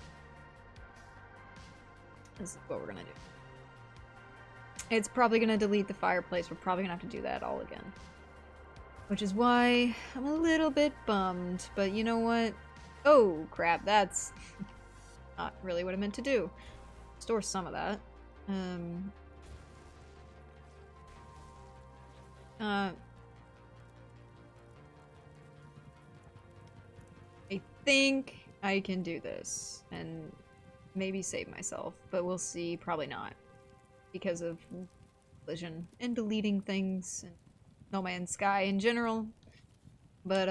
This is what we're gonna do. It's probably gonna delete the fireplace. We're probably gonna have to do that all again. Which is why I'm a little bit bummed, but you know what? Oh, crap, that's not really what I meant to do. Store some of that. I think I can do this and maybe save myself, but we'll see. Probably not, because of collision and deleting things and No Man's Sky in general. But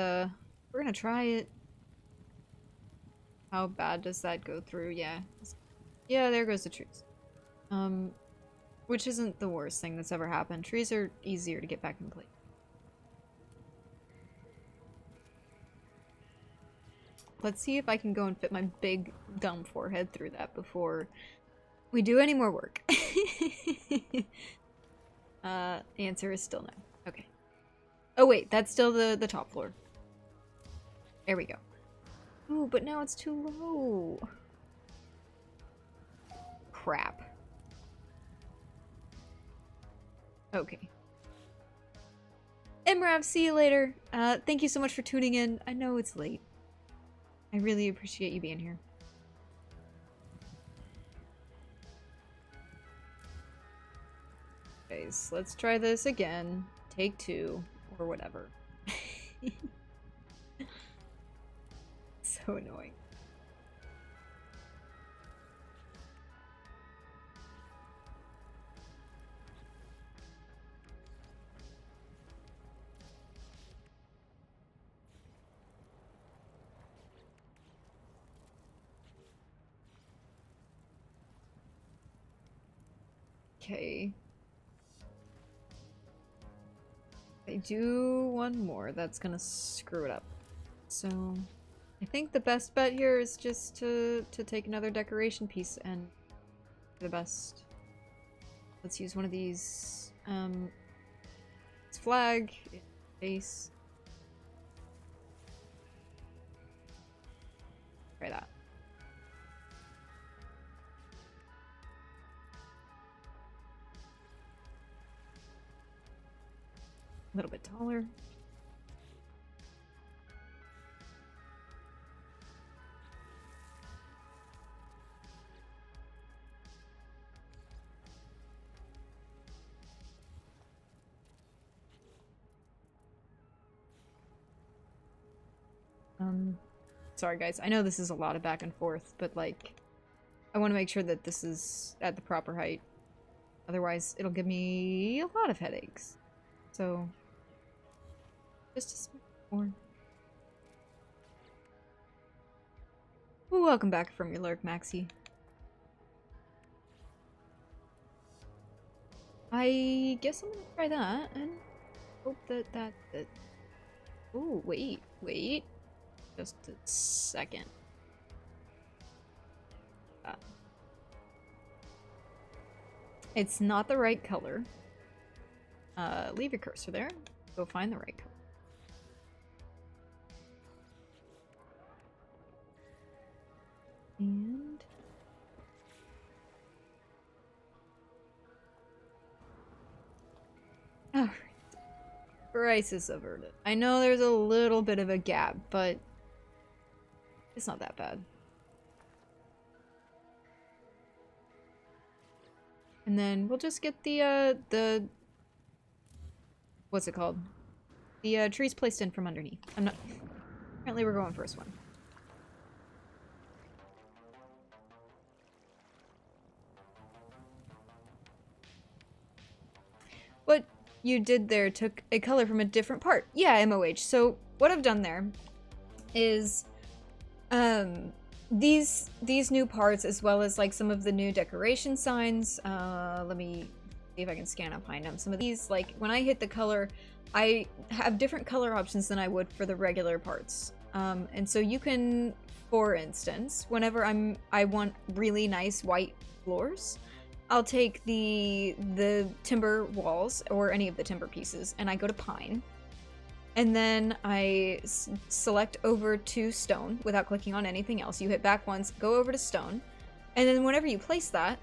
we're gonna try it. How bad does that go through? Yeah, there goes the trees. Which isn't the worst thing that's ever happened. Trees are easier to get back in place. Let's see if I can go and fit my big, dumb forehead through that before we do any more work. Answer is still no. Okay. Oh wait, that's still the top floor. There we go. Ooh, but now it's too low. Crap. Okay. Imrav, see you later. Thank you so much for tuning in. I know it's late. I really appreciate you being here. Guys, let's try this again. Take 2, or whatever. So annoying. Okay. If I do one more, that's gonna screw it up. So I think the best bet here is just to take another decoration piece and the best. Let's use one of these. It's flag, base. Try that. A little bit taller.
Sorry guys, I know this is a lot of back and forth, but like, I want to make sure that this is at the proper height. Otherwise, it'll give me a lot of headaches. So, just a small more. Ooh, welcome back from your lurk, Maxie. I guess I'm gonna try that and hope that ooh, wait. Just a second. It's not the right color. Leave your cursor there. Go find the right color. And... alright. Crisis averted. I know there's a little bit of a gap, but it's not that bad. And then we'll just get the what's it called? The trees placed in from underneath. Apparently we're going first one. What you did there took a color from a different part. Yeah, MOH. So what I've done there is these new parts, as well as like some of the new decoration signs. Let me see if I can scan up behind them. Some of these, like when I hit the color, I have different color options than I would for the regular parts. And so you can, for instance, whenever I want really nice white floors, I'll take the timber walls or any of the timber pieces, and I go to pine. And then I select over to stone without clicking on anything else. You hit back once, go over to stone, and then whenever you place that,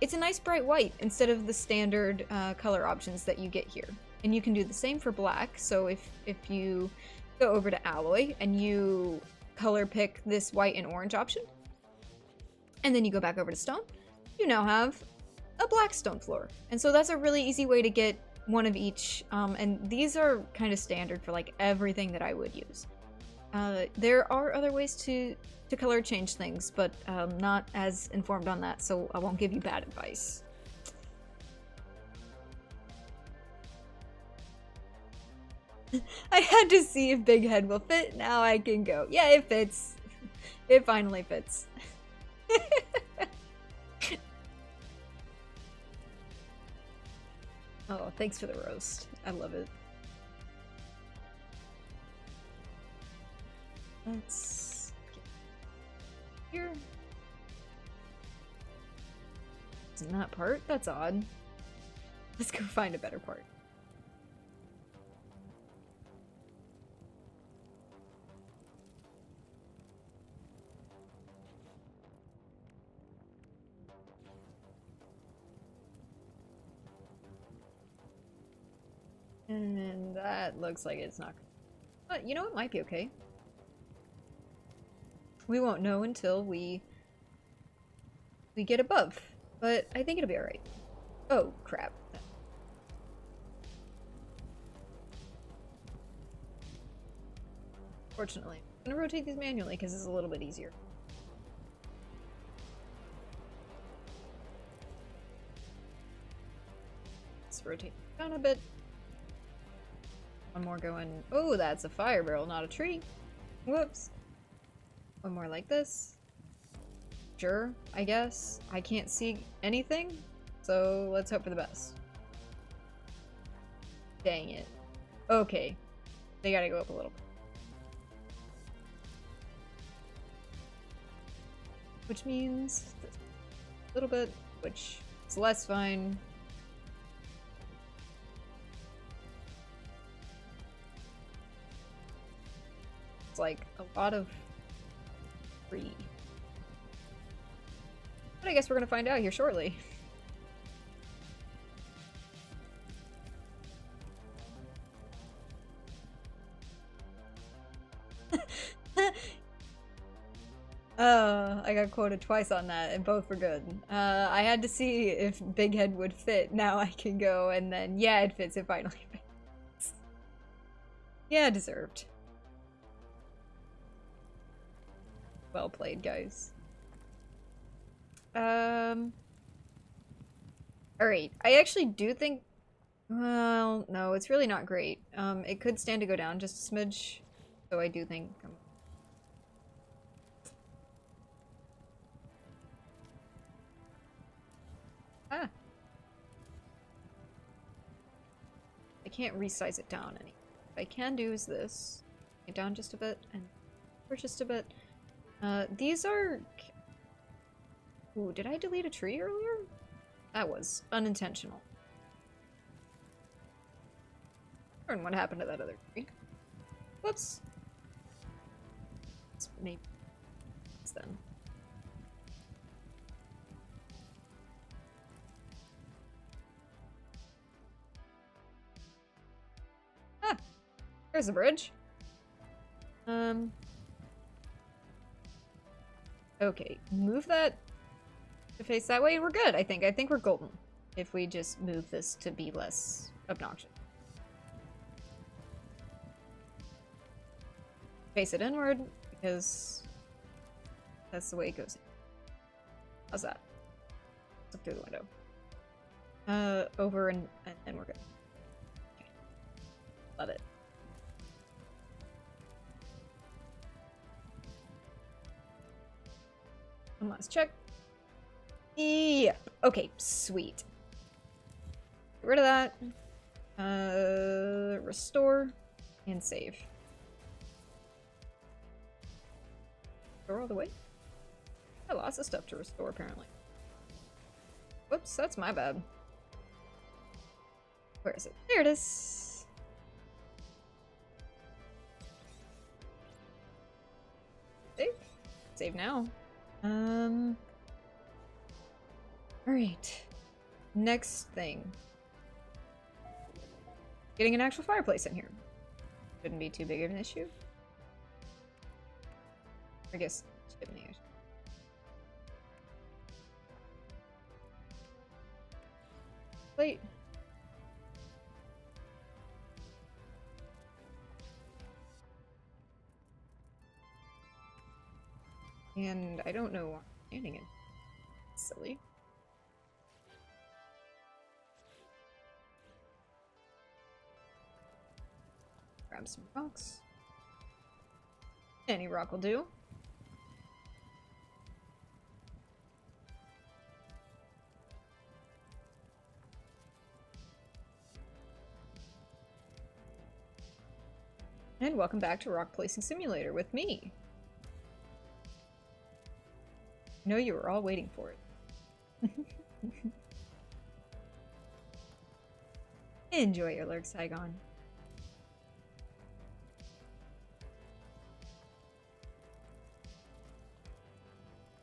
it's a nice bright white instead of the standard color options that you get here. And you can do the same for black. So if you go over to alloy and you color pick this white and orange option, and then you go back over to stone, you now have a black stone floor. And so that's a really easy way to get one of each, and these are kind of standard for like everything that I would use. There are other ways to color change things, but not as informed on that, so I won't give you bad advice. I had to see if Big Head will fit. Now I can go. Yeah, it fits. It finally fits. Oh, thanks for the roast. I love it. Let's get here. Isn't that part? That's odd. Let's go find a better part. And that looks like it's not. But you know, it might be okay. We won't know until we get above. But I think it'll be alright. Oh, crap. Fortunately. I'm gonna rotate these manually because it's a little bit easier. Let's rotate down a bit. One more going. Oh, that's a fire barrel, not a tree. Whoops. One more like this. Sure, I guess. I can't see anything, so let's hope for the best. Dang it. Okay. They gotta go up a little bit. Which means a little bit, which is less fine. Like a lot of free. But I guess we're gonna find out here shortly. I got quoted twice on that, and both were good. I had to see if Big Head would fit. Now I can go, and then yeah, it fits. It finally fits. Yeah, deserved. Well played, guys. Alright, I actually do think... Well, no, it's really not great. It could stand to go down just a smidge, so I do think... Ah! I can't resize it down any. What I can do is this. Get down just a bit, and forward just a bit. These are... Ooh, did I delete a tree earlier? That was unintentional. And what happened to that other tree? Whoops. Maybe it's then. Ah! There's the bridge. Okay, move that to face that way. We're good, I think. I think we're golden. If we just move this to be less obnoxious. Face it inward, because that's the way it goes. How's that? Look through the window. Over and we're good. Okay. Love it. One last check. Yep. Okay, sweet. Get rid of that. Restore and save. Restore all the way? I lots of stuff to restore, apparently. Whoops, that's my bad. Where is it? There it is. Save? Save now. Alright. Next thing. Getting an actual fireplace in here. Shouldn't be too big of an issue. I guess chimney. Plate. And I don't know why I'm standing in. Silly. Grab some rocks. Any rock will do. And welcome back to Rock Placing Simulator with me. I know you were all waiting for it. Enjoy your lurk, Saigon.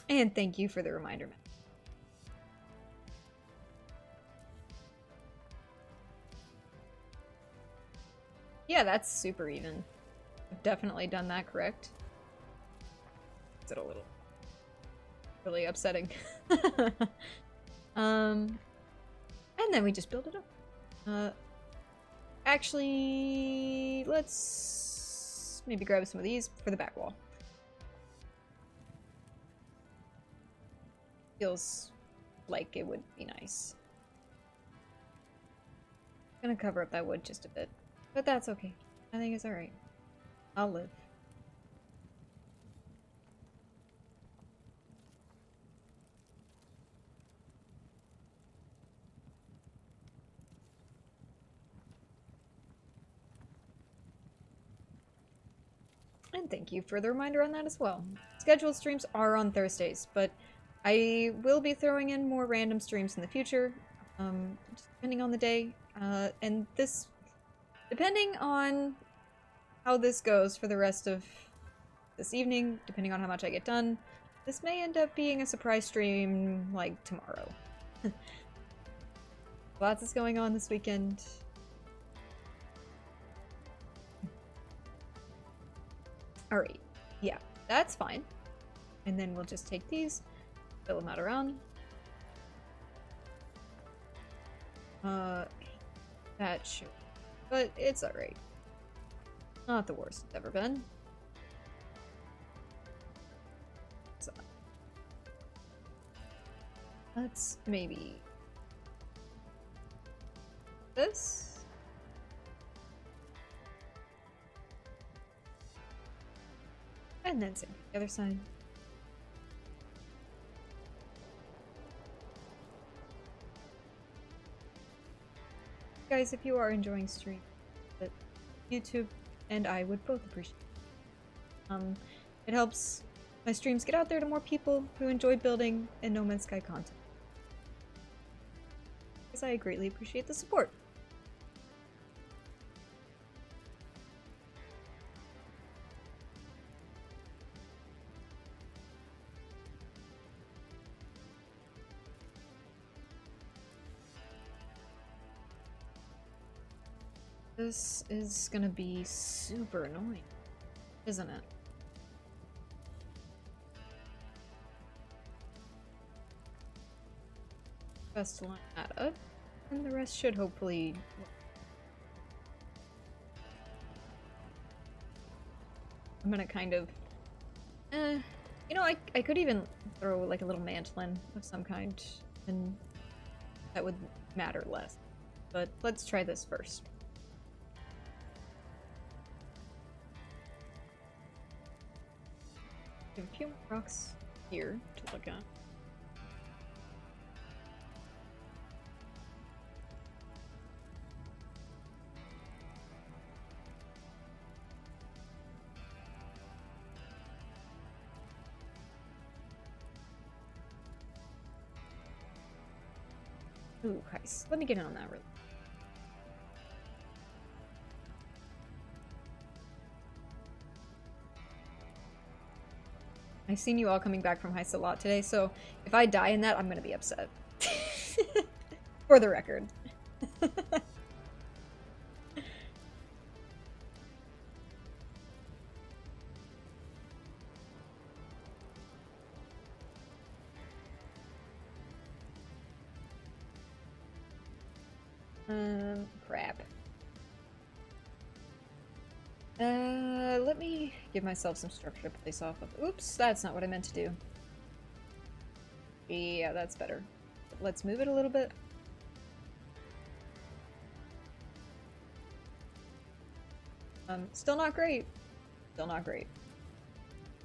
And thank you for the reminder, man. Yeah, that's super even. I've definitely done that correct. Is it a little really upsetting? And then we just build it up. Actually, let's maybe grab some of these for the back wall. Feels like it would be nice. Gonna cover up that wood just a bit. But that's okay. I think it's alright. I'll live. And thank you for the reminder on that as well. Scheduled streams are on Thursdays, but I will be throwing in more random streams in the future, just depending on the day. And this, depending on how this goes for the rest of this evening, depending on how much I get done, this may end up being a surprise stream, like, tomorrow. Lots is going on this weekend. Alright, yeah, that's fine. And then we'll just take these, fill them out around. That should, but it's alright. Not the worst it's ever been.
Let's maybe this. And then same the other side. Guys, if you are enjoying stream, that YouTube and I would both appreciate. It helps my streams get out there to more people who enjoy building and No Man's Sky content. Because I greatly appreciate the support. This is gonna be super annoying, isn't it? Best to line that up, and the rest should hopefully work. I'm gonna kind of, you know, I could even throw like a little mantle in of some kind, and that would matter less. But let's try this first. A few more rocks here to look at. Ooh, guys, let me get in on that really. I've seen you all coming back from heist a lot today, so if I die in that, I'm gonna be upset. For the record. Crap. Let me give myself some structure to place off of. Oops, that's not what I meant to do. Yeah, that's better. Let's move it a little bit. Still not great. Still not great.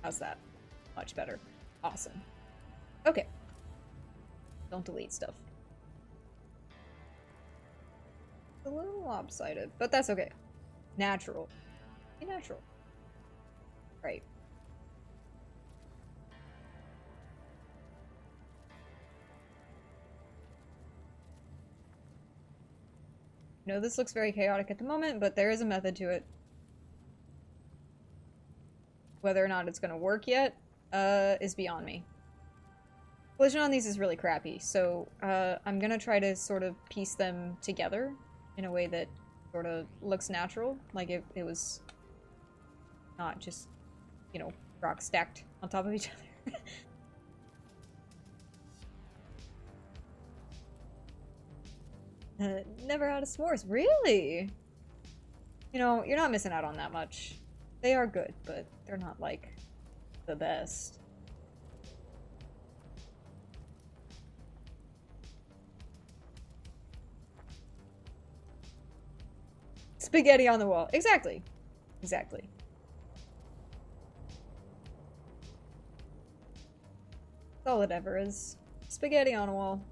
How's that? Much better. Awesome. Okay. Don't delete stuff. It's a little lopsided, but that's okay. Natural. Be natural. Right. No, this looks very chaotic at the moment, but there is a method to it. Whether or not it's going to work yet is beyond me. Collision on these is really crappy, so I'm going to try to sort of piece them together in a way that sort of looks natural, like it was not just, you know, rocks stacked on top of each other. Never had a s'mores. Really? You know, you're not missing out on that much. They are good, but they're not, like, the best. Spaghetti on the wall. Exactly. Exactly. That's all it ever is. Spaghetti on a wall.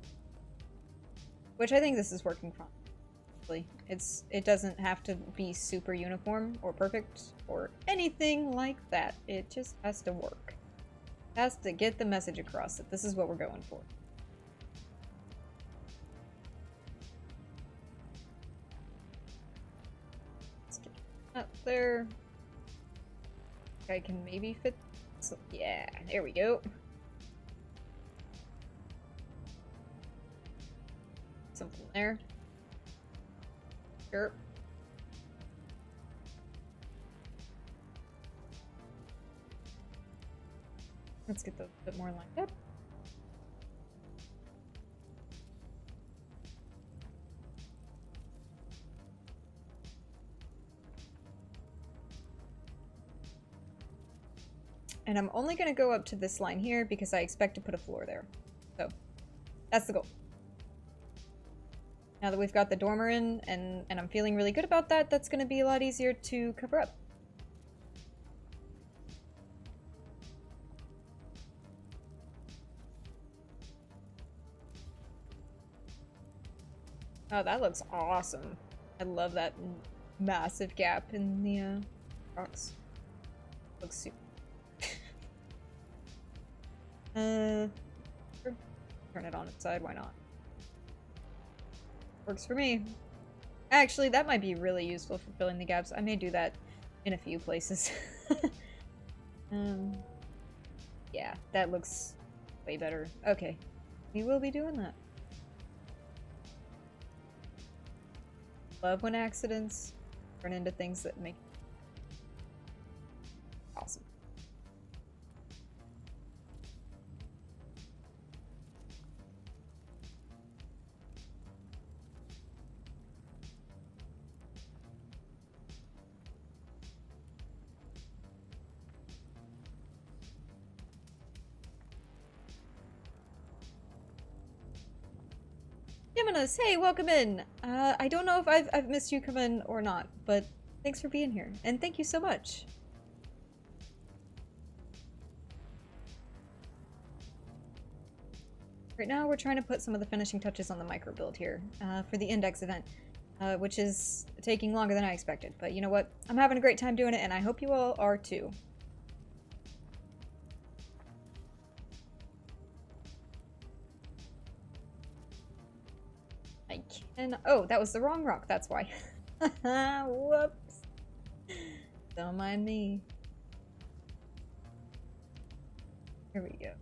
Which I think this is working properly. It doesn't have to be super uniform or perfect or anything like that. It just has to work. It has to get the message across that this is what we're going for. Let's get up there. I can maybe fit. So, yeah, there we go. Something there. Sure. Let's get those a bit more lined up. And I'm only going to go up to this line here because I expect to put a floor there. So
That's the goal. Now that we've got the dormer in, and I'm feeling really good about that, that's going to be a lot easier to cover up. Oh, that looks awesome. I love that massive gap in the rocks. Looks super. Turn it on its side, why not? Works for me. Actually, that might be really useful for filling the gaps. I may do that in a few places. Yeah, that looks way better. Okay, we will be doing that. Love when accidents turn into things that make awesome. Jimenez, hey, welcome in. I don't know if I've missed you come in or not, but thanks for being here, and thank you so much. Right now, we're trying to put some of the finishing touches on the micro build here for the index event, which is taking longer than I expected. But you know what? I'm having a great time doing it, and I hope you all are too. I can. Oh, that was the wrong rock. That's why. Whoops. Don't mind me. Here we go.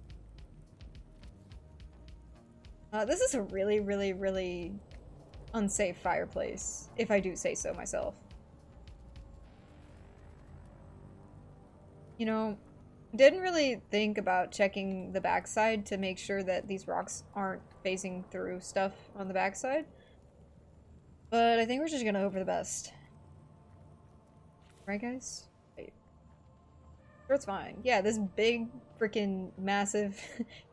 This is a really, really, really unsafe fireplace, if I do say so myself. You know, didn't really think about checking the backside to make sure that these rocks aren't phasing through stuff on the backside. But I think we're just gonna hope for the best. Right, guys? Wait. Sure, it's fine. Yeah, this big, freaking massive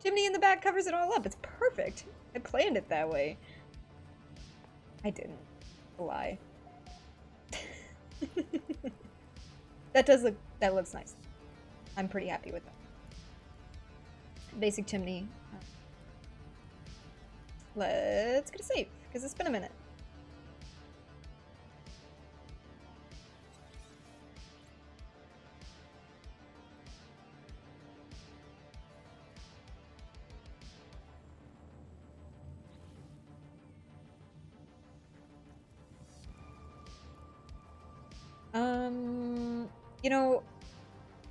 chimney in the back covers it all up. It's perfect. I planned it that way. I didn't. A lie. That looks nice. I'm pretty happy with that. Basic chimney. Let's get a save, because it's been a minute. You know,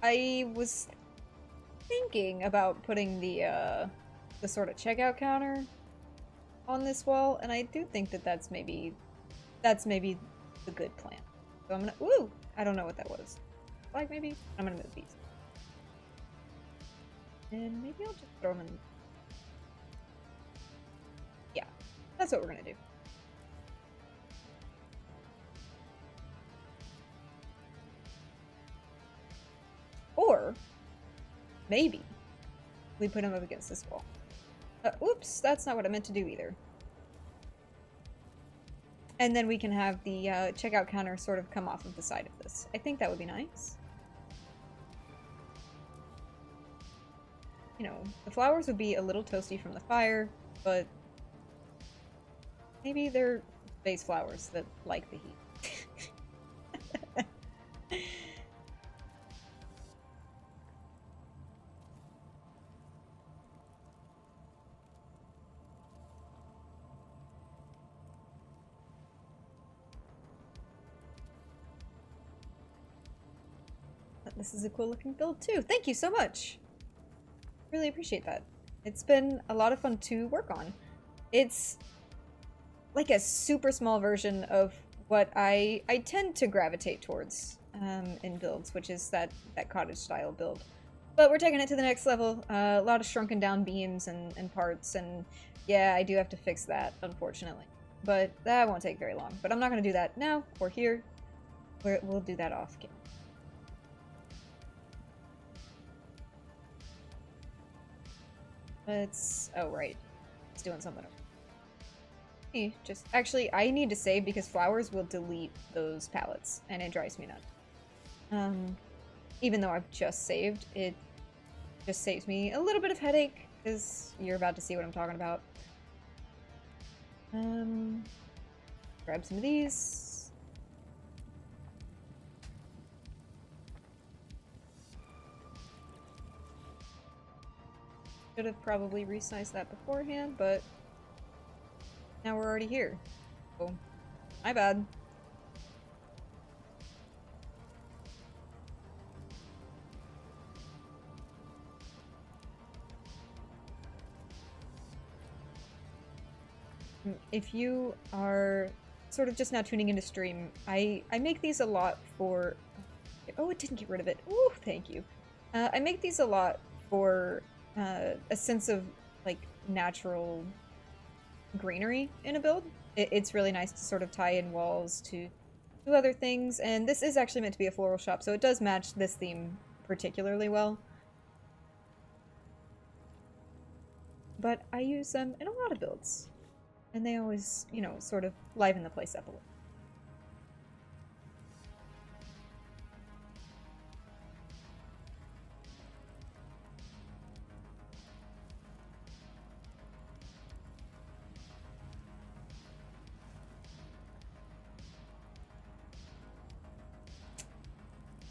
I was thinking about putting the sort of checkout counter on this wall, and I do think that that's maybe the good plan. So I'm gonna, ooh, I don't know what that was. Like maybe? I'm gonna move these. And maybe I'll just throw them in. Yeah, that's what we're gonna do. Or maybe we put him up against this wall. Oops, that's not what I meant to do either. And then we can have the checkout counter sort of come off of the side of this. I think that would be nice. You know, the flowers would be a little toasty from the fire, but maybe they're vase flowers that like the heat. This is a cool looking build too. Thank you so much. Really appreciate that. It's been a lot of fun to work on. It's like a super small version of what I tend to gravitate towards in builds, which is that cottage style build. But we're taking it to the next level. A lot of shrunken down beams and parts, and yeah, I do have to fix that, unfortunately. But that won't take very long. But I'm not going to do that now or here. We'll do that off camera. Let's, oh right, it's doing something. Just actually, I need to save because flowers will delete those pallets, and it drives me nuts. Even though I've just saved, it just saves me a little bit of headache because you're about to see what I'm talking about. Grab some of these. Should have probably resized that beforehand, but now we're already here. Oh, my bad. If you are sort of just now tuning into stream, I make these a lot for... Oh, it didn't get rid of it. Ooh, thank you. I make these a lot for a sense of, like, natural greenery in a build. It's really nice to sort of tie in walls to do other things, and this is actually meant to be a floral shop, so it does match this theme particularly well. But I use them in a lot of builds, and they always, you know, sort of liven the place up a little.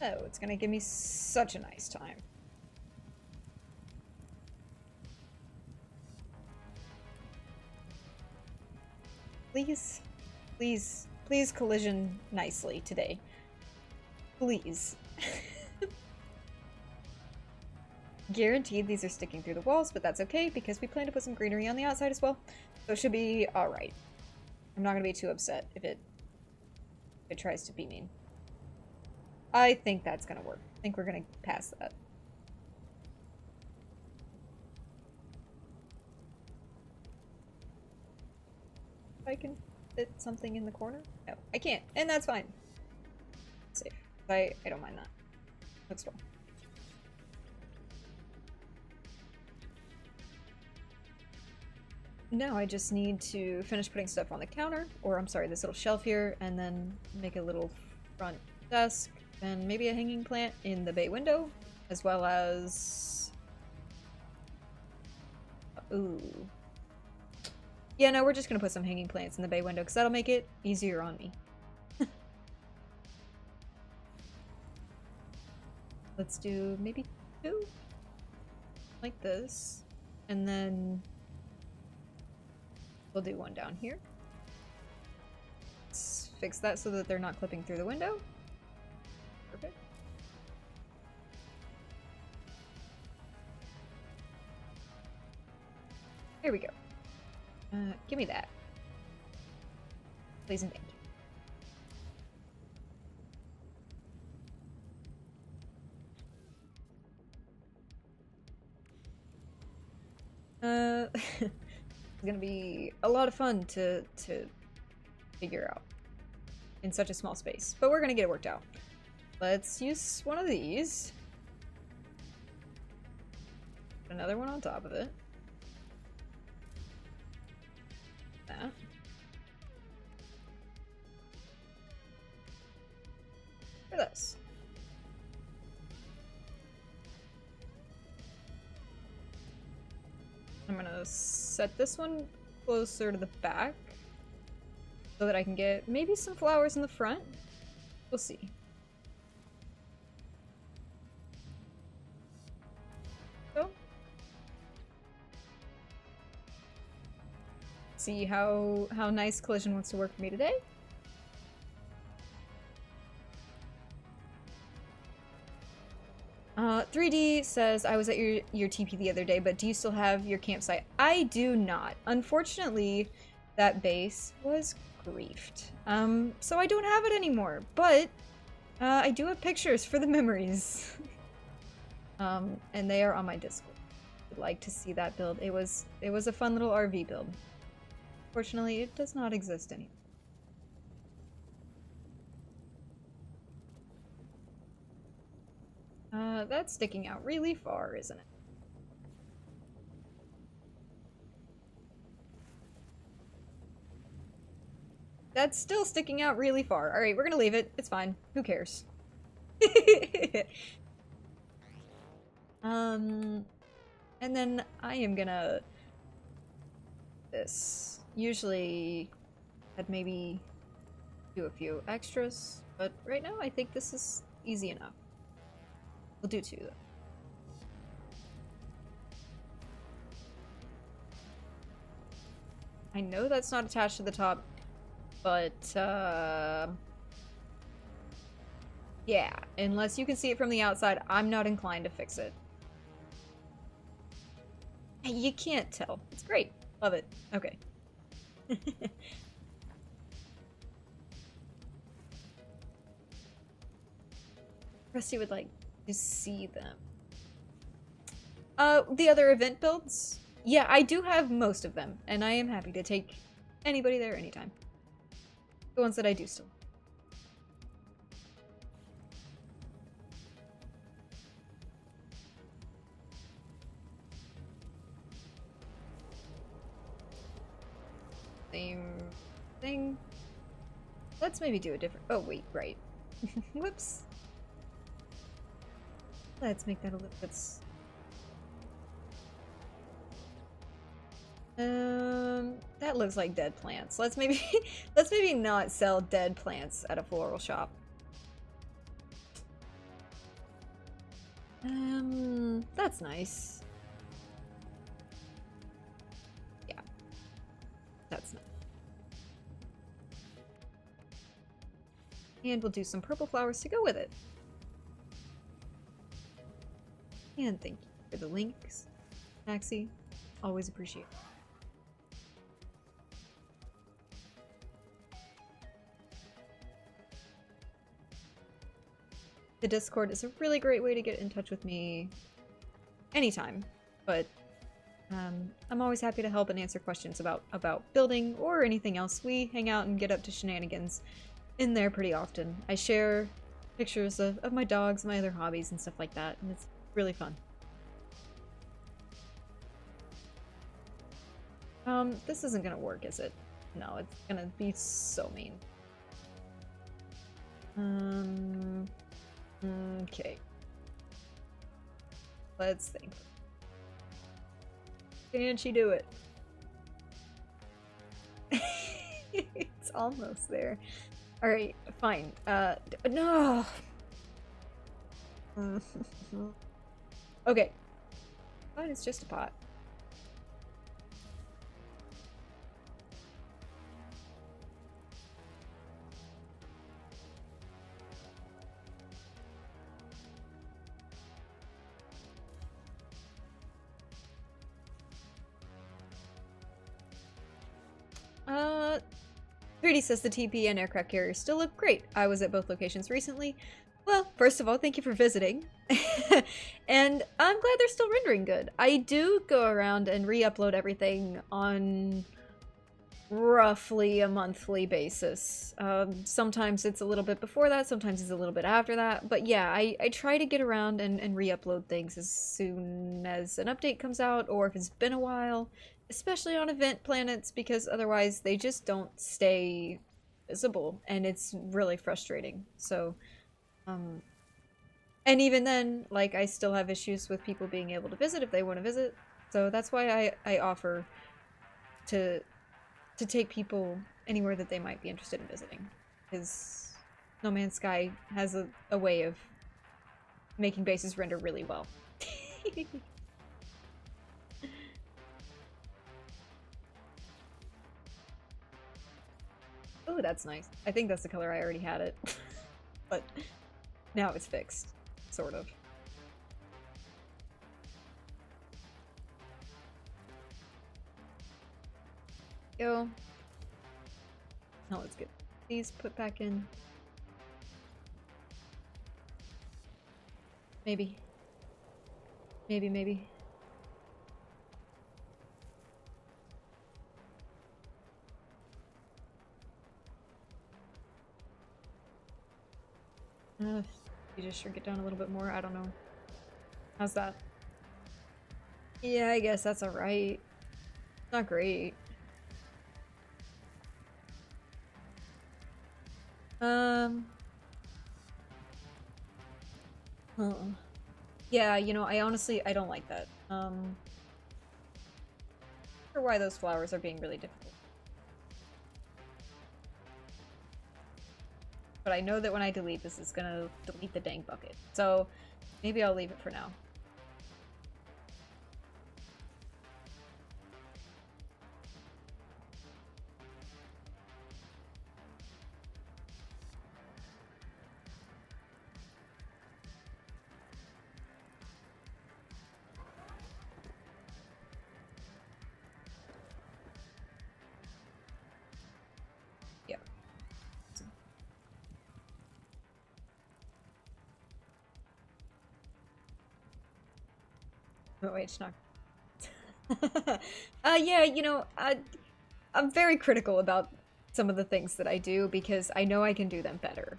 Oh, it's gonna give me such a nice time. Please, please, please collision nicely today. Please. Guaranteed these are sticking through the walls, but that's okay because we plan to put some greenery on the outside as well. So it should be alright. I'm not gonna be too upset if it tries to be mean. I think that's gonna work. I think we're gonna pass that. If I can fit something in the corner? No, I can't, and that's fine. Safe. I don't mind that. Looks well. Now I just need to finish putting stuff on the counter, or I'm sorry, this little shelf here, and then make a little front desk, and maybe a hanging plant in the bay window, as well as... Ooh. Yeah, no, we're just gonna put some hanging plants in the bay window, because that'll make it easier on me. Let's do maybe 2? Like this. And then... we'll do 1 down here. Let's fix that so that they're not clipping through the window. Perfect. Here we go. Give me that. Please and thank you. It's gonna be a lot of fun to figure out in such a small space, but we're gonna get it worked out. Let's use one of these. Another one on top of it. That. For this. I'm gonna set this one closer to the back so that I can get maybe some flowers in the front. We'll see. So, see how nice Collision wants to work for me today. Uh, 3D says, I was at your TP the other day, but do you still have your campsite? I do not. Unfortunately, that base was griefed. So I don't have it anymore, but I do have pictures for the memories. And they are on my Discord. I'd like to see that build. It was a fun little RV build. Fortunately, it does not exist anymore. That's sticking out really far, isn't it? That's still sticking out really far. Alright, we're gonna leave it. It's fine. Who cares? And then I am gonna... This. Usually I'd maybe do a few extras, but right now I think this is easy enough. We'll do 2 though. I know that's not attached to the top, but yeah, unless you can see it from the outside, I'm not inclined to fix it. You can't tell. It's great. Love it. Okay. Rusty would like to see them. The other event builds? Yeah, I do have most of them, and I am happy to take anybody there anytime. The ones that I do still. Same thing. Let's maybe do a different... Oh, wait, right. Whoops. Let's make that a little bit... That looks like dead plants. Let's maybe let's maybe not sell dead plants at a floral shop. That's nice. Yeah. That's nice. And we'll do some purple flowers to go with it. And thank you for the links, Maxie. Always appreciate it. The Discord is a really great way to get in touch with me anytime, but I'm always happy to help and answer questions about building or anything else. We hang out and get up to shenanigans in there pretty often. I share pictures of my dogs, my other hobbies, and stuff like that, and it's really fun. This isn't gonna work, is it? No, it's gonna be so mean. Okay. Let's think. Can she do it? It's almost there. Alright, fine. No! Okay. Fine, it's just a pot. Trudy says the TP and aircraft carriers still look great. I was at both locations recently. Well, first of all, thank you for visiting. And I'm glad they're still rendering good. I do go around and re-upload everything on roughly a monthly basis. Sometimes it's a little bit before that, sometimes it's a little bit after that. But yeah, I try to get around and re-upload things as soon as an update comes out, or if it's been a while. Especially on event planets, because otherwise they just don't stay visible, and it's really frustrating. So, and even then, like, I still have issues with people being able to visit if they want to visit. So that's why I offer to take people anywhere that they might be interested in visiting. Because No Man's Sky has a way of making bases render really well. Oh, that's nice. I think that's the color I already had it. But now it's fixed. Sort of. Go. Now let's get these put back in. Maybe. Maybe. You just shrink it down a little bit more. I don't know. How's that? Yeah, I guess that's alright. Not great.
Huh. Yeah, you know, I honestly, I don't like that. For why those flowers are being really difficult. But I know that when I delete this, it's gonna delete the dang bucket. So maybe I'll leave it for now. Oh wait, it's not. Yeah, you know, I'm very critical about some of the things that I do because I know I can do them better.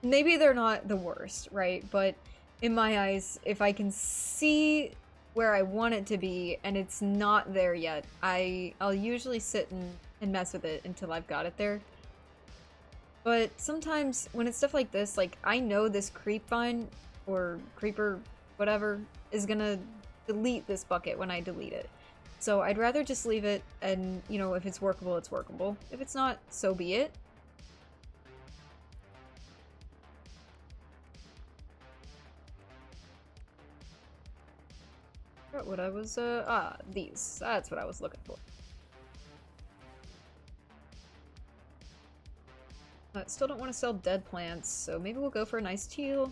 Maybe they're not the worst, right? But in my eyes, if I can see where I want it to be and it's not there yet, I'll usually sit and mess with it until I've got it there. But sometimes when it's stuff like this, like I know this creep vine or creeper whatever is gonna delete this bucket when I delete it. So I'd rather just leave it and, you know, if it's workable, it's workable. If it's not, so be it. Forgot what I was, these. That's what I was looking for. Still don't want to sell dead plants, so maybe we'll go for a nice teal.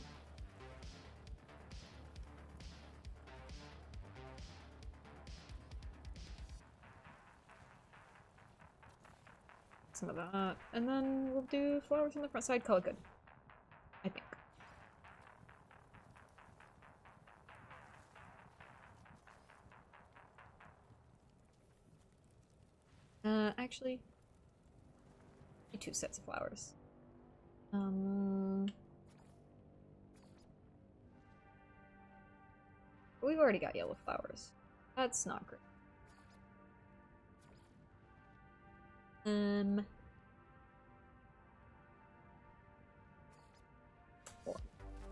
Some of that, and then we'll do flowers on the front side, call it good, I think. Actually, 2 sets of flowers. We've already got yellow flowers. That's not great.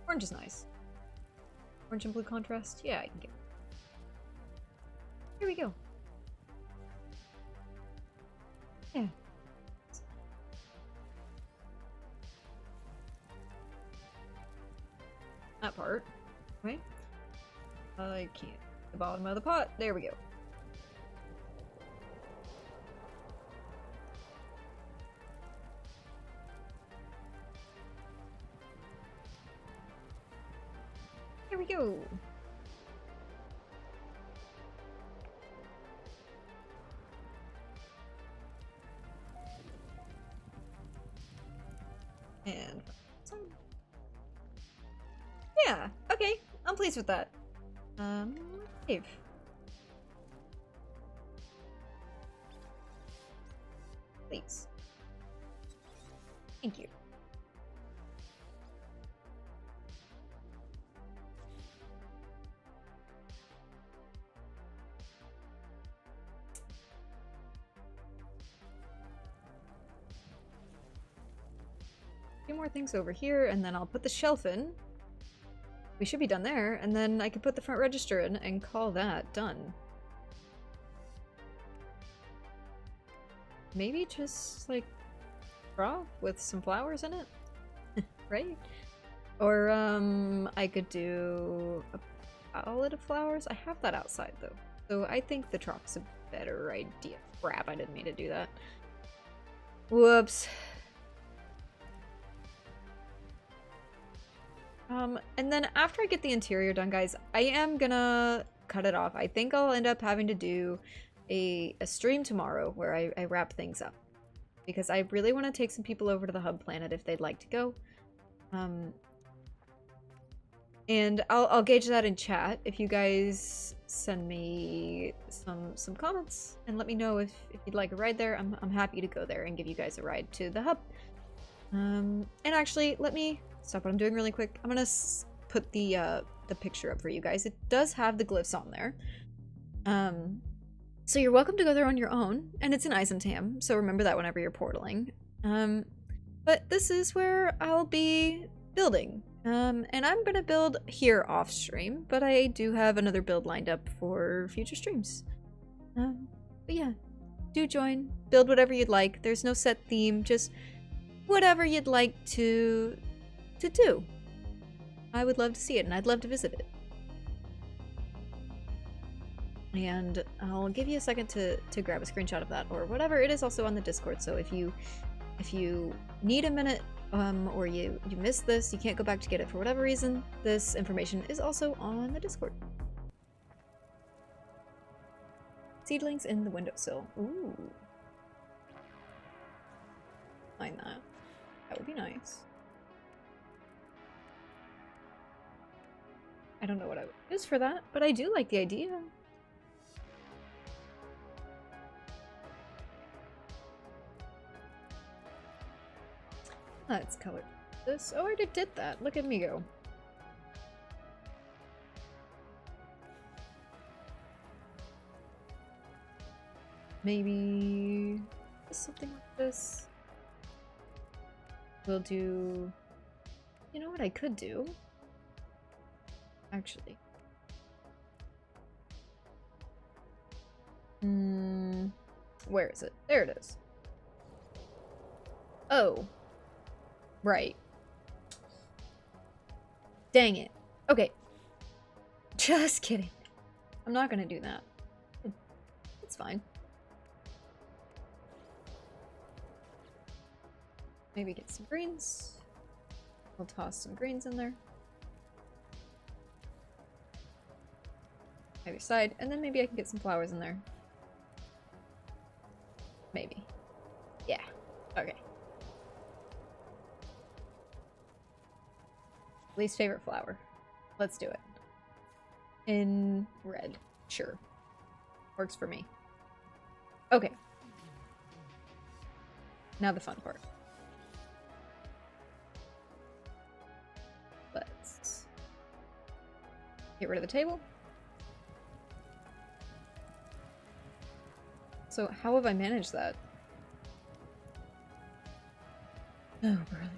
Orange is nice. Orange and blue contrast? Yeah, I can get it. Here we go. Yeah. That part. Right? I can't. The bottom of the pot. There we go. Here we go. And yeah, okay. I'm pleased with that. Save. Please. Thank you. Few more things over here, and then I'll put the shelf in. We should be done there, and then I can put the front register in and call that done. Maybe just, like, draw with some flowers in it? Right? Or, I could do a palette of flowers. I have that outside, though. So I think the trop's a better idea. Crap, I didn't mean to do that. Whoops. And then after I get the interior done, guys, I am gonna cut it off. I think I'll end up having to do a stream tomorrow where I wrap things up. Because I really want to take some people over to the hub planet if they'd like to go. And I'll gauge that in chat if you guys send me some comments and let me know if you'd like a ride there. I'm happy to go there and give you guys a ride to the hub. And actually, let me stop what I'm doing really quick. I'm gonna put the picture up for you guys. It does have the glyphs on there. So you're welcome to go there on your own, and it's in Eisentam, so remember that whenever you're portaling. But this is where I'll be building. And I'm gonna build here off stream, but I do have another build lined up for future streams. But yeah, do join, build whatever you'd like. There's no set theme, just whatever you'd like to do. I would love to see it, and I'd love to visit it. And I'll give you a second to grab a screenshot of that or whatever. It is also on the Discord, so if you need a minute or you missed this, you can't go back to get it for whatever reason, this information is also on the Discord. Seedlings in the windowsill. Ooh. Find that. That would be nice. I don't know what I would use for that, but I do like the idea. Let's color this. Oh, I already did that. Look at me go. Maybe something like this. We'll do... You know what I could do? Actually. Where is it? There it is. Oh. Right. Dang it. Okay. Just kidding. I'm not gonna do that. It's fine. Maybe get some greens. We'll toss some greens in there. Either side, and then maybe I can get some flowers in there. Maybe. Yeah. Okay. Least favorite flower. Let's do it. In red. Sure. Works for me. Okay. Now the fun part. Let's get rid of the table. So how have I managed that? Oh, brother.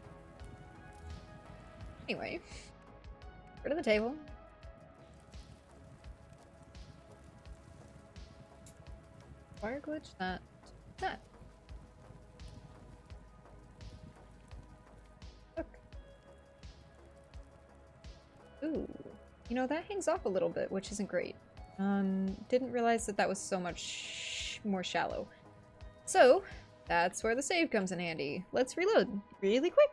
Anyway, rid of the table. Fire glitch that. Look. Ooh. You know, that hangs off a little bit, which isn't great. Didn't realize that that was so much more shallow. So, that's where the save comes in handy. Let's reload really quick.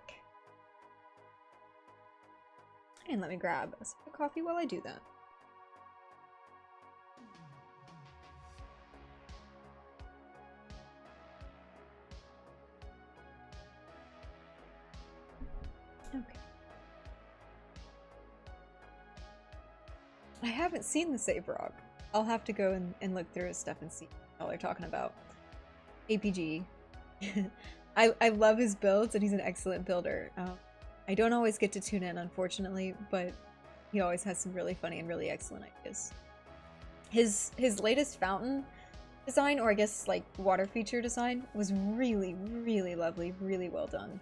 And let me grab a sip of coffee while I do that. Okay. I haven't seen the save rock. I'll have to go and look through his stuff and see what they're talking about. APG. I love his builds and he's an excellent builder. I don't always get to tune in, unfortunately, but he always has some really funny and really excellent ideas. His latest fountain design, or I guess like water feature design, was really, really lovely, really well done.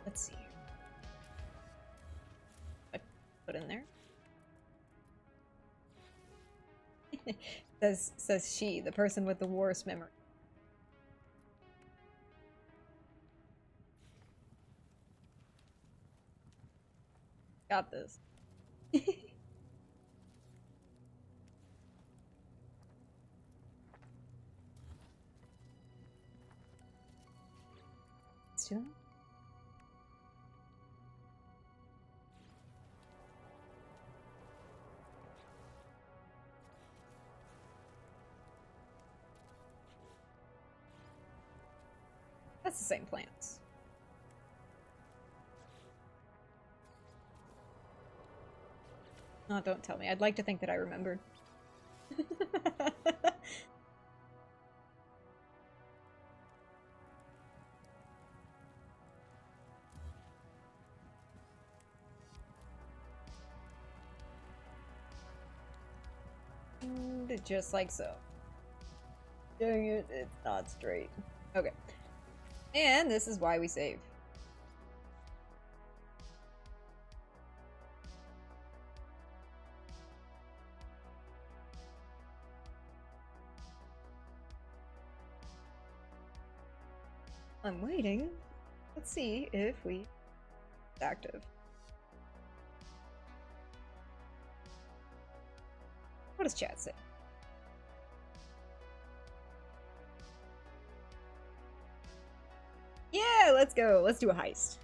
Let's see. What put in there? says she, the person with the worst memory. Got this. Let's do that. That's the same plants. Oh, don't tell me. I'd like to think that I remembered.
glued just like so. Dang it, it's not straight. Okay. And this is why we save. I'm waiting. Let's see if it's active. What does chat say? Yeah, let's go. Let's do a heist.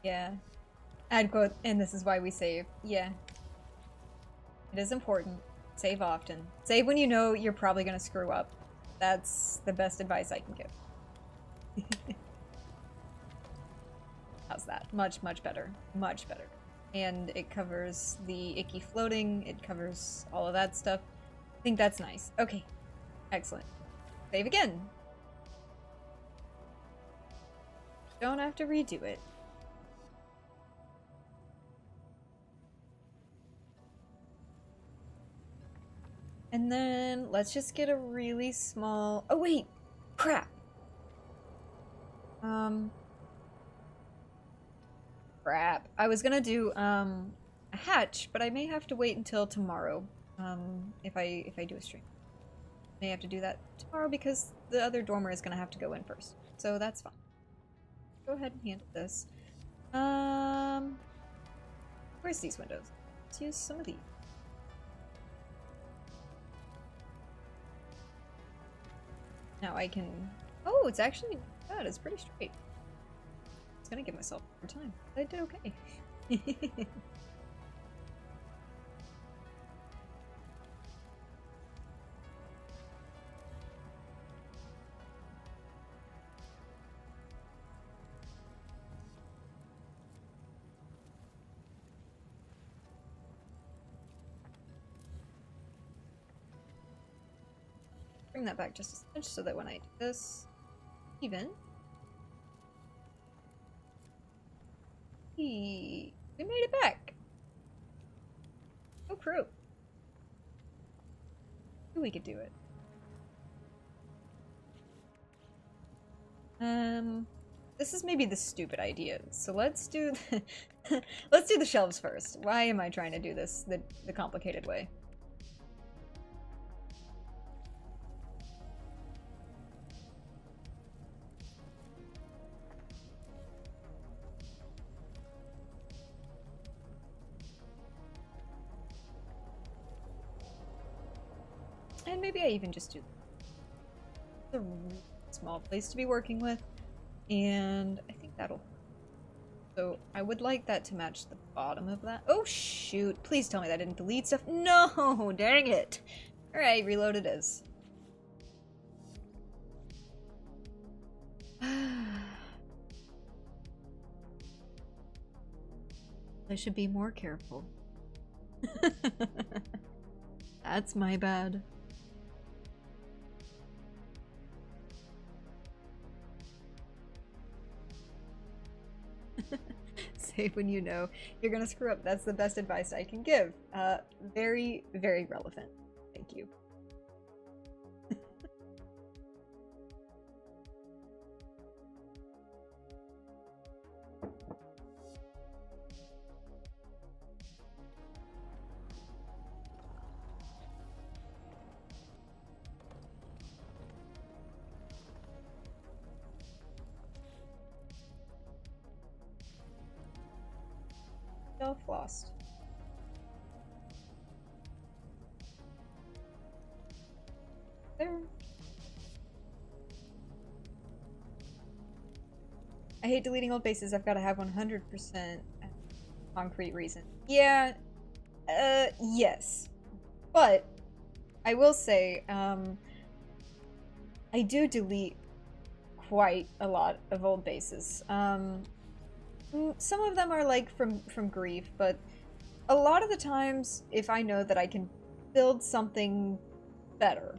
Yeah. Add quote, and this is why we save. Yeah. It is important. Save often. Save when you know you're probably gonna screw up. That's the best advice I can give. How's that? Much, much better. Much better. And it covers the icky floating. It covers all of that stuff. I think that's nice. Okay. Excellent. Save again. Don't have to redo it. And then let's just get a really small... Oh, wait! Crap! Crap. I was gonna do, a hatch, but I may have to wait until tomorrow, if I do a stream. May have to do that tomorrow because the other dormer is gonna have to go in first. So that's fine. Go ahead and handle this. Where's these windows? Let's use some of these. Now I can... Oh, it's actually not bad. It's pretty straight. I was gonna give myself more time, but I did okay. Bring that back just a smidge so that when I do this, we made it back. Oh, crew. We could do it. This is maybe the stupid idea. So let's do let's do the shelves first. Why am I trying to do this the complicated way? And maybe I even just do a small place to be working with, and I think that'll... So I would like that to match the bottom of that. Oh shoot, please tell me that didn't delete stuff. No, dang it. Alright, reload it is. I should be more careful. That's my bad. Save when you know you're gonna screw up. That's the best advice I can give. Very, very relevant. Thank you. Lost. There. I hate deleting old bases. I've got to have 100% concrete reason. Yeah, yes. But I will say, I do delete quite a lot of old bases. Some of them are like from grief, but a lot of the times, if I know that I can
build something better,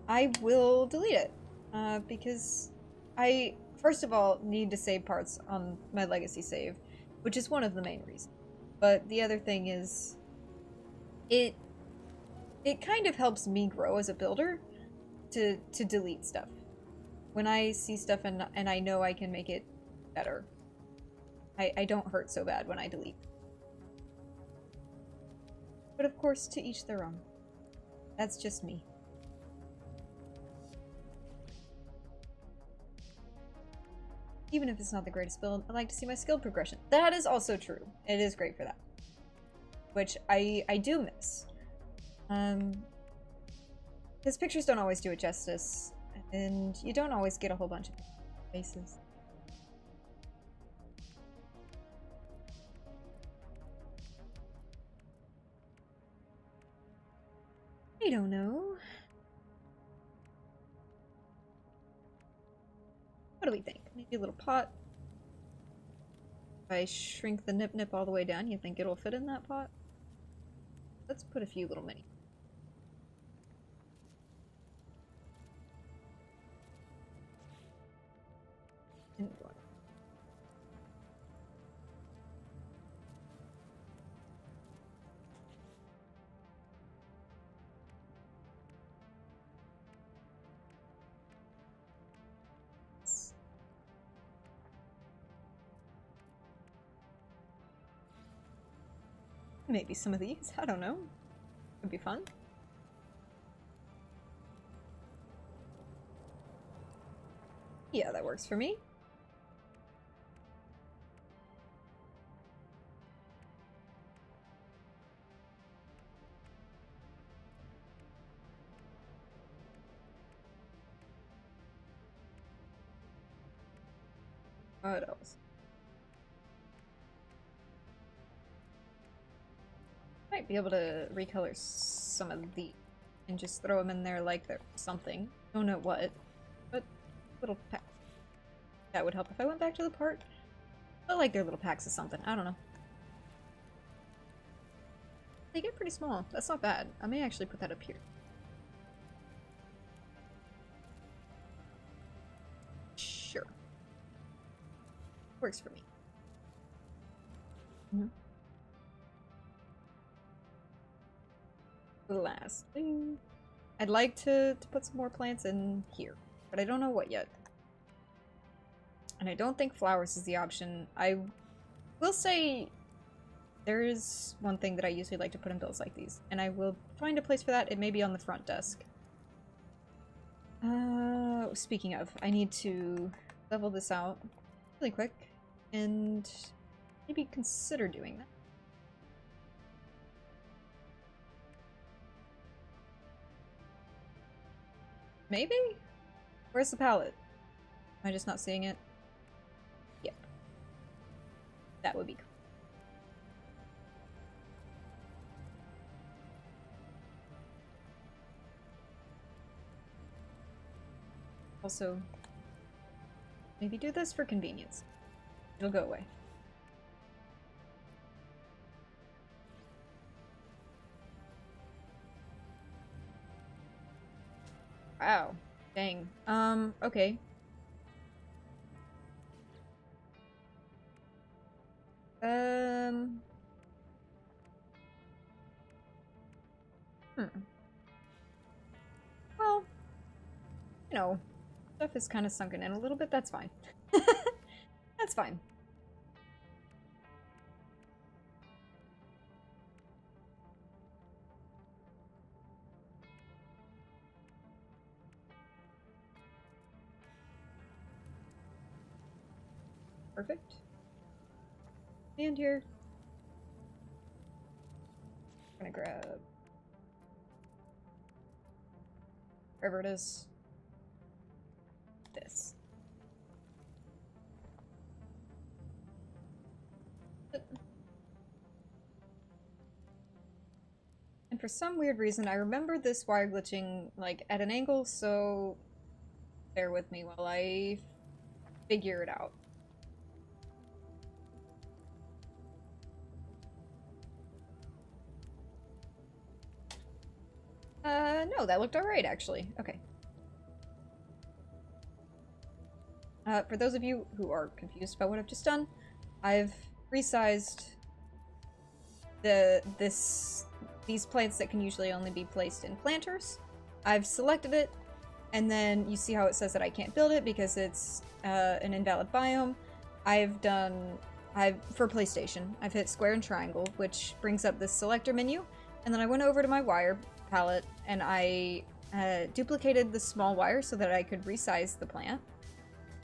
I will delete it. Because I, first of all, need to save parts on my legacy save, which is one of the main reasons. But the other thing is, it kind of helps me grow as a builder to delete stuff. When I see stuff and I know I can make it better, I don't hurt so bad when I delete. But of course, to each their own. That's just me. Even if it's not the greatest build, I like to see my skill progression. That is also true. It is great for that. Which I do miss. Because pictures don't always do it justice, and you don't always get a whole bunch of faces. I don't know. What do we think? Maybe a little pot. If I shrink the nip all the way down, you think it'll fit in that pot? Let's put a few little mini. Maybe some of these, I don't know. Could be fun. Yeah, that works for me. What else? Might be able to recolor some of these and just throw them in there like they're something. Don't know what, but little pack. That would help if I went back to the part. But like they're little packs of something. I don't know. They get pretty small. That's not bad. I may actually put that up here. Sure. Works for me. Last thing. I'd like to put some more plants in here, but I don't know what yet. And I don't think flowers is the option. I will say there is one thing that I usually like to put in builds like these, and I will find a place for that. It may be on the front desk. Speaking of, I need to level this out really quick and maybe consider doing that. Maybe? Where's the palette? Am I just not seeing it? Yep. That would be cool. Also, maybe do this for convenience. It'll go away. Wow. Dang. Okay. Well, you know, stuff is kind of sunken in a little bit. That's fine. That's fine. Perfect. And here. I'm gonna grab wherever it is. This. And for some weird reason, I remember this wire glitching like at an angle, so bear with me while I figure it out.
No, that looked alright, actually. Okay. For those of you who are confused about what I've just done, I've resized these plants that can usually only be placed in planters. I've selected it, and then you see how it says that I can't build it because it's an invalid biome. For PlayStation, I've hit square and triangle, which brings up this selector menu, and then I went over to my wire palette and I duplicated the small wire so that I could resize the plant.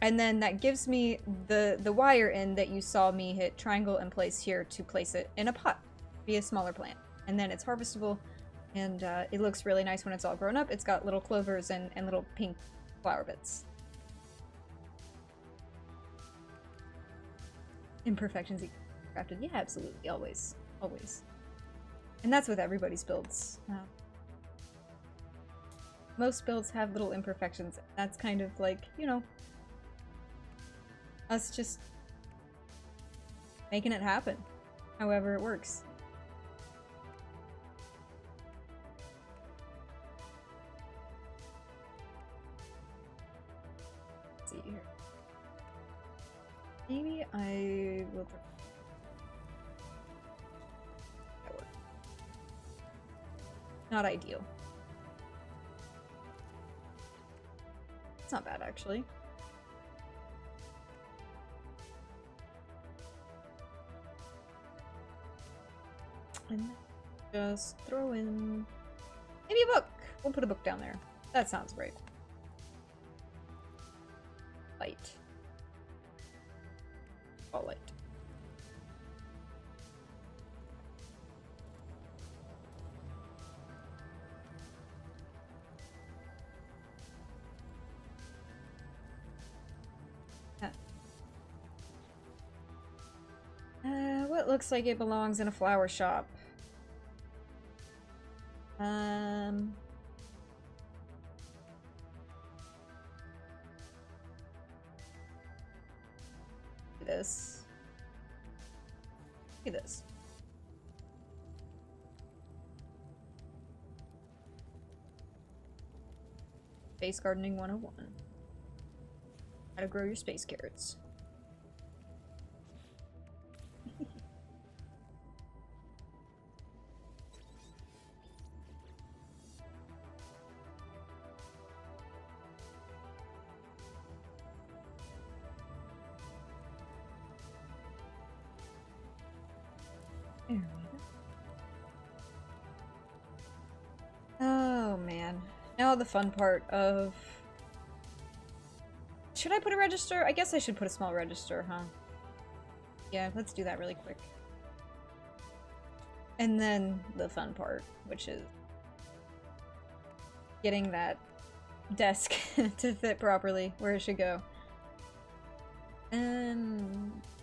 And then that gives me the wire in that you saw me hit triangle and place here to place it in a pot, be a smaller plant. And then it's harvestable, and it looks really nice when it's all grown up. It's got little clovers and little pink flower bits. Imperfections crafted. Yeah, absolutely. Always. Always. And that's with everybody's builds. Most builds have little imperfections. That's kind of like, you know, us just making it happen. However it works. Let's see here. Maybe I will... That worked. Not ideal. It's not bad, actually. And just throw in... maybe a book! We'll put a book down there. That sounds right. Light. All light. What looks like it belongs in a flower shop? This. Look at this. Space Gardening 101. How to grow your space carrots. There we go. Oh man. Now the fun part of... should I put a register? I guess I should put a small register, huh? Yeah, let's do that really quick. And then the fun part, which is getting that desk to fit properly where it should go.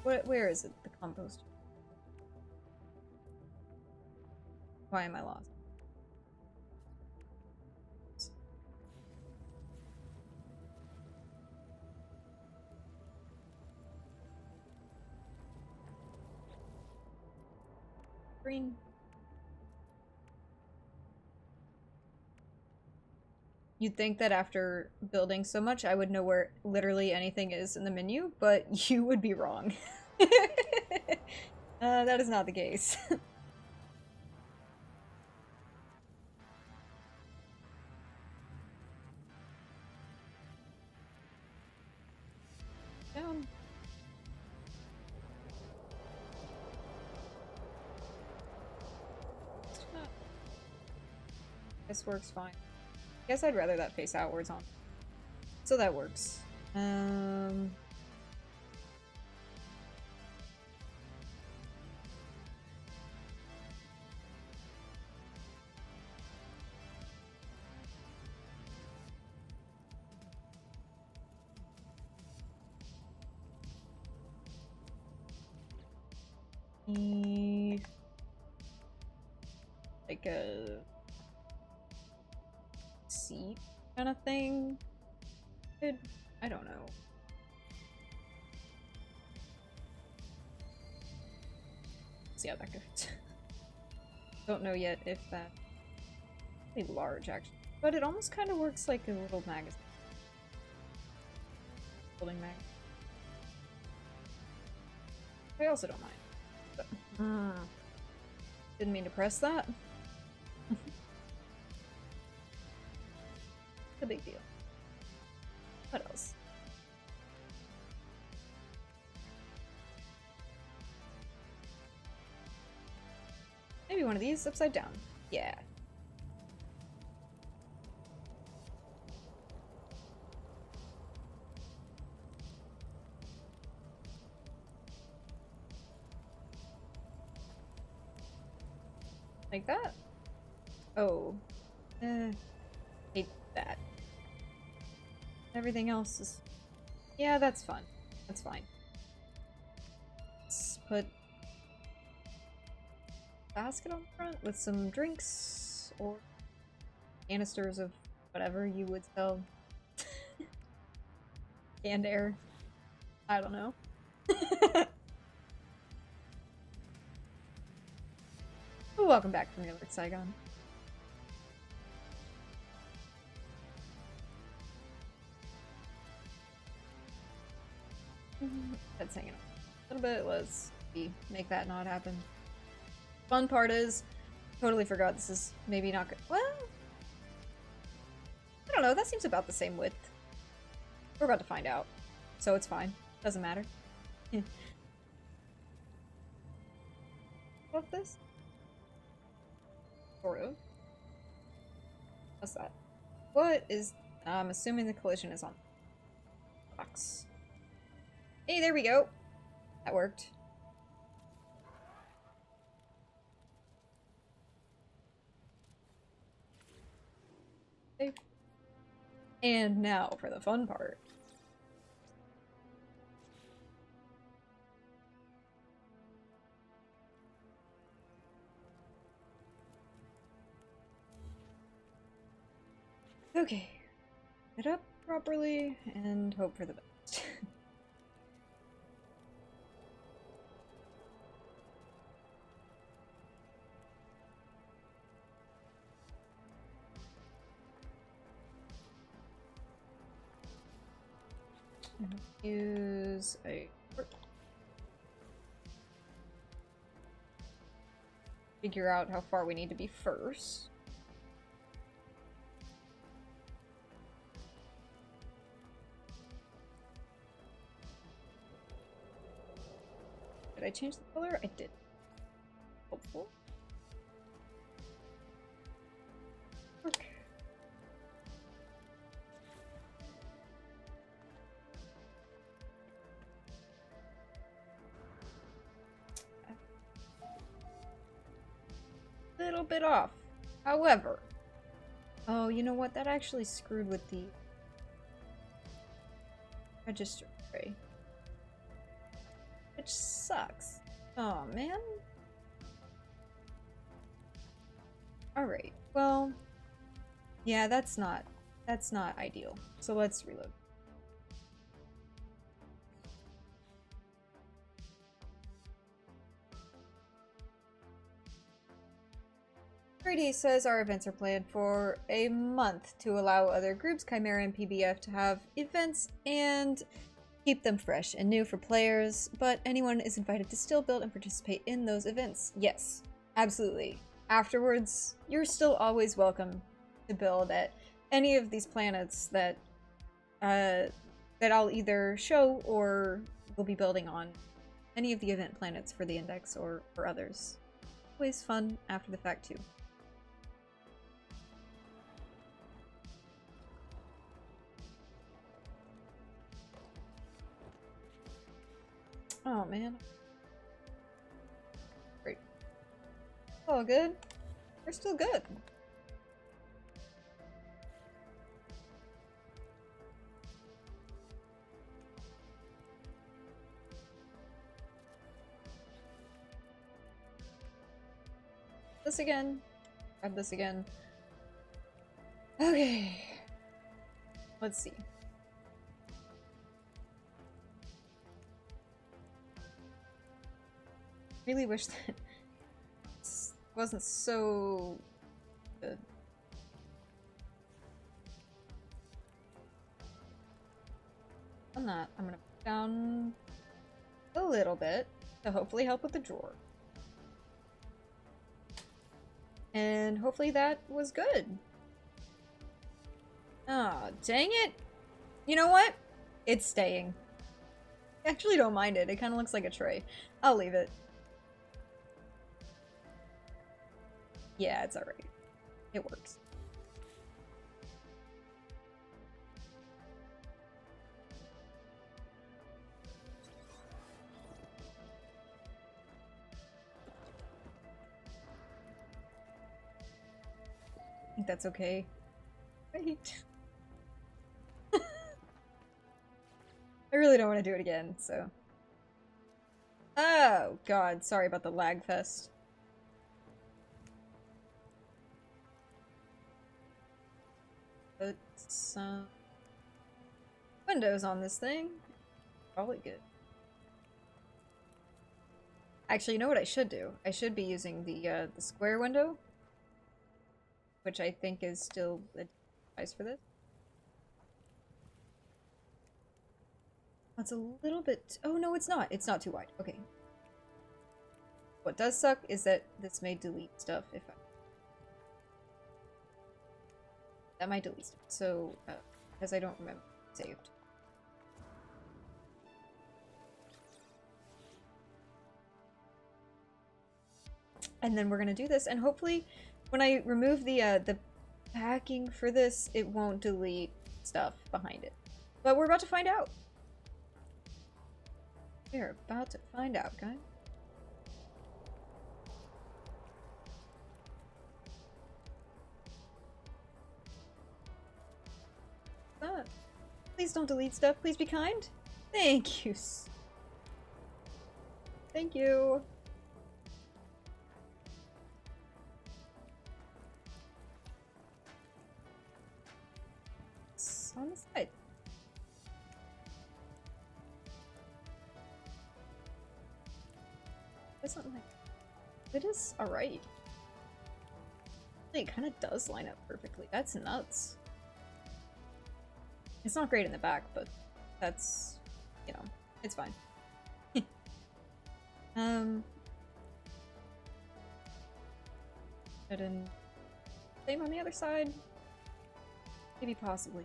Where is it? The compost. Why am I lost? Green. You'd think that after building so much, I would know where literally anything is in the menu, but you would be wrong. That is not the case. Down. This works fine. Guess I'd rather that face outwards on. So that works. Like a seat kind of thing. I don't know. See how that goes. Don't know yet if that Pretty large, actually. But it almost kind of works like a little magazine. Building mag. I also don't mind. But, didn't mean to press that. A big deal. What else? Maybe one of these upside down. Yeah. Like that? Oh. Hate that. Everything else is... Yeah, that's fun. That's fine. Let's put a basket on the front with some drinks or canisters of whatever you would sell. Canned air. I don't know. Oh, welcome back from your Lord Saigon. That's hanging on a little bit. Let's make that not happen. Fun part is, totally forgot this is maybe not good. Well, I don't know. That seems about the same width. We're about to find out, so it's fine. Doesn't matter. What's this? Sort of. What's that? What is... I'm assuming the collision is on the box. Hey, there we go. That worked. Okay. And now for the fun part. Okay. Get up properly and hope for the best. Use a figure out how far we need to be first. Did I change the color? I did. Hopeful. Okay. Little bit off. However, oh, you know what? That actually screwed with the register tray, which sucks. Oh man. All right. Well, yeah, that's not ideal. So let's reload. 3D says our events are planned for a month to allow other groups, Chimera and PBF, to have events and keep them fresh and new for players, but anyone is invited to still build and participate in those events. Yes, absolutely. Afterwards, you're still always welcome to build at any of these planets that I'll either show or will be building on. Any of the event planets for the index or for others. Always fun after the fact too. Oh man. Great. All good. We're still good. This again. Grab this again. Okay. Let's see. Really wish that this wasn't so good. On that, I'm gonna put down a little bit to hopefully help with the drawer. And hopefully that was good. Oh, dang it! You know what? It's staying. I actually don't mind it. It kind of looks like a tray. I'll leave it. Yeah, it's alright. It works. I think that's okay. Right. I really don't want to do it again, so. Oh, God. Sorry about the lag fest. Put some windows on this thing. Probably good. Actually, you know what I should do? I should be using the square window, which I think is still a device for this. It's a little bit... Oh, no, it's not. It's not too wide. Okay. What does suck is that this may delete stuff if I... That might delete stuff. So, because I don't remember saved. And then we're gonna do this, and hopefully when I remove the packing for this, it won't delete stuff behind it. But we're about to find out. We're about to find out, guys. Please don't delete stuff. Please be kind. Thank you. Thank you. It's on the side. It's not like it is alright. It kind of does line up perfectly. That's nuts. It's not great in the back, but that's, you know, it's fine. And same on the other side. Maybe possibly.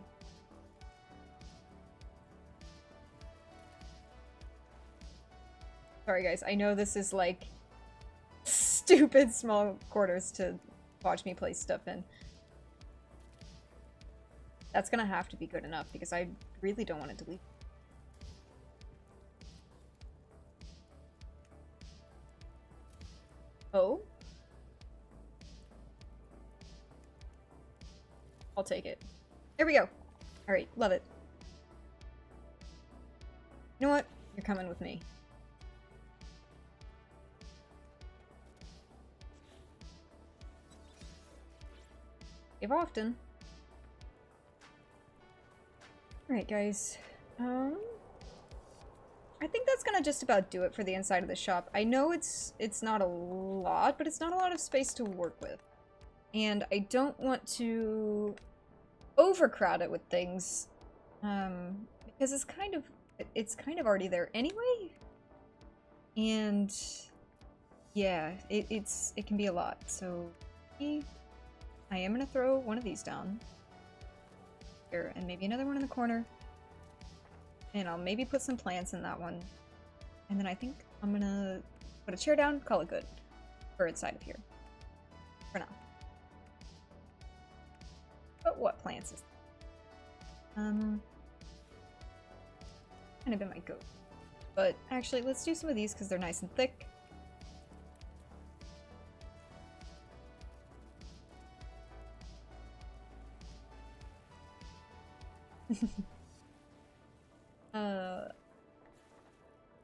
Sorry guys, I know this is like stupid small quarters to watch me place stuff in. That's gonna have to be good enough because I really don't want to delete. Oh? I'll take it. There we go. Alright, love it. You know what? You're coming with me. If often. Alright, guys. I think that's gonna just about do it for the inside of the shop. I know it's not a lot, but it's not a lot of space to work with. And I don't want to overcrowd it with things. Because it's kind of already there anyway. And yeah, it can be a lot. So I am gonna throw one of these down here, and maybe another one in the corner. And I'll maybe put some plants in that one. And then I think I'm gonna put a chair down, call it good. For inside of here. For now. But what plants is that? Kind of been my goat. But actually, let's do some of these because they're nice and thick.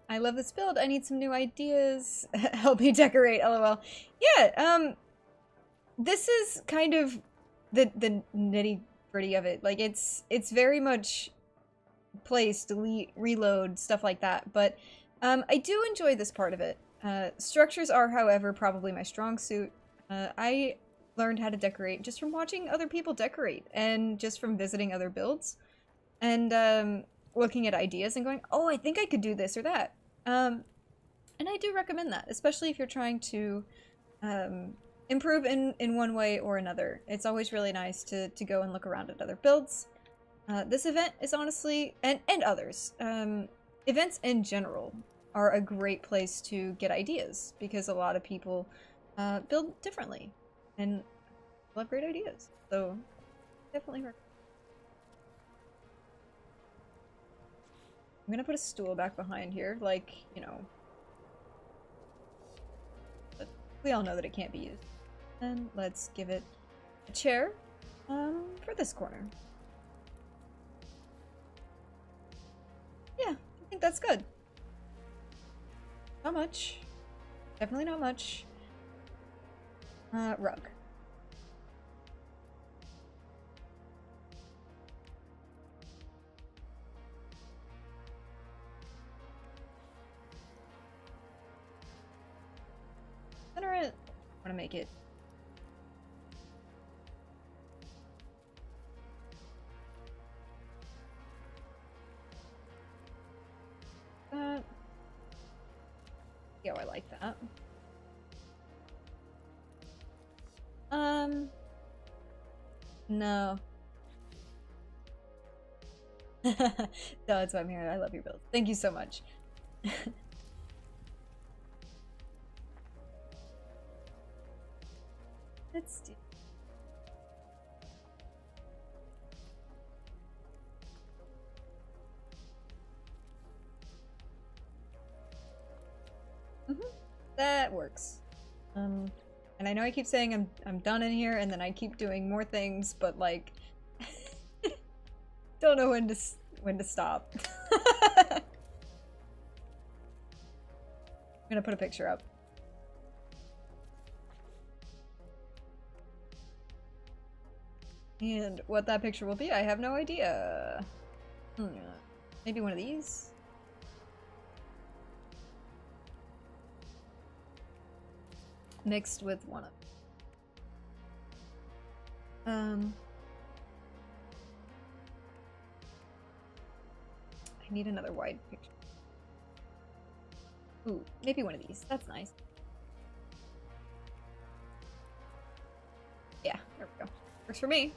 I love this build. I need some new ideas. Help me decorate, lol. Yeah, this is kind of the nitty-gritty of it. Like, it's very much place, delete, reload, stuff like that. But I do enjoy this part of it. Structures are, however, probably my strong suit. I learned how to decorate just from watching other people decorate and just from visiting other builds. And looking at ideas and going, oh, I think I could do this or that. And I do recommend that, especially if you're trying to improve in one way or another. It's always really nice to go and look around at other builds. This event is honestly, and others, events in general are a great place to get ideas because a lot of people build differently and love great ideas. So definitely recommend. I'm gonna put a stool back behind here, like, you know, but we all know that it can't be used. And let's give it a chair for this corner. Yeah, I think that's good. Not much. Definitely not much. Rug. Center it. I want to make it. Yeah, I like that. No. No, that's why I'm here. I love your build. Thank you so much. Let's do. That works. And I know I keep saying I'm done in here, and then I keep doing more things, but like, don't know when to stop. I'm gonna put a picture up. And what that picture will be, I have no idea. Maybe one of these? Mixed with one of I need another wide picture. Ooh, maybe one of these. That's nice. Yeah, there we go. Works for me.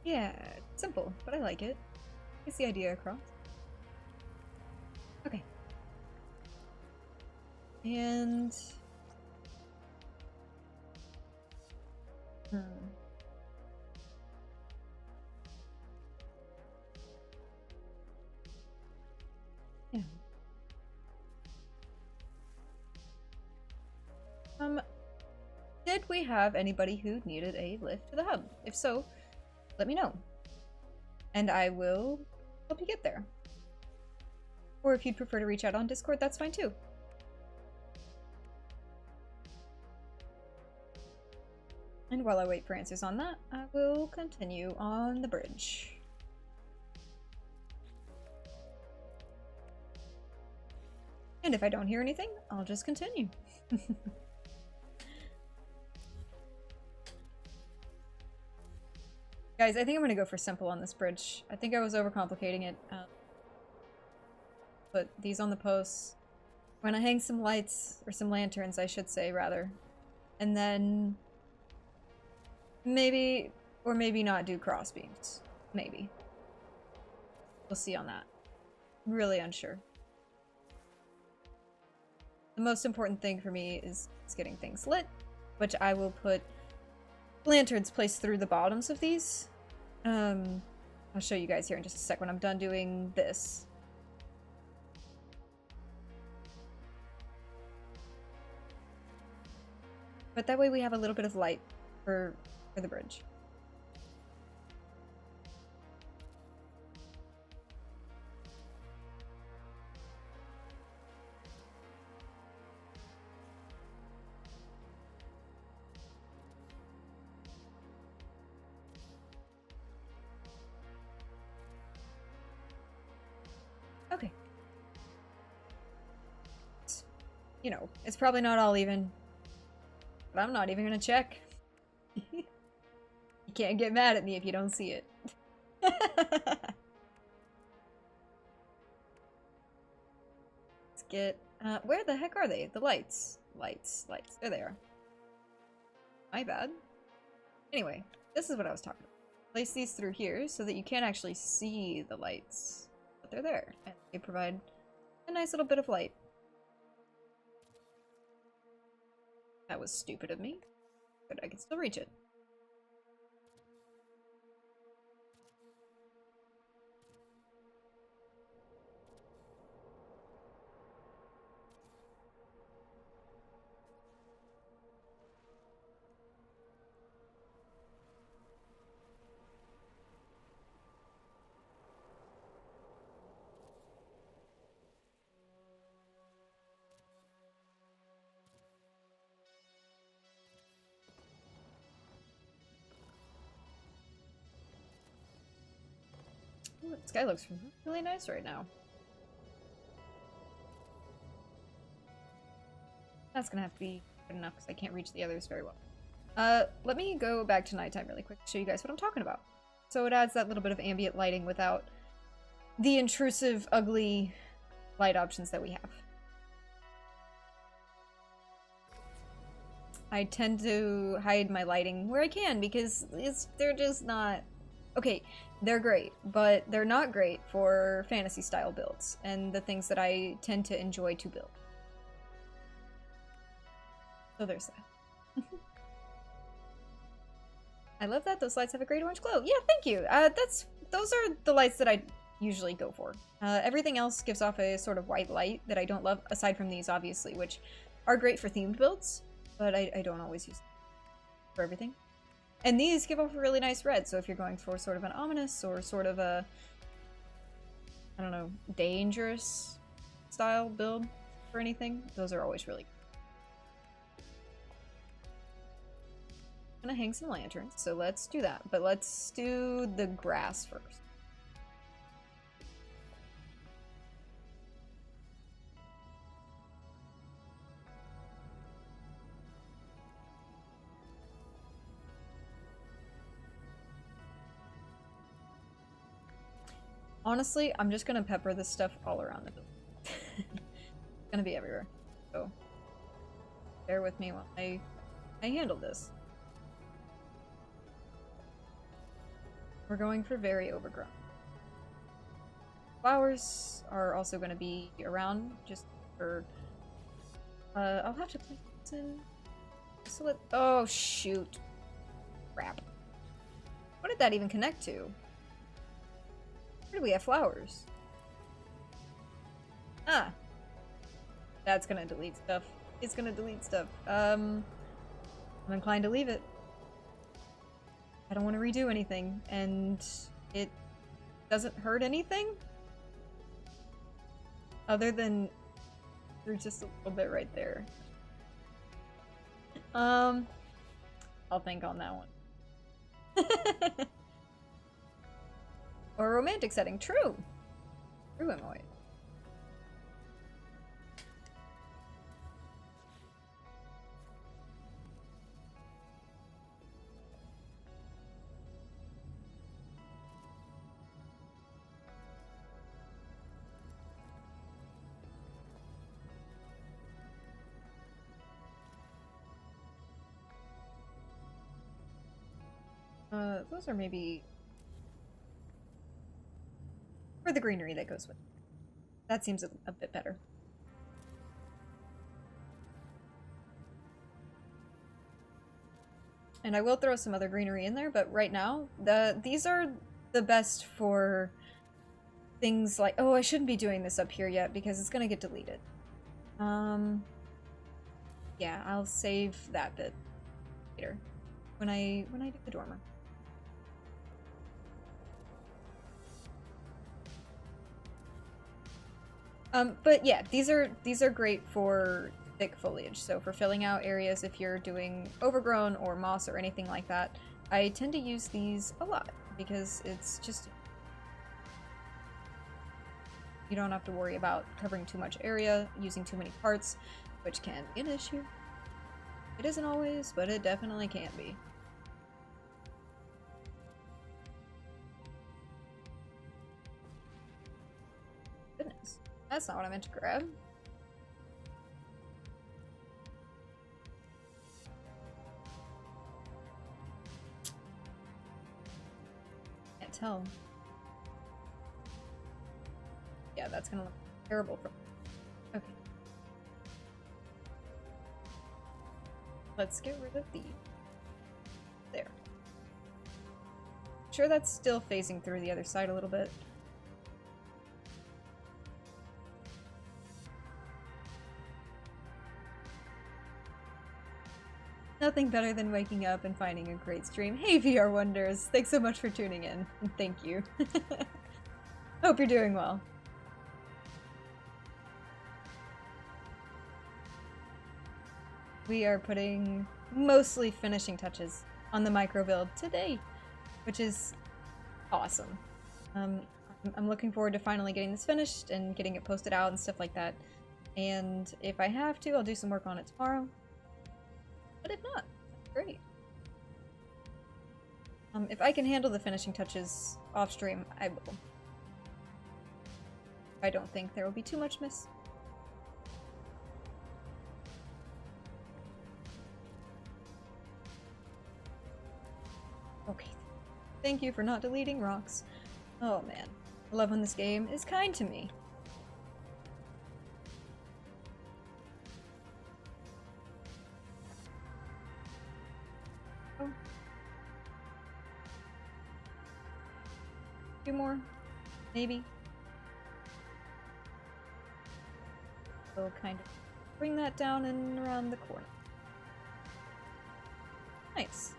Yeah, simple, but I like it. Gets the idea across. Okay. And... Yeah. Did we have anybody who needed a lift to the hub? If so, let me know. And I will help you get there. Or if you'd prefer to reach out on Discord, that's fine too. And while I wait for answers on that, I will continue on the bridge. And if I don't hear anything, I'll just continue. Guys, I think I'm gonna go for simple on this bridge. I think I was overcomplicating it. Put these on the posts. I'm gonna hang some lights, or some lanterns, I should say, rather. And then... maybe, or maybe not do cross beams. Maybe. We'll see on that. Really unsure. The most important thing for me is getting things lit, which I will put lanterns placed through the bottoms of these. I'll show you guys here in just a sec when I'm done doing this. But that way we have a little bit of light for the bridge. Okay. You know, it's probably not all even, but I'm not even gonna check. can't get mad at me if you don't see it. Let's get... where the heck are they? The lights. Lights. There they are. My bad. Anyway, this is what I was talking about. Place these through here so that you can't actually see the lights. But they're there. And they provide a nice little bit of light. That was stupid of me. But I can still reach it. Ooh, the sky looks really nice right now. That's gonna have to be good enough because I can't reach the others very well. Let me go back to nighttime really quick to show you guys what I'm talking about. So it adds that little bit of ambient lighting without the intrusive, ugly light options that we have. I tend to hide my lighting where I can because they're just not... Okay, they're great, but they're not great for fantasy-style builds and the things that I tend to enjoy to build. So there's that. I love that. Those lights have a great orange glow. Yeah, thank you. Those are the lights that I usually go for. Everything else gives off a sort of white light that I don't love, aside from these, obviously, which are great for themed builds, but I don't always use them for everything. And these give off a really nice red, so if you're going for sort of an ominous or sort of a, I don't know, dangerous style build for anything, those are always really good. I'm gonna hang some lanterns, so let's do that. But let's do the grass first. Honestly, I'm just gonna pepper this stuff all around the building. It's gonna be everywhere. So bear with me while I handle this. We're going for very overgrown. Flowers are also going to be around just for... I'll have to place this in... So oh, shoot. Crap. What did that even connect to? Where do we have flowers? Ah. That's going to delete stuff. It's going to delete stuff. I'm inclined to leave it. I don't want to redo anything, and it doesn't hurt anything other than there's just a little bit right there. I'll think on that one. Or a romantic setting. True. True, Emily. Those are maybe for the greenery that goes with it. That seems a bit better. And I will throw some other greenery in there, but right now, these are the best for things like... Oh, I shouldn't be doing this up here yet because it's gonna get deleted. Yeah, I'll save that bit later when I do the dormer. But yeah, these are great for thick foliage. So for filling out areas if you're doing overgrown or moss or anything like that, I tend to use these a lot because it's just... You don't have to worry about covering too much area, using too many parts, which can be an issue. It isn't always, but it definitely can be. That's not what I meant to grab. Can't tell. Yeah, that's gonna look terrible for... Okay. Let's get rid of the... There. Sure, that's still facing through the other side a little bit. Nothing better than waking up and finding a great stream. Hey, VR Wonders! Thanks so much for tuning in. And thank you. Hope you're doing well. We are putting mostly finishing touches on the micro build today, which is awesome. I'm looking forward to finally getting this finished and getting it posted out and stuff like that. And if I have to, I'll do some work on it tomorrow. But if not, that's great. If I can handle the finishing touches off stream, I will. I don't think there will be too much miss. Okay. Thank you for not deleting rocks. Oh man. I love when this game is kind to me. Oh. Two more? Maybe? So kind of bring that down and around the corner. Nice.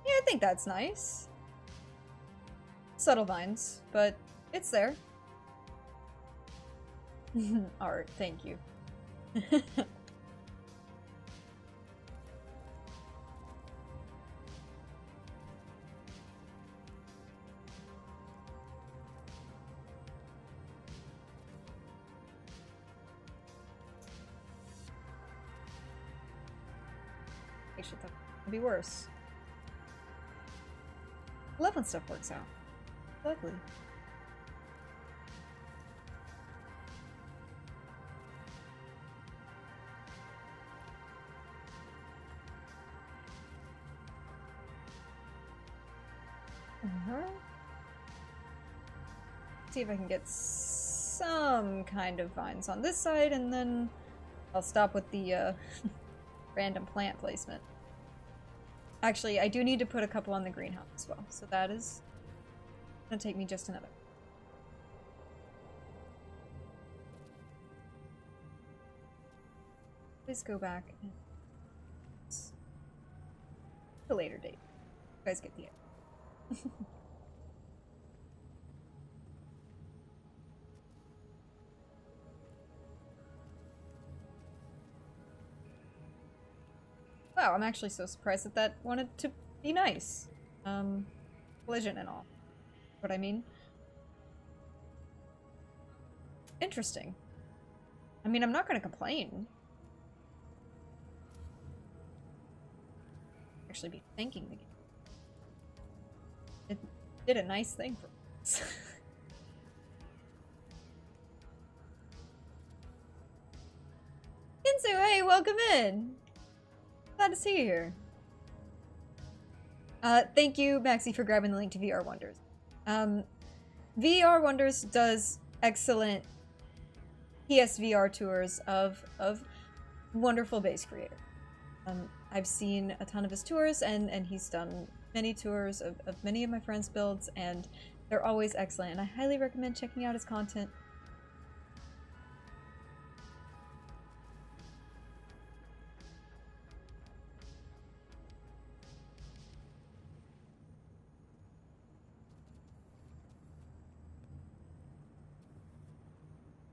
Yeah, I think that's nice. Subtle vines, but it's there. Art, thank you. Actually, that would be worse. I love when stuff works out. Lovely. See if I can get some kind of vines on this side, and then I'll stop with the random plant placement. Actually, I do need to put a couple on the greenhouse as well, so that is gonna take me just another. Please go back and a later date. You guys get the idea. Wow, I'm actually so surprised that that wanted to be nice. Collision and all. What I mean? Interesting. I mean, I'm not gonna complain. Actually be thanking the game. It did a nice thing for us. Kinsu, hey, welcome in! Glad to see you here. Thank you, Maxi, for grabbing the link to VR Wonders. VR Wonders does excellent PSVR tours of wonderful base creator. I've seen a ton of his tours, and he's done many tours of many of my friends' builds, and they're always excellent, and I highly recommend checking out his content.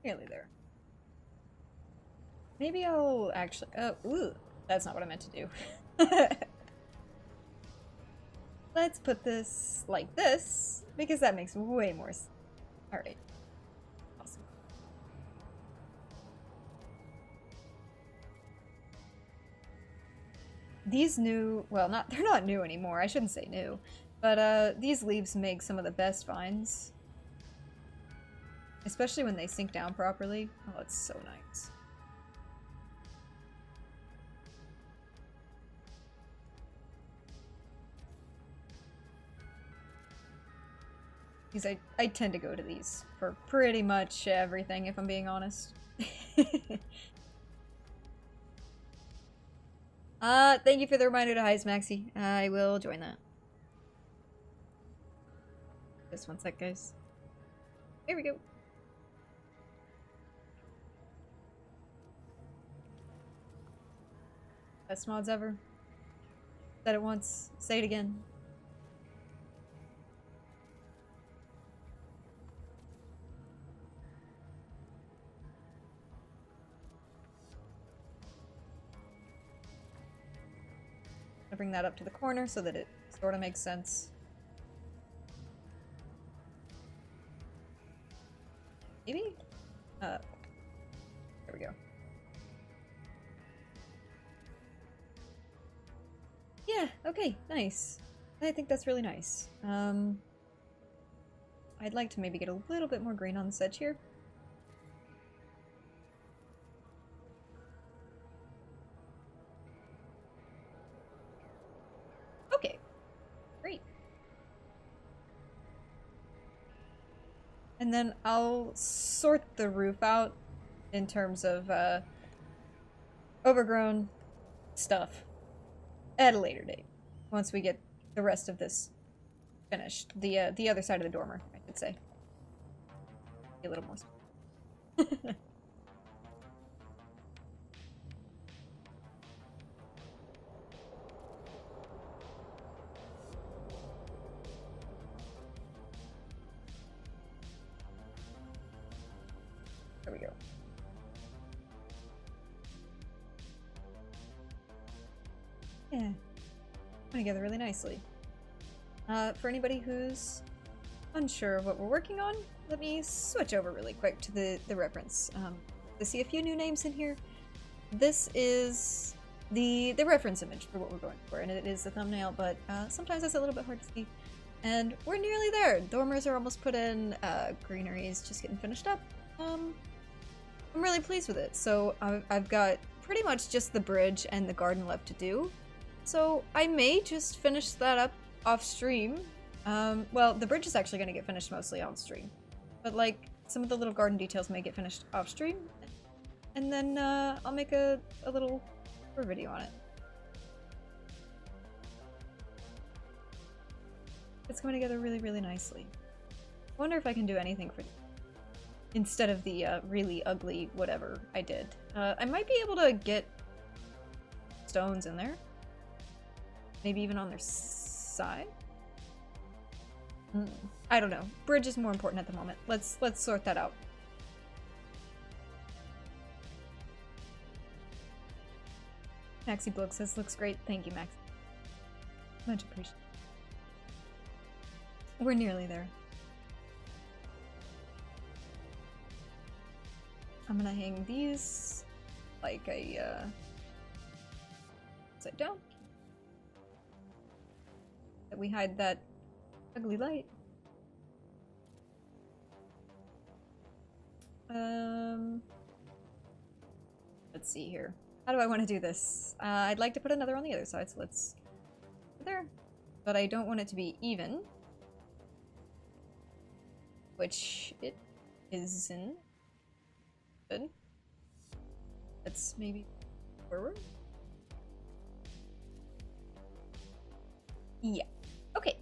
Nearly there. Maybe I'll actually... Oh, ooh. That's not what I meant to do. Let's put this like this, because that makes way more sense. Alright. Awesome. These new, well, they're not new anymore, I shouldn't say new, but these leaves make some of the best vines. Especially when they sink down properly. Oh, it's so nice. These, I tend to go to these for pretty much everything, if I'm being honest. Thank you for the reminder to Heis Maxi. I will join that. Just one sec, guys. Here we go. Best mods ever. Said it once, say it again. I'll bring that up to the corner so that it sort of makes sense. Maybe? There we go. Yeah, okay, nice. I think that's really nice. I'd like to maybe get a little bit more green on this edge here. Okay, great. And then I'll sort the roof out in terms of overgrown stuff at a later date, once we get the rest of this finished. The other side of the dormer, I should say. Be a little more. There we go. Yeah, coming together really nicely. For anybody who's unsure of what we're working on, let me switch over really quick to the reference. To see a few new names in here. This is the reference image for what we're going for, and it is the thumbnail, but sometimes it's a little bit hard to see. And we're nearly there. Dormers are almost put in, greenery is just getting finished up. I'm really pleased with it. So I've got pretty much just the bridge and the garden left to do. So I may just finish that up off stream. Well, the bridge is actually going to get finished mostly on stream. But like, some of the little garden details may get finished off stream. And then I'll make a little video on it. It's coming together really, really nicely. I wonder if I can do anything for instead of the really ugly whatever I did. I might be able to get stones in there. Maybe even on their side? I don't know. Bridge is more important at the moment. Let's sort that out. Maxi Bloke says, looks great. Thank you, Max. Much appreciated. We're nearly there. I'm gonna hang these like a, upside down. That we hide that ugly light. Let's see here. How do I want to do this? I'd like to put another on the other side, so let's put there. But I don't want it to be even. Which it isn't. Good. Let's maybe forward. Yeah. Okay.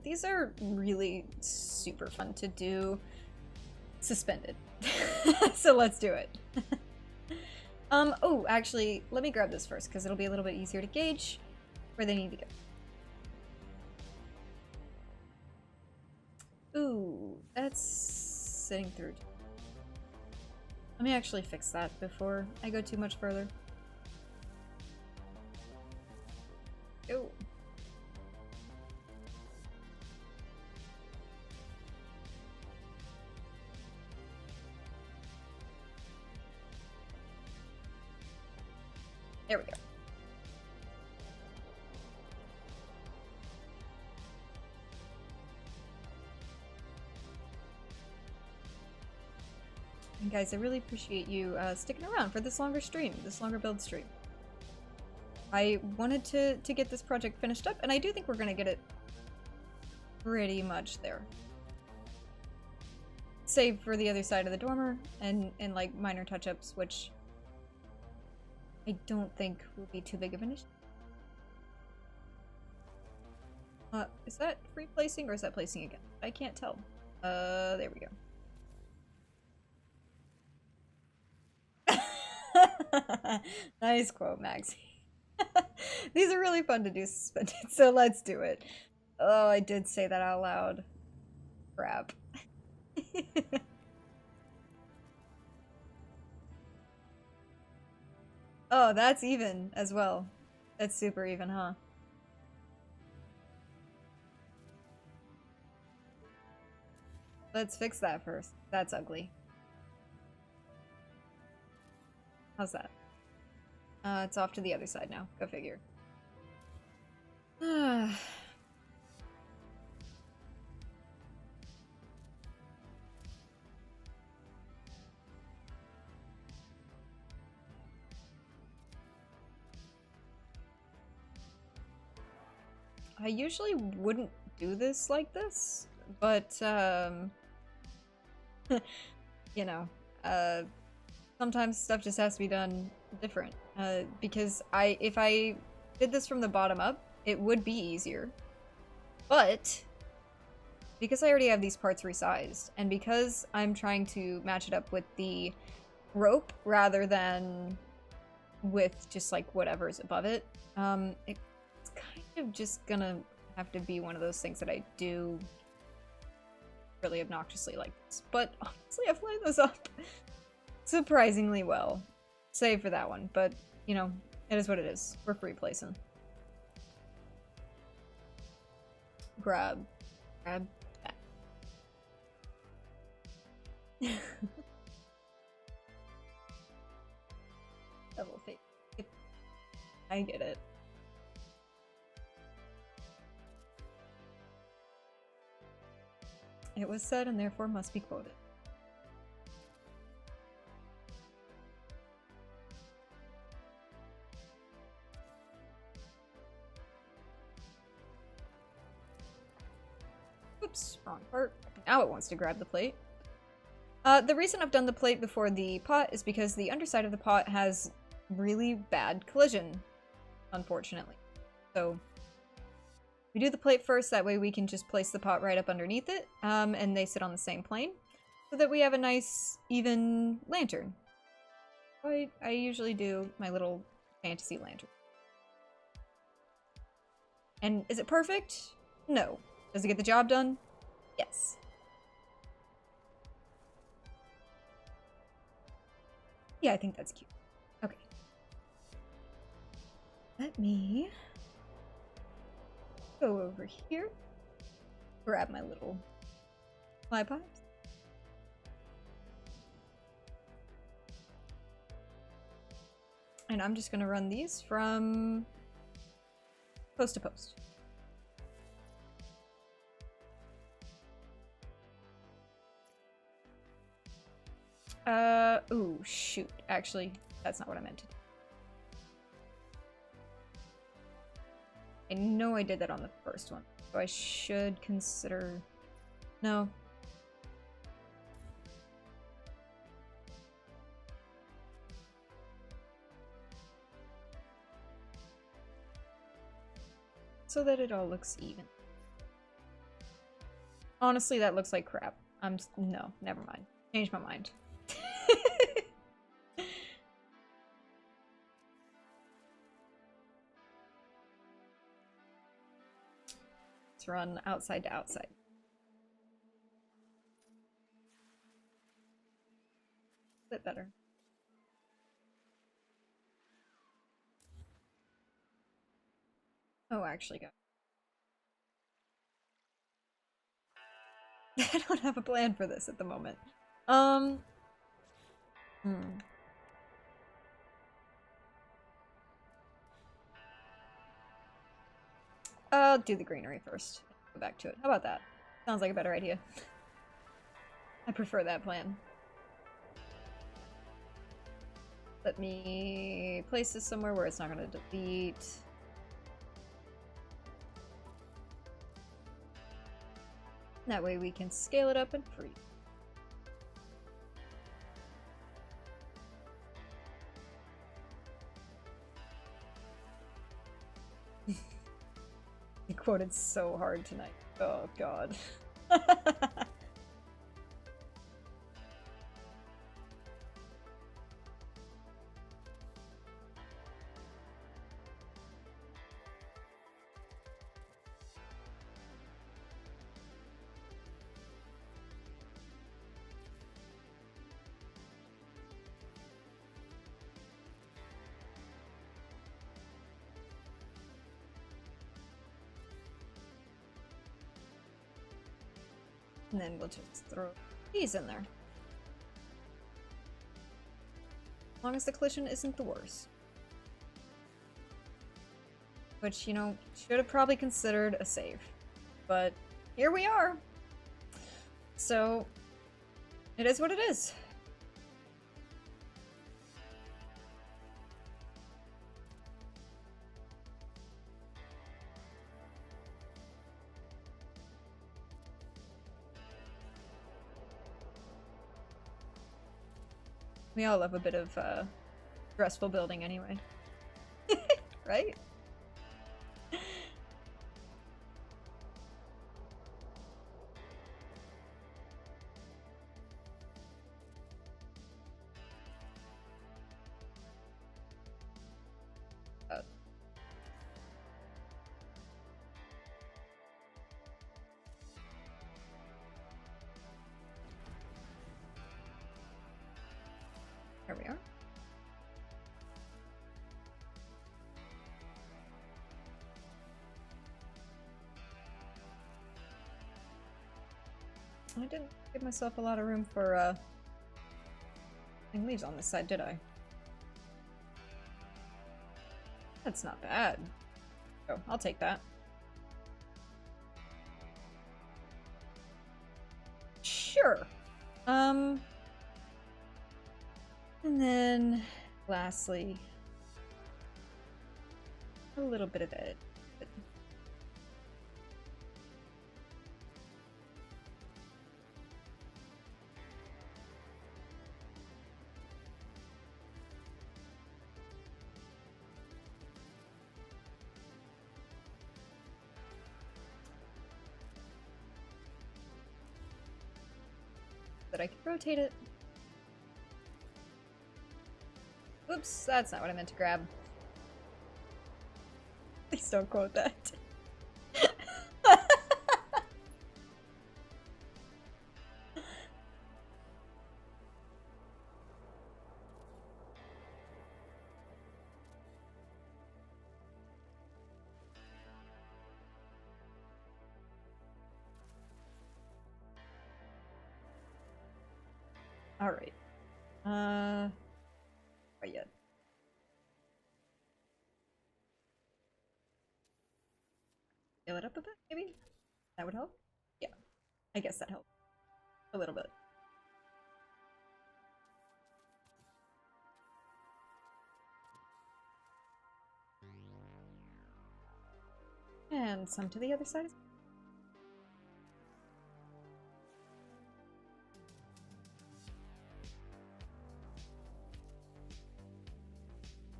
These are really super fun to do suspended. So let's do it. Oh, actually, let me grab this first, because it'll be a little bit easier to gauge where they need to go. Ooh, that's sitting through. Let me actually fix that before I go too much further. Oh. There we go. And guys, I really appreciate you sticking around for this longer stream, this longer build stream. I wanted to get this project finished up, and I do think we're gonna get it pretty much there. Save for the other side of the dormer and like minor touch-ups, which I don't think will be too big of an issue. Is that free placing or is that placing again? I can't tell. There we go. Nice quote, Maxie. These are really fun to do suspended, so let's do it. Oh, I did say that out loud. Crap. Oh, that's even as well. That's super even, huh? Let's fix that first. That's ugly. How's that? It's off to the other side now. Go figure. I usually wouldn't do this like this, but, you know, sometimes stuff just has to be done different. Because if I did this from the bottom up, it would be easier. But, because I already have these parts resized, and because I'm trying to match it up with the rope rather than with just like whatever's above it, it's kind of just gonna have to be one of those things that I do really obnoxiously like this. But honestly, I've lined those up surprisingly well. Save for that one, but you know, it is what it is. We're free placing. Grab that. Double fake. I get it. It was said and therefore must be quoted. Oops, wrong part. Now it wants to grab the plate. The reason I've done the plate before the pot is because the underside of the pot has really bad collision, unfortunately. So we do the plate first, that way we can just place the pot right up underneath it, and they sit on the same plane, so that we have a nice, even lantern. I usually do my little fantasy lantern. And is it perfect? No. Does it get the job done? Yes. Yeah, I think that's cute. Okay. Let me go over here, grab my little fly pipes. And I'm just gonna run these from post to post. Ooh, shoot. Actually, that's not what I meant to do. I know I did that on the first one, so I should consider... No. So that it all looks even. Honestly, that looks like crap. No, never mind. Change my mind. Let's run outside to outside. A bit better. Oh, actually, go. I don't have a plan for this at the moment.
I'll do the greenery first. Go back to it. How about that? Sounds like a better idea. I prefer that plan. Let me place this somewhere where it's not going to delete. That way we can scale it up and freeze. I quoted so hard tonight. Oh god. And then we'll just throw these in there. As long as the collision isn't the worst. Which, you know, should have probably considered a save. But here we are. So, it is what it is. We all love a bit of stressful building anyway. Right? There we are. I didn't give myself a lot of room for leaves on this side, did I? That's not bad. Oh, I'll take that. Sure. And then, lastly, a little bit of edit. That I can rotate it. Oops, that's not what I meant to grab. Please don't quote that. All right. Right yet. Fill it up a bit, maybe? That would help? Yeah. I guess that helped. A little bit. And some to the other side.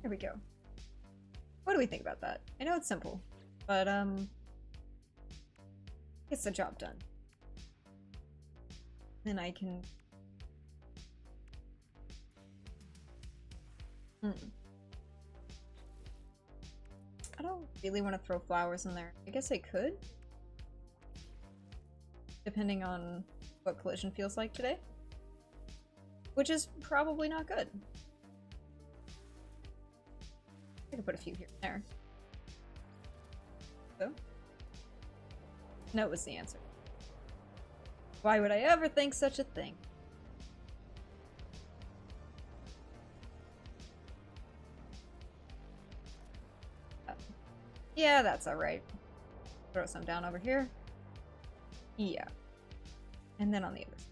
Here we go. What do we think about that? I know it's simple, but gets the job done. Then I can I don't really want to throw flowers in there. I guess I could. Depending on what collision feels like today. Which is probably not good. I could put a few here and there. So? No was the answer. Why would I ever think such a thing? Yeah, that's alright.
Throw some down over here. Yeah. And then on the other side.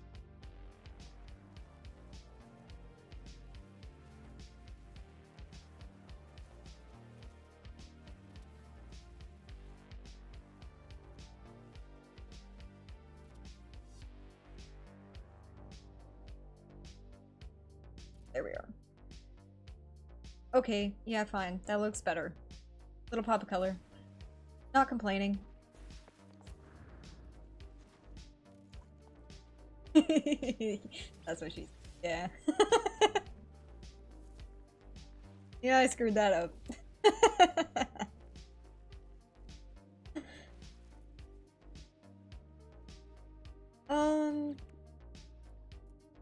There we are. Okay, yeah, fine. That looks better. Little pop of color. Not complaining. That's what she's. Yeah. Yeah, I screwed that up.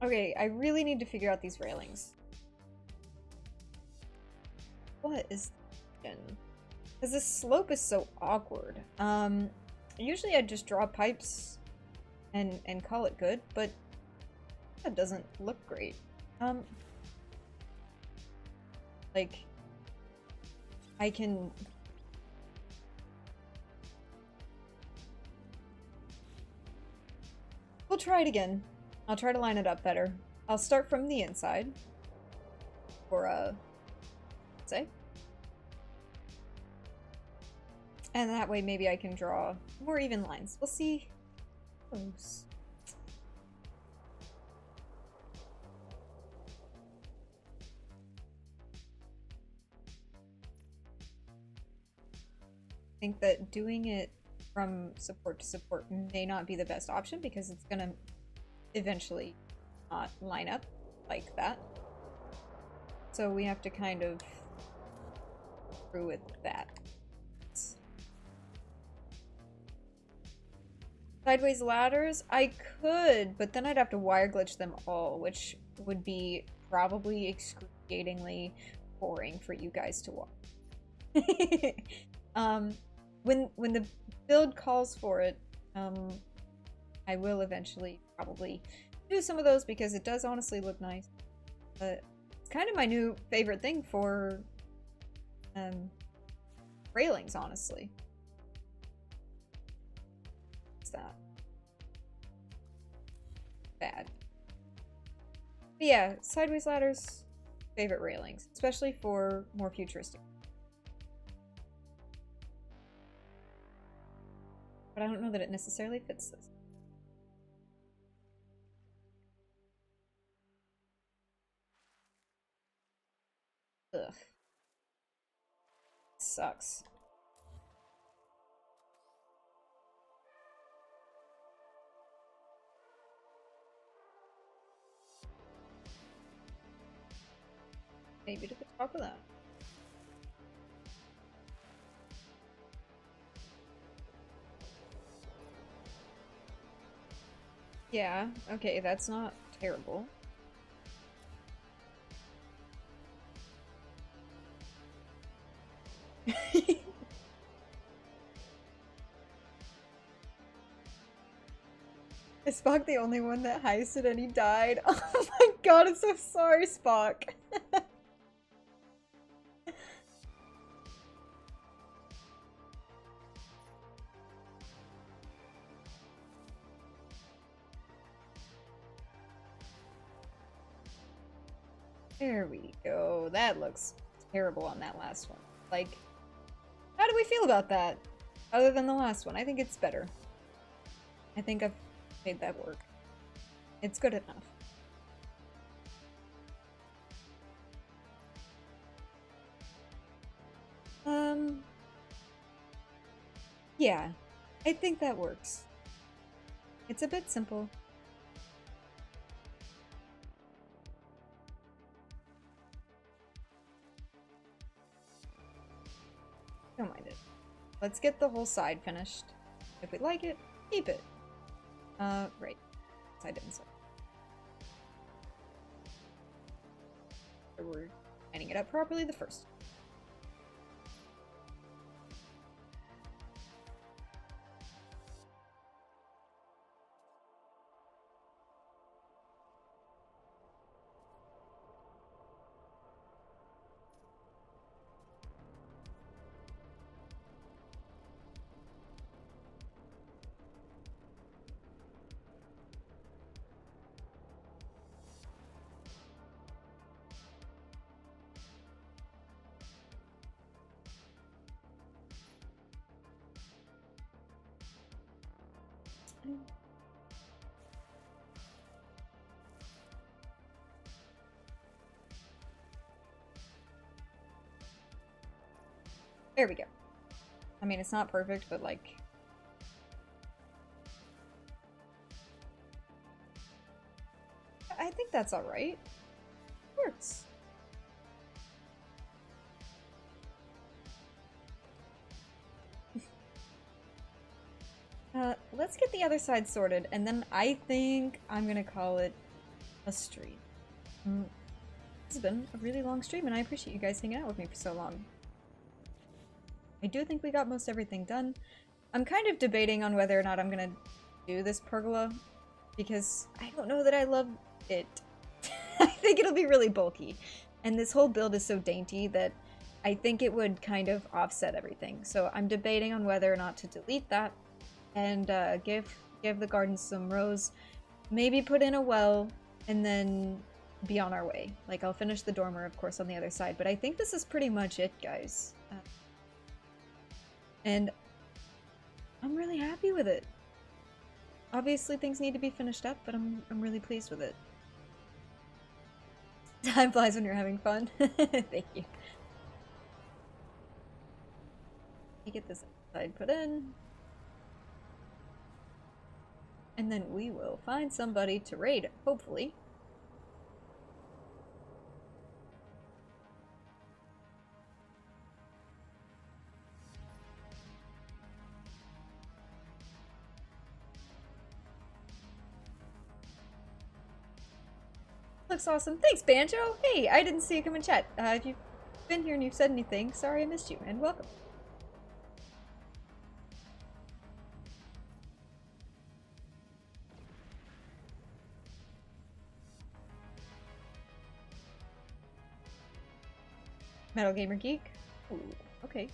Okay, I really need to figure out these railings. What is because this slope is so awkward. Usually I just draw pipes and call it good, but that doesn't look great. Like I can we'll try it again. I'll try to line it up better. I'll start from the inside. Or say. And that way maybe I can draw more even lines. We'll see. Close. I think that doing it from support to support may not be the best option because it's gonna eventually not line up like that. So we have to kind of screw with that. Sideways ladders? I could, but then I'd have to wire glitch them all, which would be probably excruciatingly boring for you guys to watch. When the build calls for it, I will eventually probably do some of those because it does honestly look nice. But it's kind of my new favorite thing for railings, honestly. What's that? Bad. But yeah, sideways ladders, favorite railings, especially for more futuristic. But I don't know that it necessarily fits this. Ugh. Sucks. Maybe to the top of that. Yeah, okay, that's not terrible. Is Spock the only one that heisted and he died? Oh my god, I'm so sorry, Spock. There we go. That looks terrible on that last one. Like, how do we feel about that? Other than the last one, I think it's better. I think I've made that work. It's good enough. Yeah, I think that works. It's a bit simple. Don't mind it. Let's get the whole side finished. If we like it, keep it. Right. Side inside. So we're lining it up properly the first. There we go. I mean, it's not perfect, but like... I think that's alright. Works. Let's get the other side sorted, and then I think I'm gonna call it a stream. This has been a really long stream, and I appreciate you guys hanging out with me for so long. I do think we got most everything done. I'm kind of debating on whether or not I'm gonna do this pergola, because I don't know that I love it. I think it'll be really bulky, and this whole build is so dainty that I think it would kind of offset everything. So I'm debating on whether or not to delete that and give the garden some rows, maybe put in a well, and then be on our way. Like, I'll finish the dormer, of course, on the other side, but I think this is pretty much it, guys. And I'm really happy with it. Obviously, things need to be finished up, but I'm really pleased with it. Time flies when you're having fun. Thank you. You get this side put in. And then we will find somebody to raid, hopefully. Looks awesome. Thanks, Banjo! Hey, I didn't see you come in chat. If you've been here and you've said anything, sorry I missed you, and welcome. Metal Gamer Geek? Ooh, okay.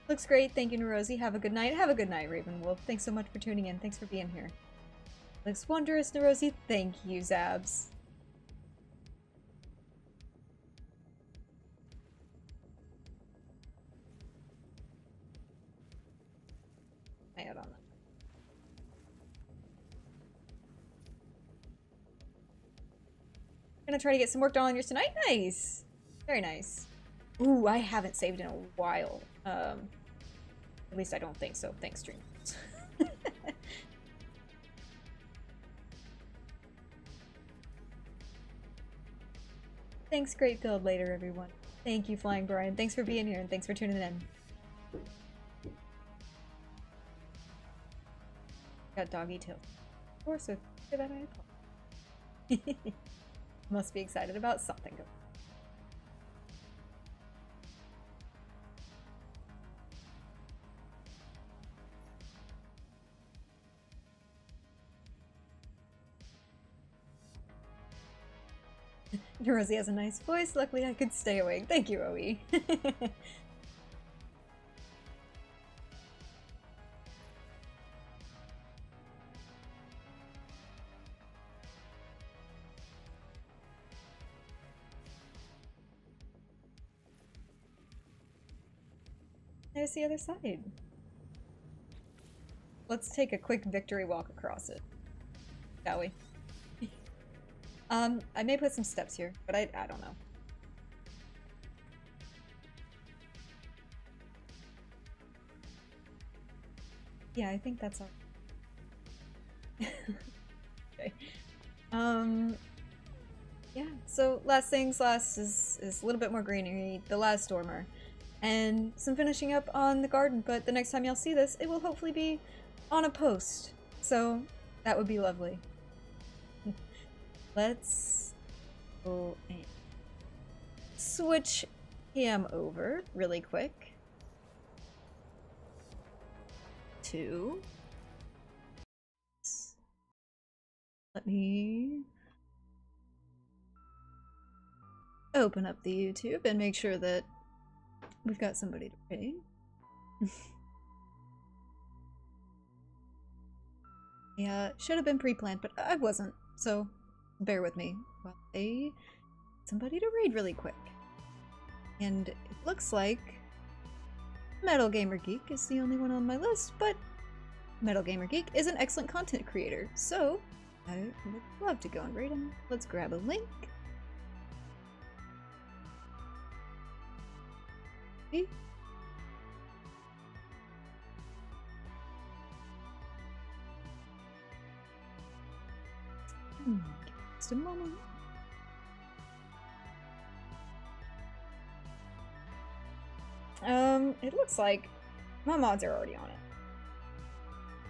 Looks great. Thank you, Neurosi. Have a good night. Have a good night, Ravenwolf. Thanks so much for tuning in. Thanks for being here. Looks wondrous, Neurosi. Thank you, Zabs. I had on that. Gonna try to get some work done on yours tonight. Nice. Very nice. Ooh, I haven't saved in a while. At least I don't think so. Thanks, stream. Thanks, great build later, everyone. Thank you, Flying Brian. Thanks for being here, and thanks for tuning in. Got doggy tail. Of course, so give that a call. Must be excited about something. Rosie has a nice voice. Luckily, I could stay awake. Thank you, OE. There's the other side. Let's take a quick victory walk across it, shall we? I may put some steps here, but I don't know. Yeah, I think that's all. Okay. Yeah, so last things last is a little bit more greenery, the last dormer, and some finishing up on the garden, but the next time y'all see this, it will hopefully be on a post, so that would be lovely. Let's go and switch him over really quick to... Let me open up the YouTube and make sure that we've got somebody to pay. Yeah, should have been pre-planned, but I wasn't, so bear with me while I get somebody to raid really quick. And it looks like
Metal Gamer Geek is the only one on my list, but Metal Gamer Geek is an excellent content creator, so I would love to go and rate him. Let's grab a link. See? Just a moment.
It looks like my mods are already on it.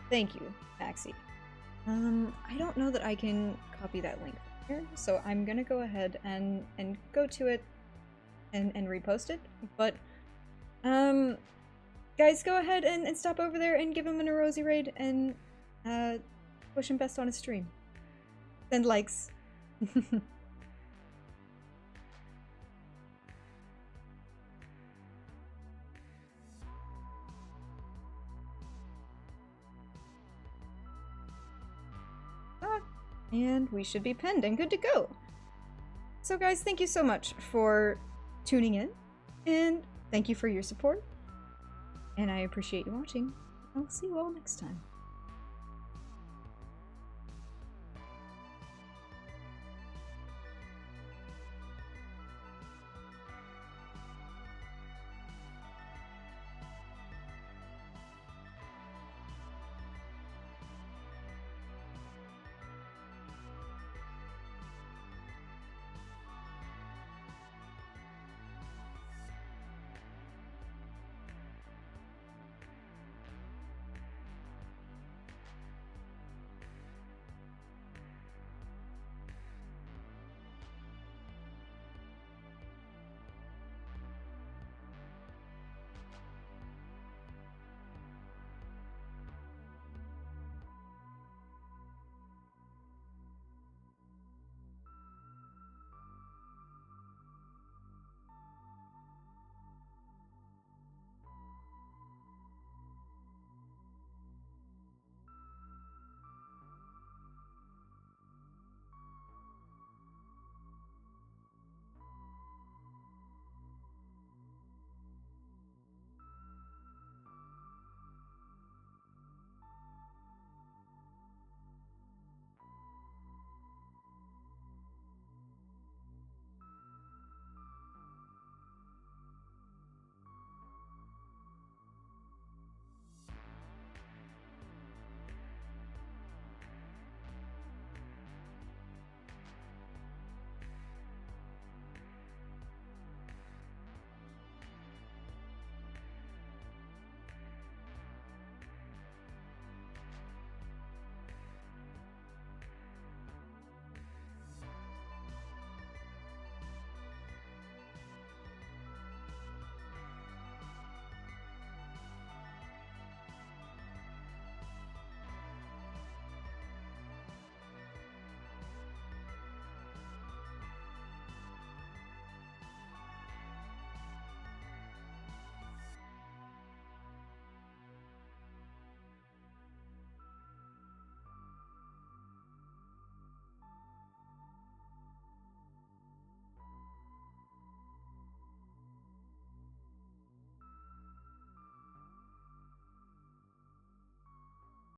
Thank you, Maxi. I don't know that I can copy that link from here, so I'm gonna go ahead and go to it and repost it. But, guys, go ahead and stop over there and give him an Erosi raid and, push him best on his stream. Send likes. And we should be pinned and good to go. So guys, thank you so much for tuning in, and thank you for your support. And I appreciate you watching. I'll see you all next time.